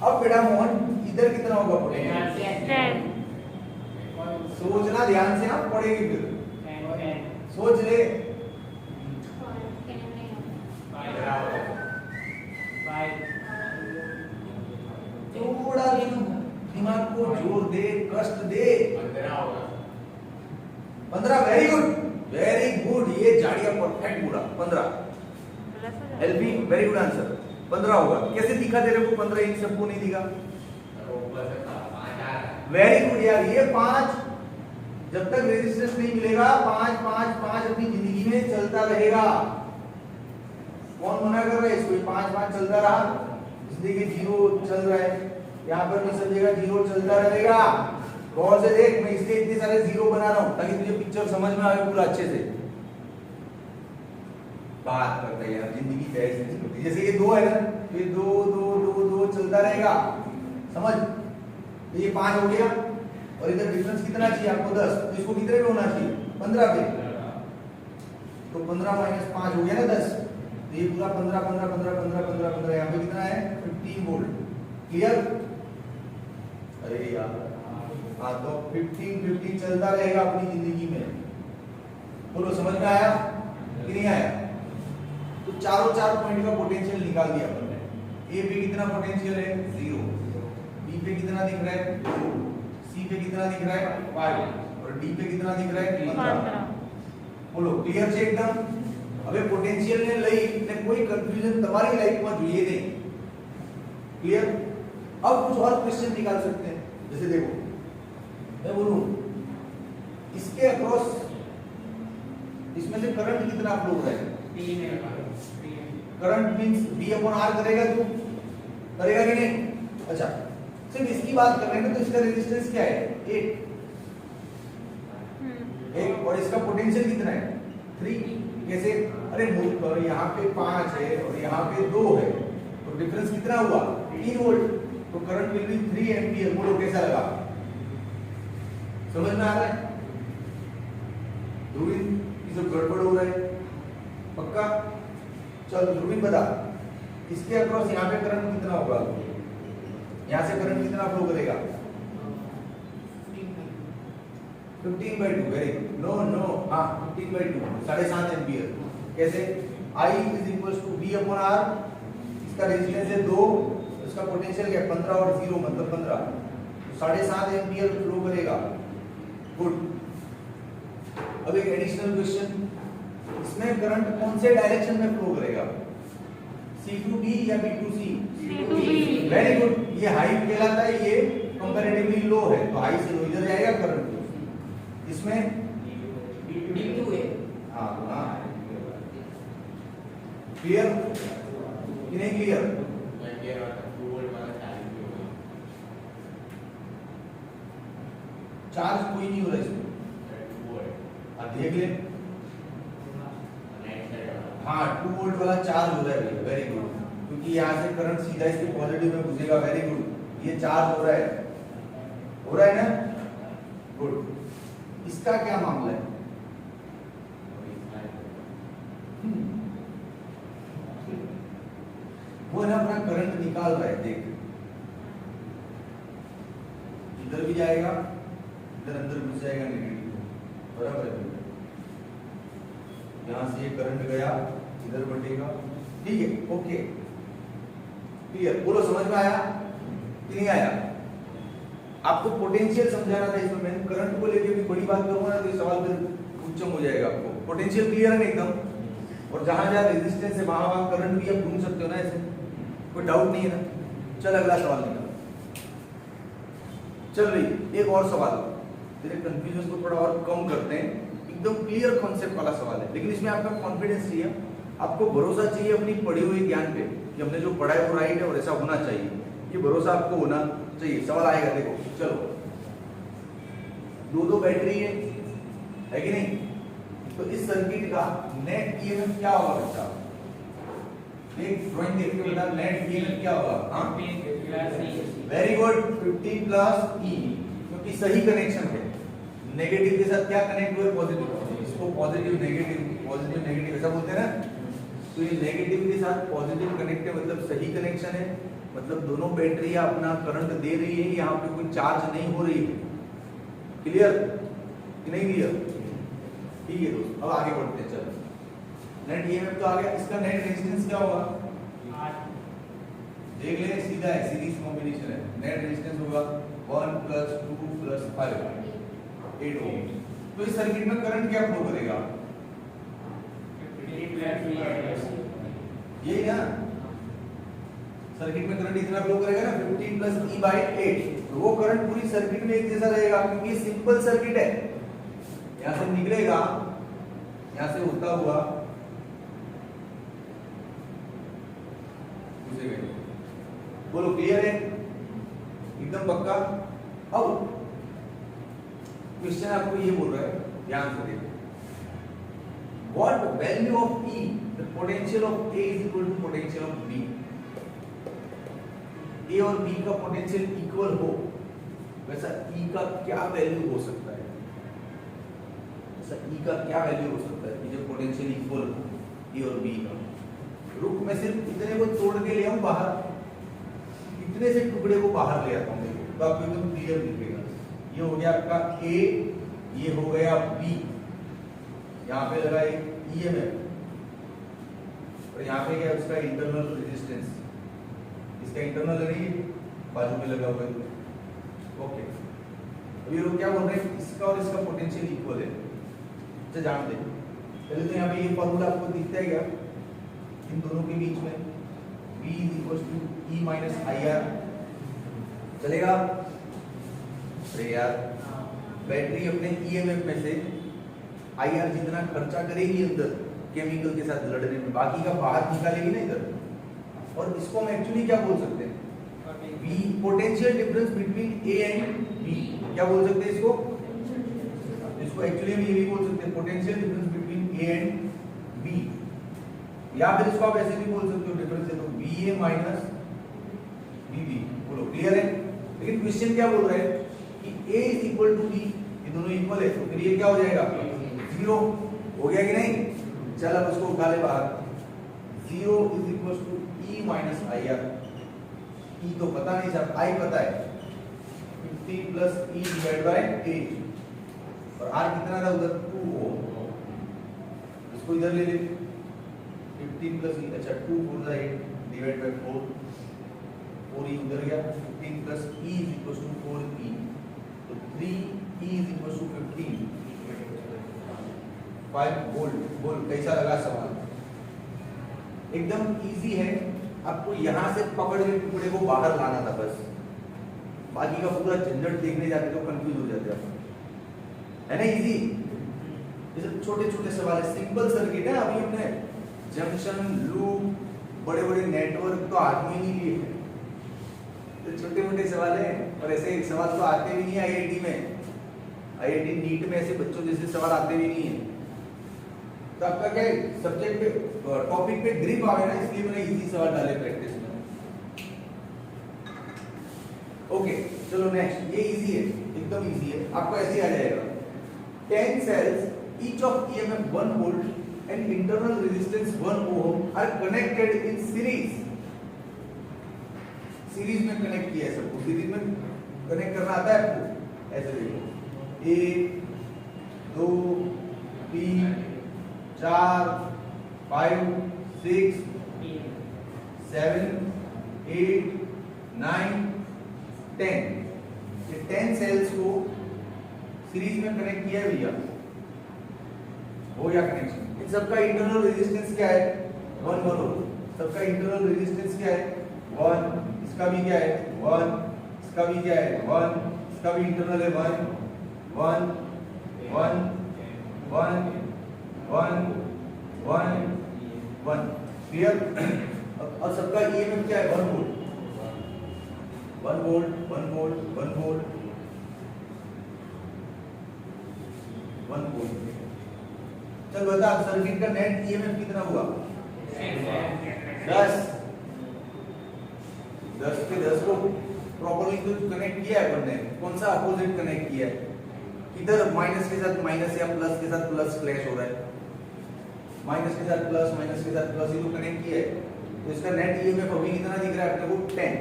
अब बेटा मोहन इधर कितना होगा पोटेंशियल 10 सोचना ध्यान से आप पढ़ेगी फिर सोच ले थोड़ा भी दिमाग को जोर दे कष्ट दे 15 वेरी गुड ये जाड़िया परफेक्ट पूरा 15 एलबी वेरी गुड आंसर 15 होगा कैसे दिखा तेरे को 15 इन सबको नहीं दिखा वेरी गुड यार ये 5 जब तक रेजिस्टेंस नहीं मिलेगा 5 5 5 अपनी जिंदगी में चलता रहेगा कौन मना कर रहा है इसको 5 5 चलता रहा जिंदगी 0 चल रहा है यहाँ पर भी समझेगा 0 चलता रहेगा गौर से देख मैं इसलिए इतने सारे 0 बना रहा हूँ ताकि तुझे पिक्चर समझ में आए पूरा अच्छे से बात करते हैं यार जिंदगी कैसे होती जैसे ये 2 है ना ये 2 2 2 2 चलता रहेगा समझ तो ये 5 हो गया और इधर डिफरेंस कितना चाहिए आपको 10 तो इसको कितने पे होना चाहिए 15 पे तो 15 माइनस 5 हो गया ना 10 तो ये पूरा 15 15 15 15 15 15 यहाँ पे कितना है 15 वोल्ट क्लियर अरे यार हाँ तो 15 15 चलता रहेगा अपनी जिंदगी में बोलो समझ में आया कि नहीं आया तो चारों 4 पॉइंट का पोटेंशियल निकाल दिया हमने ए पे कितना पोटेंशियल है 0 बी पे कितना दिख रहा है 2 सी पे कितना दिख रहा है 5 और डी पे कितना दिख रहा है 15 बोलो क्लियर છે एकदम હવે પોટેન્શિયલ ને લઈ ને કોઈ કન્ફ્યુઝન તમારી લાઈફ માં જોઈએ નહીં ક્લિयर अब कुछ और क्वेश्चन निकाल सकते हैं जैसे देखो मैं बोलूं इसके अक्रॉस इसमें से करंट कितना फ्लो हो रहा है current means V upon R करेगा तू करेगा कि नहीं अच्छा सिर्फ इसकी बात कर रहे हैं तो इसका रेजिस्टेंस क्या है 8 और इसका पोटेंशियल कितना है 3 कैसे अरे मूर्ख यहाँ पे 5 है और यहाँ पे 2 है तो डिफरेंस कितना हुआ 3 वोल्ट तो करंट विल बी 3 एम्पीयर बोलो कैसा लगा समझ में आ रहा है ध्रुवीन ये सब गड़बड़ हो रहा है पक्का चल ध्रुवीन बता इसके अक्रॉस यहाँ पे करंट कितना होगा यहाँ से करंट कितना फ्लो करेगा 15/2 वेरी गुड नो नो हाँ 15/2 7.5 एम्पीयर कैसे I is equals to V upon R इसका रेजिस्टेंस है 2 इसका पोटेंशियल क्या है 15 और 0 मतलब 15 तो 7.5 एम्पीयर फ्लो करेगा गुड अब एक एडिशनल क्वेश्चन इसमें करंट कौन से डायरेक्शन में फ्लो करेगा C to B या B to C C to B very good ये हाई कहलाता है ये कंपैरेटिवली लो है तो हाई से लो इधर जाएगा करंट इसमें D2 है हाँ हाँ क्लियर कि नहीं क्लियर चार्ज कोई नहीं हो रहा इसमें, अब देख ले। हाँ 2 वोल्ट वाला चार्ज हो रहा है भैया, वेरी गुड, क्योंकि यहाँ से करंट सीधा इसके पॉजिटिव में घुसेगा, वेरी गुड, ये चार्ज हो रहा है ना, गुड। इसका क्या मामला है? वो ना अपना करंट निकाल रहा है, देख इधर भी जाएगा, इधर अंदर घुस जाएगा नेगेटिव, बराबर है। यहां से ये करंट गया, इधर बढ़ेगा, ठीक है, ओके क्लियर। बोलो समझ में आया कि नहीं आया? आपको पोटेंशियल समझाना था इसमें, मैंने करंट को लेके भी बड़ी बात करूंगा ना तो ये सवाल फिर उच्चम हो जाएगा आपको। पोटेंशियल क्लियर है ना एकदम, और जहां जहां रेजिस्टेंस है वहां वहां करंट भी आप ढूंढ सकते हो ना, ऐसे कोई डाउट नहीं है ना। चल अगला सवाल निकाल, चल रही एक और सवाल, तेरे कंफ्यूजन को थोड़ा और कम करते हैं, एकदम क्लियर कॉन्सेप्ट वाला सवाल है, लेकिन इसमें आपका कॉन्फिडेंस चाहिए, आपको भरोसा चाहिए अपनी पढ़ी हुई ज्ञान पे कि हमने जो पढ़ा है वो राइट है और ऐसा होना चाहिए, ये भरोसा आपको होना चाहिए। सवाल आएगा, देखो चलो, दो बैटरी है कि नहीं, तो इस सर्किट का नेट ईएमएफ क्या होगा बच्चा? एक ड्राइंग देख के बता, नेट ईएमएफ क्या होगा? हाँ वेरी गुड, 15 प्लस ई, क्योंकि सही कनेक्शन है, नेगेटिव के साथ क्या कनेक्ट हुआ? पॉजिटिव, इसको पॉजिटिव नेगेटिव ऐसा बोलते हैं ना, तो ये नेगेटिव के साथ पॉजिटिव कनेक्ट है, मतलब सही कनेक्शन है, मतलब दोनों बैटरी अपना करंट दे रही है, यहाँ पे कोई चार्ज नहीं हो रही है। क्लियर कि नहीं क्लियर? ठीक है दोस्त, अब आगे बढ़ते हैं। चलो नेट ईएमएफ तो आ गया, इसका नेट रेजिस्टेंस क्या होगा? देख ले, सीधा है, सीरीज कॉम्बिनेशन है, नेट रेजिस्टेंस होगा 1 + 2 + 5 8 ओम। तो इस सर्किट में करंट क्या फ्लो करेगा? यही ना, सर्किट में करंट इतना फ्लो करेगा ना, 15 + E/8, तो वो करंट पूरी सर्किट में एक जैसा रहेगा, क्योंकि सिंपल सर्किट है। यहां से निकलेगा, यहां से होता हुआ बोलो क्लियर है एकदम पक्का? अब क्वेश्चन आपको ये बोल रहा है, ध्यान से देखो, what value of E, the potential of A is equal to potential of B। A और B का पोटेंशियल इक्वल हो, वैसा E का क्या वैल्यू हो सकता है? ऐसा E का क्या वैल्यू हो सकता है कि जो पोटेंशियल इक्वल हो A और B का? रुक, मैं सिर्फ इतने को तोड़ के ले आऊं बाहर, इतने से टुकड़े को बाहर ले आता हूं, देखो तो आपको एकदम क्लियर दिखेगा। ये हो गया आपका A, ये हो गया B, यहाँ पे लगा एक EMF, और यहाँ पे क्या उसका इंटरनल रेजिस्टेंस, इसका इंटरनल है, बाजू में लगा हुआ है। ओके, अब ये लोग क्या बोल रहे हैं, इसका और इसका पोटेंशियल इक्वल है। अच्छा जान दे, पहले तो यहाँ पे ये फॉर्मूला आपको दिखता है क्या इन दोनों के बीच में, V = E - IR, चलेगा? अरे यार, बैटरी अपने EMF में से IR जितना खर्चा करेगी अंदर केमिकल के साथ लड़ने में, बाकी का बाहर निकालेगी ना इधर, और इसको हम एक्चुअली क्या बोल सकते हैं? V, potential difference between A and B, क्या बोल सकते हैं इसको? इसको एक्चुअली हम ये भी बोल सकते हैं, potential difference between A and B, या फिर इसको आप ऐसे भी बोल सकते हो, डिफरेंस है तो VA - VB। बोलो क्लियर है? लेकिन क्वेश्चन क्या बोल रहा है कि A = B, ये दोनों इक्वल है, तो फिर ये क्या हो जाएगा? 0 हो गया कि नहीं? चल अब उसको उठा ले बाहर, 0 = E - IR। E तो पता नहीं सब, I पता है, 50 + E/8, और R कितना था उधर? 2 ओम, इसको इधर ले ले, 15 + E, अच्छा 2 × 8 / 4, 4E उधर गया, 15 + E = 4E, तो 3E = 15, 5 वोल्ट। बोल कैसा लगा सवाल? एकदम इजी है, आपको यहां से पकड़ के टुकड़े को बाहर लाना था बस, बाकी का पूरा झंझट देखने जाते तो कंफ्यूज हो जाते आप, है ना? इजी, ये सब छोटे छोटे सवाल है, सिंपल सर्किट है। अभी हमने जंक्शन, लूप, बड़े बड़े नेटवर्क तो हाथ में नहीं लिए हैं, तो छोटे मोटे सवाल हैं, और ऐसे सवाल तो आते भी नहीं IIT में, आईआईटी नीट में ऐसे बच्चों जैसे सवाल आते भी नहीं है। तो आपका क्या सब्जेक्ट पे टॉपिक पे ग्रिप आवे ना, इसलिए मैंने इजी सवाल डाले प्रैक्टिस में। ओके चलो नेक्स्ट, ये इजी है, एकदम इजी है, आपको ऐसे ही आ जाएगा। 10 cells each of EMF 1 volt and internal resistance 1 ohm are connected in series। Series में कनेक्ट किया है सबको, सीरीज में कनेक्ट करना आता है आपको? ऐसे देखो 1 2 3 4 5 6 7 8 9 10। ये 10 सेल्स को सीरीज में कनेक्ट किया है भैया, हो गया कनेक्शन। इन सबका इंटरनल रेजिस्टेंस क्या है? 1 1 ओम। सबका इंटरनल रेजिस्टेंस क्या है? 1। इसका भी क्या है? 1। इसका भी क्या है? 1। इसका भी इंटरनल है 1 1 1 1 1 1 1। क्लियर? और सबका ईएमएफ क्या है? 1 volt 1 volt 1 volt 1 volt 1 volt. चल बता, सर्किट का नेट ईएमएफ कितना हुआ? 10। 10 के 10 को प्रॉपर्ली तो कनेक्ट किया है अपन ने। कौन सा अपोजिट कनेक्ट किया है? इधर माइनस के साथ माइनस या प्लस के साथ प्लस क्लैश हो रहा है, माइनस के साथ प्लस माइनस के साथ प्लस, ये तो कनेक्ट किया है। तो इसका नेट ईएमएफ अभी कितना दिख रहा है अपने को? 10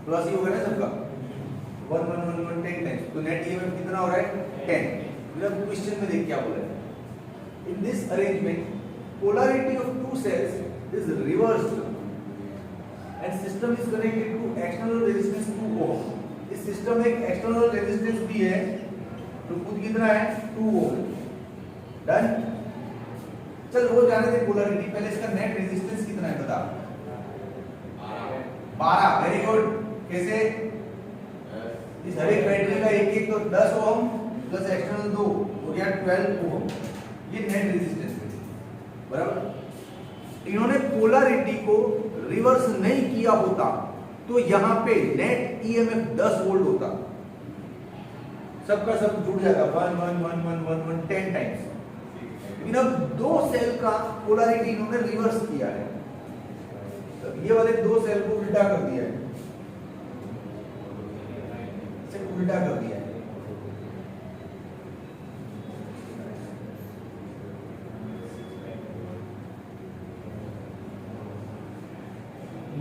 प्लस ही होगा ना सबका, 1 1 1 1 10 टाइम्स। तो नेट ईएमएफ कितना हो रहा है? 10। मतलब क्वेश्चन में देख क्या बोला है, in this arrangement polarity of two cells is reversed and system is connected to external resistance 2 ohm। इस सिस्टम में एक एक्सटर्नल रेजिस्टेंस भी है, तो खुद कितना है? 2 ओम। डन। चल वो जाने दे पोलैरिटी, पहले इसका नेट रेजिस्टेंस कितना है बता? 12। Very good. कैसे? इस हर एक बैटरी का एक एक तो 10 ओम प्लस एक्सटर्नल 2 हो गया 12 ओम। ये नेट रेजिस्टेंस है, बराबर। इन्होंने पोलैरिटी को रिवर्स नहीं किया होता तो यहां पे नेट ईएमएफ 10 वोल्ट होता, सबका सब जुड़ जाता 1 1 1 1 1 1 10 टाइम्स। लेकिन अब दो सेल का पोलैरिटी इन्होंने रिवर्स किया है, तो ये वाले दो सेल को उल्टा कर दिया है, इसे उल्टा कर दिया है।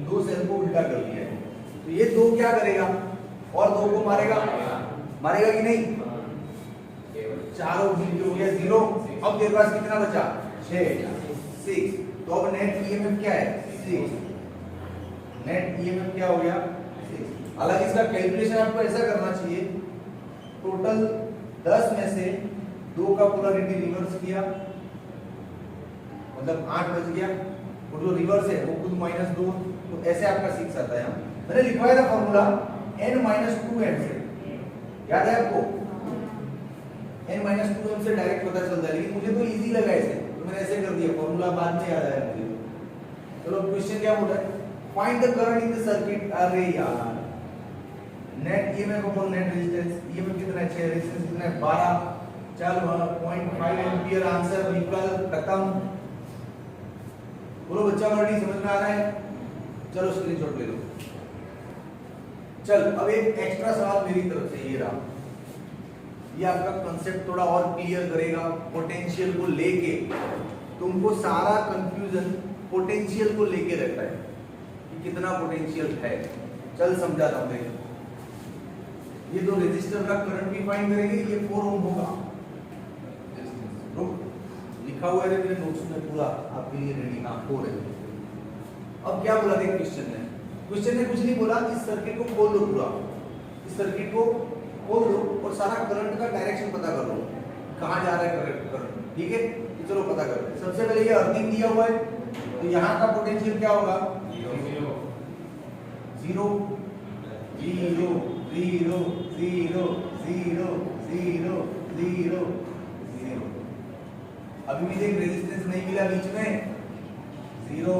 दो सेल को उल्टा कर दिया है, तो ये दो क्या करेगा? और दो को मारेगा, मारेगा कि नहीं? चारों हो गया 0। अब तेरे पास कितना बचा? 6। तो अब नेट ईएमएफ क्या है? 6। नेट ईएमएफ क्या हो गया? 6। हालांकि इसका कैलकुलेशन आपको ऐसा करना चाहिए, टोटल 10 में से 2 का पोलैरिटी रिवर्स किया, मतलब 8 बच गया, और जो रिवर्स है वो खुद -2। तो ऐसे आपका 6 आता है। मैंने लिखवाया था फॉर्मूला n-2m से, याद है आपको? n-2m से डायरेक्ट पता चलता है, लेकिन मुझे तो इजी लगा ऐसे, तो मैंने ऐसे कर दिया, फॉर्मूला बाद में याद आया मुझे। चलो क्वेश्चन क्या बोल रहा है? Find the current in the circuit. अरे यार, net EMF upon net resistance, EMF कितना है? 6, रेजिस्टेंस कितना है? 12। चल 0.5 एंपियर, आंसर विकल्प खत्म। बोलो बच्चा वर्डी समझ में आ रहा है? चलो स्क्रीनशॉट ले लो। चल अब एक एक्स्ट्रा सवाल मेरी तरफ से ये रहा, ये आपका कंसेप्ट थोड़ा और क्लियर करेगा। पोटेंशियल को लेके तुमको सारा कंफ्यूजन पोटेंशियल को लेके रहता है कि कितना पोटेंशियल है। चल समझाता हूं। ये दो रेजिस्टर का करंट भी फाइंड करेंगे, ये 4 ओम होगा। लिखा हुआ है मेरे नोट्स में पूरा आपके लिए रेडी। हाँ 4 है। अब क्या बोला देख क्वेश्चन ने? क्वेश्चन ने कुछ नहीं बोला, इस सर्किट को खोल दो पूरा, इस सर्किट को खोल दो और सारा करंट का डायरेक्शन पता कर लो, कहां जा रहा है करंट। ठीक है, तो चलो पता करते हैं। सबसे पहले ये अर्थिंग दिया हुआ है, तो यहाँ का पोटेंशियल क्या होगा? 0 0 0 0 0 0 0 0। अभी भी देख रेजिस्टेंस नहीं मिला बीच में, 0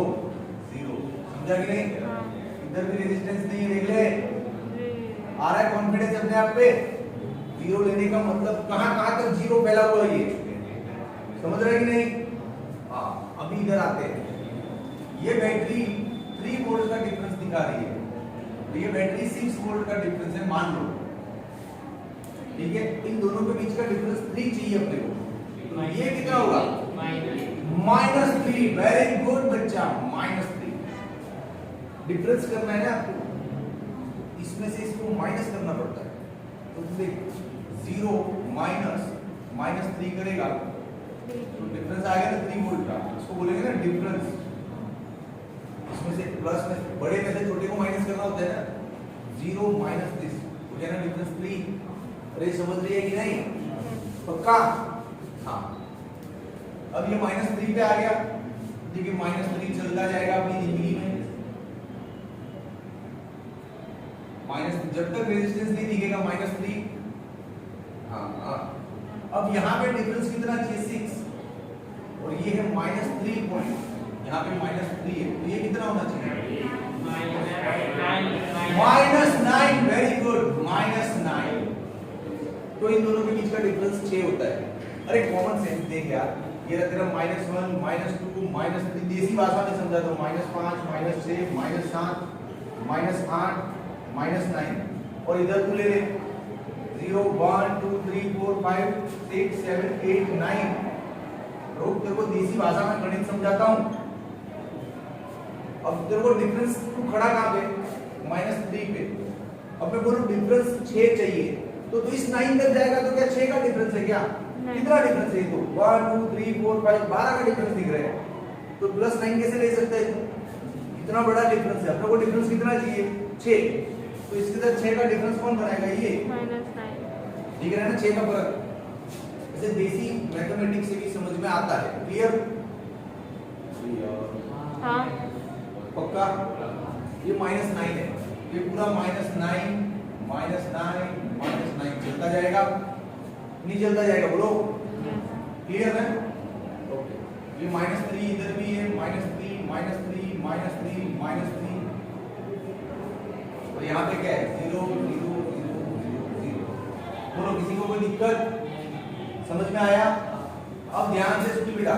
0। समझा कि नहीं? इधर भी रेजिस्टेंस नहीं है, देख ले। आ रहा है कॉन्फिडेंस अपने आप पे? जीरो लेने का मतलब कहां तक जीरो फैला हुआ है ये, समझ रहे हैं कि नहीं? हाँ, अभी इधर आते हैं। ये बैटरी 3 वोल्ट का डिफरेंस दिखा रही है, तो ये बैटरी 6 वोल्ट का डिफरेंस है मान लो, ठीक है? इन दोनों के बीच का डिफरेंस 3 चाहिए अपने को, तो ये कितना होगा? -3। वेरी गुड बच्चा, -3 डिफरेंस करना है ना आपको, इसमें से इसको माइनस करना पड़ता है। तो देख 0 -3 करेगा तो डिफरेंस आ गया ना 3 वोल्ट का, इसको बोलेंगे ना डिफरेंस। इसमें से प्लस में बड़े में से छोटे को माइनस करना होता है ना, 0 - दिस हो गया ना डिफरेंस 3। अरे समझ रही है कि नहीं? पक्का? हाँ, अब ये -3 पे आ गया, ठीक है? -3 चलता जाएगा अपनी जिंदगी में, जब तक रेजिस्टेंस नहीं दिखेगा -3। हाँ, अब यहाँ पे डिफरेंस कितना चाहिए? 6, और ये है -3 पॉइंट, यहाँ पे -3 है, तो ये कितना होना चाहिए? -9। Very good, -9। तो इन दोनों के बीच का डिफरेंस 6 होता है। अरे कॉमन सेंस देख यार, ये रहा तेरा -1 -2 -3, देसी भाषा में समझा दो, -5 -6 -7 -8 -9, और इधर तू ले ले 0 1 2 3 4 5 6 7 8 9। रोक, तेरे को देसी भाषा में गणित समझाता हूँ। अब तेरे को डिफरेंस तू खड़ा कहाँ पे? -3 पे। अब मैं बोलूँ डिफरेंस 6 चाहिए, तो इस 9 तक जाएगा तो क्या 6 का डिफरेंस है क्या? कितना डिफरेंस है? तो 1 2 3 4 5 12 का डिफरेंस दिख रहा है, तो +9 कैसे ले सकता है? इतना बड़ा डिफरेंस है, अपने को डिफरेंस कितना चाहिए? 6। तो इसके साथ 6 का डिफरेंस कौन बनाएगा? ये -9। ठीक है ना, 6 का फर्क। ऐसे देसी मैथमेटिक्स से भी समझ में आता है। क्लियर? हाँ, पक्का? ये -9 है, ये पूरा -9 चलता जाएगा, नहीं चलता जाएगा? बोलो, क्लियर है? ओके, ये -3 इधर भी है, -3 और यहाँ पे क्या है? 0 0 0 0 0। बोलो, किसी को कोई दिक्कत? समझ में आया? अब ध्यान से सुनिए बेटा,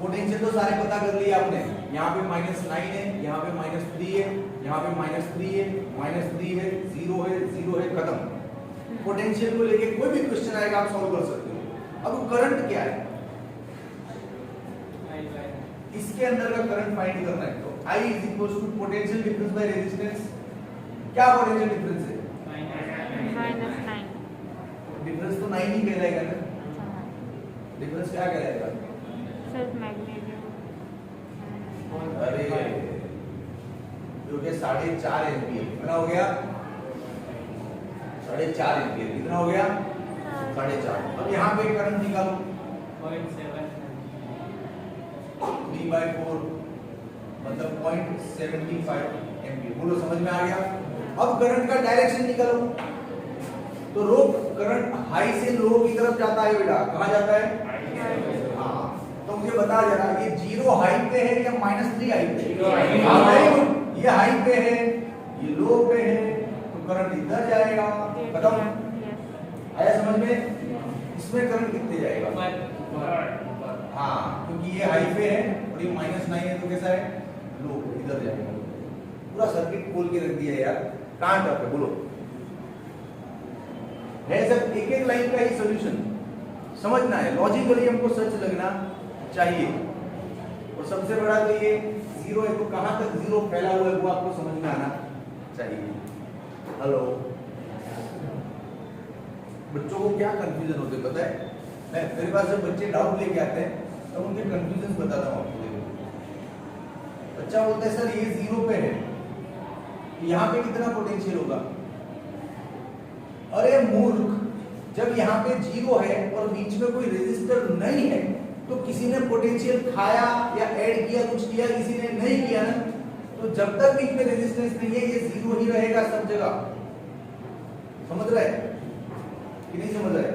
पोटेंशियल तो सारे पता कर लिए आपने। यहाँ पे -9 है, यहाँ पे -3 है, यहाँ पे -3 है, -3 है, 0 है, 0 है, खत्म। पोटेंशियल को लेके कोई भी क्वेश्चन आएगा आप सॉल्व कर सकते हो। अब करंट क्या है? इसके अंदर का करंट फाइंड करना है, तो I = potential difference by resistance. क्या पोटेंशियल डिफरेंस है? -9। डिफरेंस तो 9 ही कहलाएगा ना। डिफरेंस क्या कहलाएगा? सिर्फ मैग्नीट्यूड। अरे जो कि 4.5 एम्पीयर, कितना हो गया? 4.5 एम्पीयर, कितना हो गया? 4.5। अब यहाँ पे करंट निकालो, 3/4 मतलब 0.75 एम्पीयर। बोलो, समझ में आ गया? अब करंट का डायरेक्शन निकालो, तो रो करंट हाई से लो की तरफ जाता है बेटा। कहाँ जाता है? हाँ, तो मुझे बता जरा, ये 0 हाई पे है या -3 हाई पे? ये हाई पे है, ये लो पे है, तो करंट इधर जाएगा। खत्म? आया समझ में? इसमें करंट कितने जाएगा? हाँ, क्योंकि ये हाई पे है और ये -9 है, तो कैसा है? लो, इधर जाएगा। पूरा सर्किट खोल के रख दिया यार, कहाँ टफ है? बोलो, है सब एक लाइन का ही सॉल्यूशन समझना है। लॉजिकली हमको सच लगना चाहिए, और सबसे बड़ा तो ये 0 है, तो कहां तक 0 फैला हुआ है वो आपको समझ में आना चाहिए। हेलो, बच्चों को क्या कंफ्यूजन होते पता है? मैं मेरे पास जब बच्चे डाउट लेके आते हैं तो उनके कंफ्यूजन बताता हूँ आपको। बच्चा बोलता है सर ये 0 पे है, यहाँ पे कितना पोटेंशियल होगा? अरे मूर्ख, जब यहाँ पे 0 है और बीच में कोई रेजिस्टर नहीं है, तो किसी ने पोटेंशियल खाया या ऐड किया, कुछ किया, किसी ने नहीं किया ना, तो जब तक बीच में रेजिस्टेंस नहीं है, ये 0 ही रहेगा सब जगह। समझ रहे कि नहीं समझ रहे?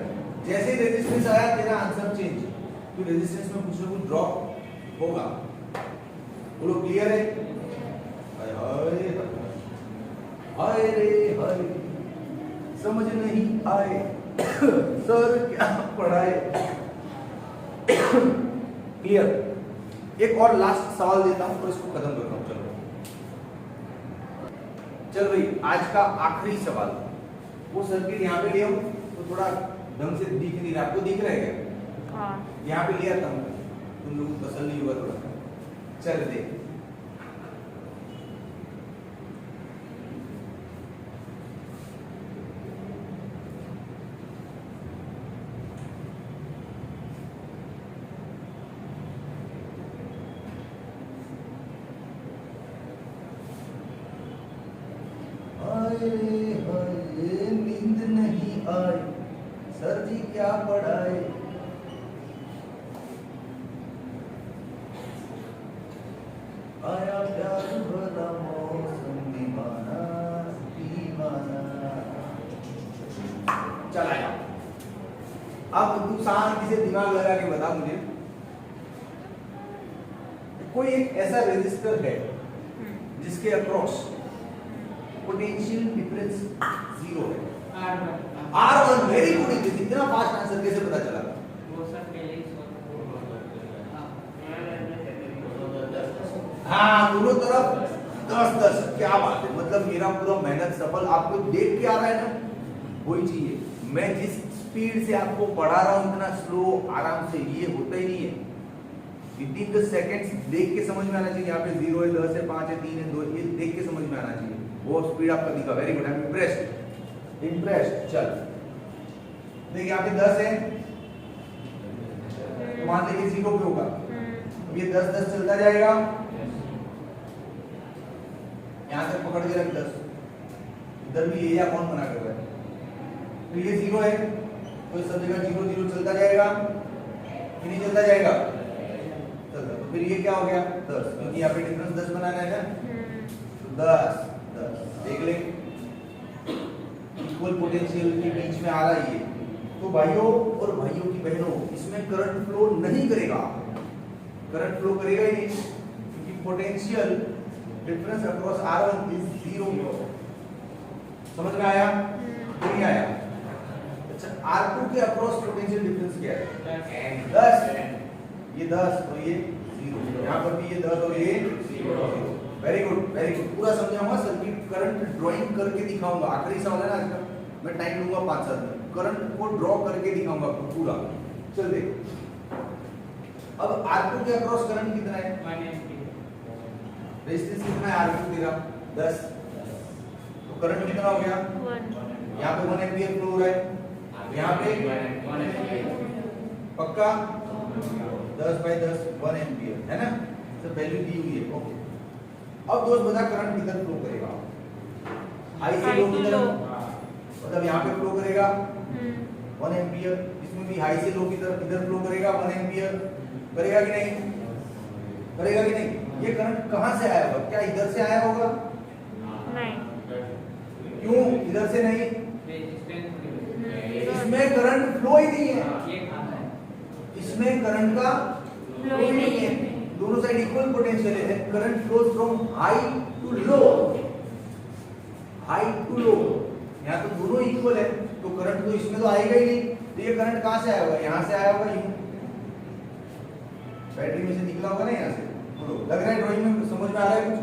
जैसे ही रेजिस्टेंस आया, तेरा आंसर चेंज, तो रेजिस्टेंस में कुछ ना कुछ ड्रॉप होगा। बोलो, क्लियर है? हाय हाय हाय रे हाय, समझ नहीं आए सर क्या पढ़ाए। क्लियर। एक और लास्ट सवाल देता हूं और इसको खत्म करता हूं। चल भाई आज का आखिरी सवाल। वो सर्किट यहाँ पे ले आऊं तो थोड़ा ढंग से दिख नहीं रहा, आपको दिख रहा है क्या? हाँ। यहाँ पे ले आता हूँ, तुम लोग को तसल्ली हुआ थोड़ा। चल देख, नींद नहीं आई सर जी क्या पढ़ाए। आया प्यार भरा मौसम दीवाना दीवाना। चल आया। अब तू शांति से दिमाग लगा के बता मुझे, कोई एक ऐसा रेजिस्टर है जिसके अक्रॉस पोटेंशियल डिफरेंस जीरो है। R1 very good. इतना फास्ट आंसर कैसे पता चला? वो सर पहले ही हाँ दोनों तरफ 10-10। क्या बात है, मतलब मेरा पूरा मेहनत सफल। आपको देख के आ रहा है ना, वही चाहिए। मैं जिस स्पीड से आपको पढ़ा रहा हूँ इतना स्लो आराम से ये होता ही नहीं है। विदिन द सेकंड्स देख के समझ में आना चाहिए। यहाँ पे 0 है, 10 है, 5 है, 3 है, 2 ये देख के समझ में आना चाहिए। वो स्पीड आपका दिखा। Very good, I am impressed. चल देखिए यहाँ पे 10 है तो मान लीजिए 0 पे होगा। अब ये 10-10 चलता जाएगा, यहाँ तक पकड़ के रख 10। इधर भी ये या कौन मना कर रहा है? तो ये 0 है तो सब जगह 0-0 चलता जाएगा कि नहीं चलता जाएगा? चलता। तो फिर ये क्या हो गया? 10, क्योंकि यहाँ पे डिफरेंस 10 बनाना है ना। तो 10 देख ले, इक्वल पोटेंशियल के बीच में आ रहा है ये। तो भाइयों और भाइयों की बहनों, इसमें करंट फ्लो नहीं करेगा। करंट फ्लो करेगा ही नहीं क्योंकि potential difference across R1 is 0। समझ में आया? नहीं आया? अच्छा, R2 के अक्रॉस पोटेंशियल डिफरेंस क्या है? 10। ये 10 और ये 0। यहाँ पर भी ये 10 और ये 0। Very good, very good. पूरा समझाऊंगा, सर्किट करंट ड्राइंग करके दिखाऊंगा। आखिरी सवाल है ना आज का, मैं टाइम लूंगा 5-7 मिनट। करंट को ड्रॉ करके दिखाऊंगा पूरा। चल देख, अब R2 के अक्रॉस करंट कितना है? 1 एम्पीयर। रेजिस्टेंस कितना है R2 तेरा? 10। तो करंट कितना हो गया? 1। यहाँ पे 1 एम्पीयर फ्लो हो रहा है, यहाँ पे 1 एम्पीयर। पक्का 10/10 1 एम्पीयर है ना। तो वैल्यू दी हुई है। ओके, अब दोस्त बता करंट किधर फ्लो करेगा? हाई से लो किधर? मतलब यहाँ पे फ्लो करेगा 1 एम्पीयर। इसमें भी हाई से लो की तरफ इधर फ्लो करेगा 1 एम्पीयर। करेगा कि नहीं? करेगा कि नहीं? ये करंट कहाँ से आया होगा? क्या इधर से आया होगा? नहीं। क्यों इधर से नहीं? रेजिस्टेंस इसमें करंट फ्लो ही नहीं है। ये खाता है। इसमें करंट का फ्लो ही नहीं है। दोनों साइड इक्वल पोटेंशियल है। Current flows from high to low, high to low. यहाँ तो दोनों इक्वल है तो करंट तो इसमें तो आएगा ही नहीं। तो ये करंट कहाँ से आया होगा? यहाँ से आया होगा, यूं बैटरी में से निकला होगा ना यहाँ से। बोलो, लग रहा है ड्राइंग में समझ में आ रहा है कुछ?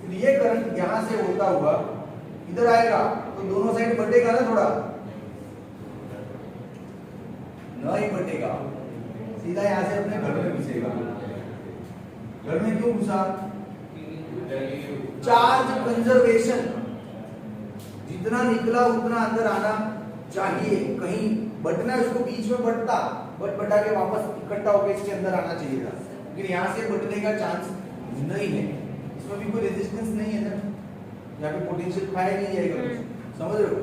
तो ये करंट यहाँ से होता हुआ इधर आएगा तो दोनों साइड बटेगा ना थोड़ा? नहीं बटेगा, सीधा यहाँ से अपने घर में घुसेगा। घर में क्यों घुसा? Charge conservation. जितना निकला उतना अंदर आना चाहिए। कहीं बटना है उसको बीच में बटता, बटा के वापस इकट्ठा होकर इसके अंदर आना चाहिए था, लेकिन यहाँ से बटने का चांस नहीं है। इसमें भी कोई रेजिस्टेंस नहीं है ना, यहाँ पे पोटेंशियल खाया नहीं जाएगा कुछ। समझ रहे हो?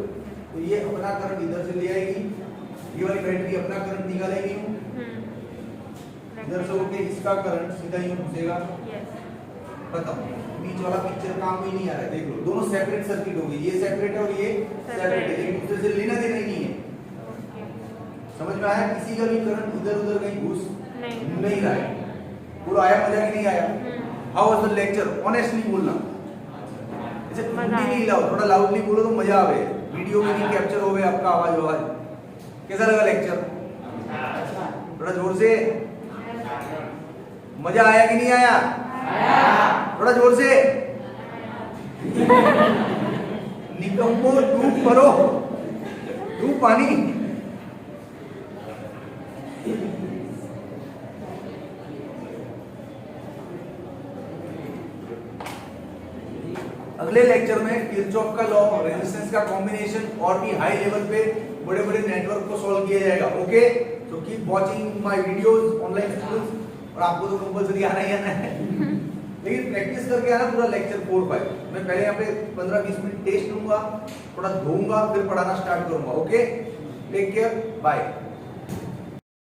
तो ये अपना करंट इधर से ले आएगी, ये वाली बैटरी अपना करंट निकालेगी, इधर से होके इसका करंट सीधा यूं घुसेगा। खत्म। बीच वाला पिक्चर काम में नहीं आ रहा है। देख लो, दोनों सेपरेट सर्किट हो गई। ये सेपरेट है और ये सेपरेट है, एक दूसरे से लेना देना ही नहीं है। समझ में आया? किसी का भी करंट इधर उधर कहीं घुस नहीं रहा है। बोलो आया मजा कि नहीं आया? How was the lecture? Honestly बोलना। अच्छा मजा हिंदी आया। नहीं लाओ, थोड़ा लाउडली बोलो तो मजा आवे, वीडियो में नहीं कैप्चर होवे आपका आवाज। कैसा लगा लेक्चर? थोड़ा जोर से, मजा आया कि नहीं आया? थोड़ा जोर से। निकम्मो डूब परो, डूब पानी। अगले लेक्चर में किरचॉफ का लॉ, रेजिस्टेंस का कॉम्बिनेशन और भी हाई लेवल पे बड़े बड़े नेटवर्क को सॉल्व किया जाएगा। ओके, तो keep watching my videos online students. और आपको तो कंपलसरी आना ही आना है, लेकिन प्रैक्टिस करके आना पूरा लेक्चर 4-5। मैं पहले यहाँ पे 15-20 मिनट टेस्ट लूंगा, थोड़ा धोऊंगा, फिर पढ़ाना स्टार्ट करूंगा। Okay, take care, bye.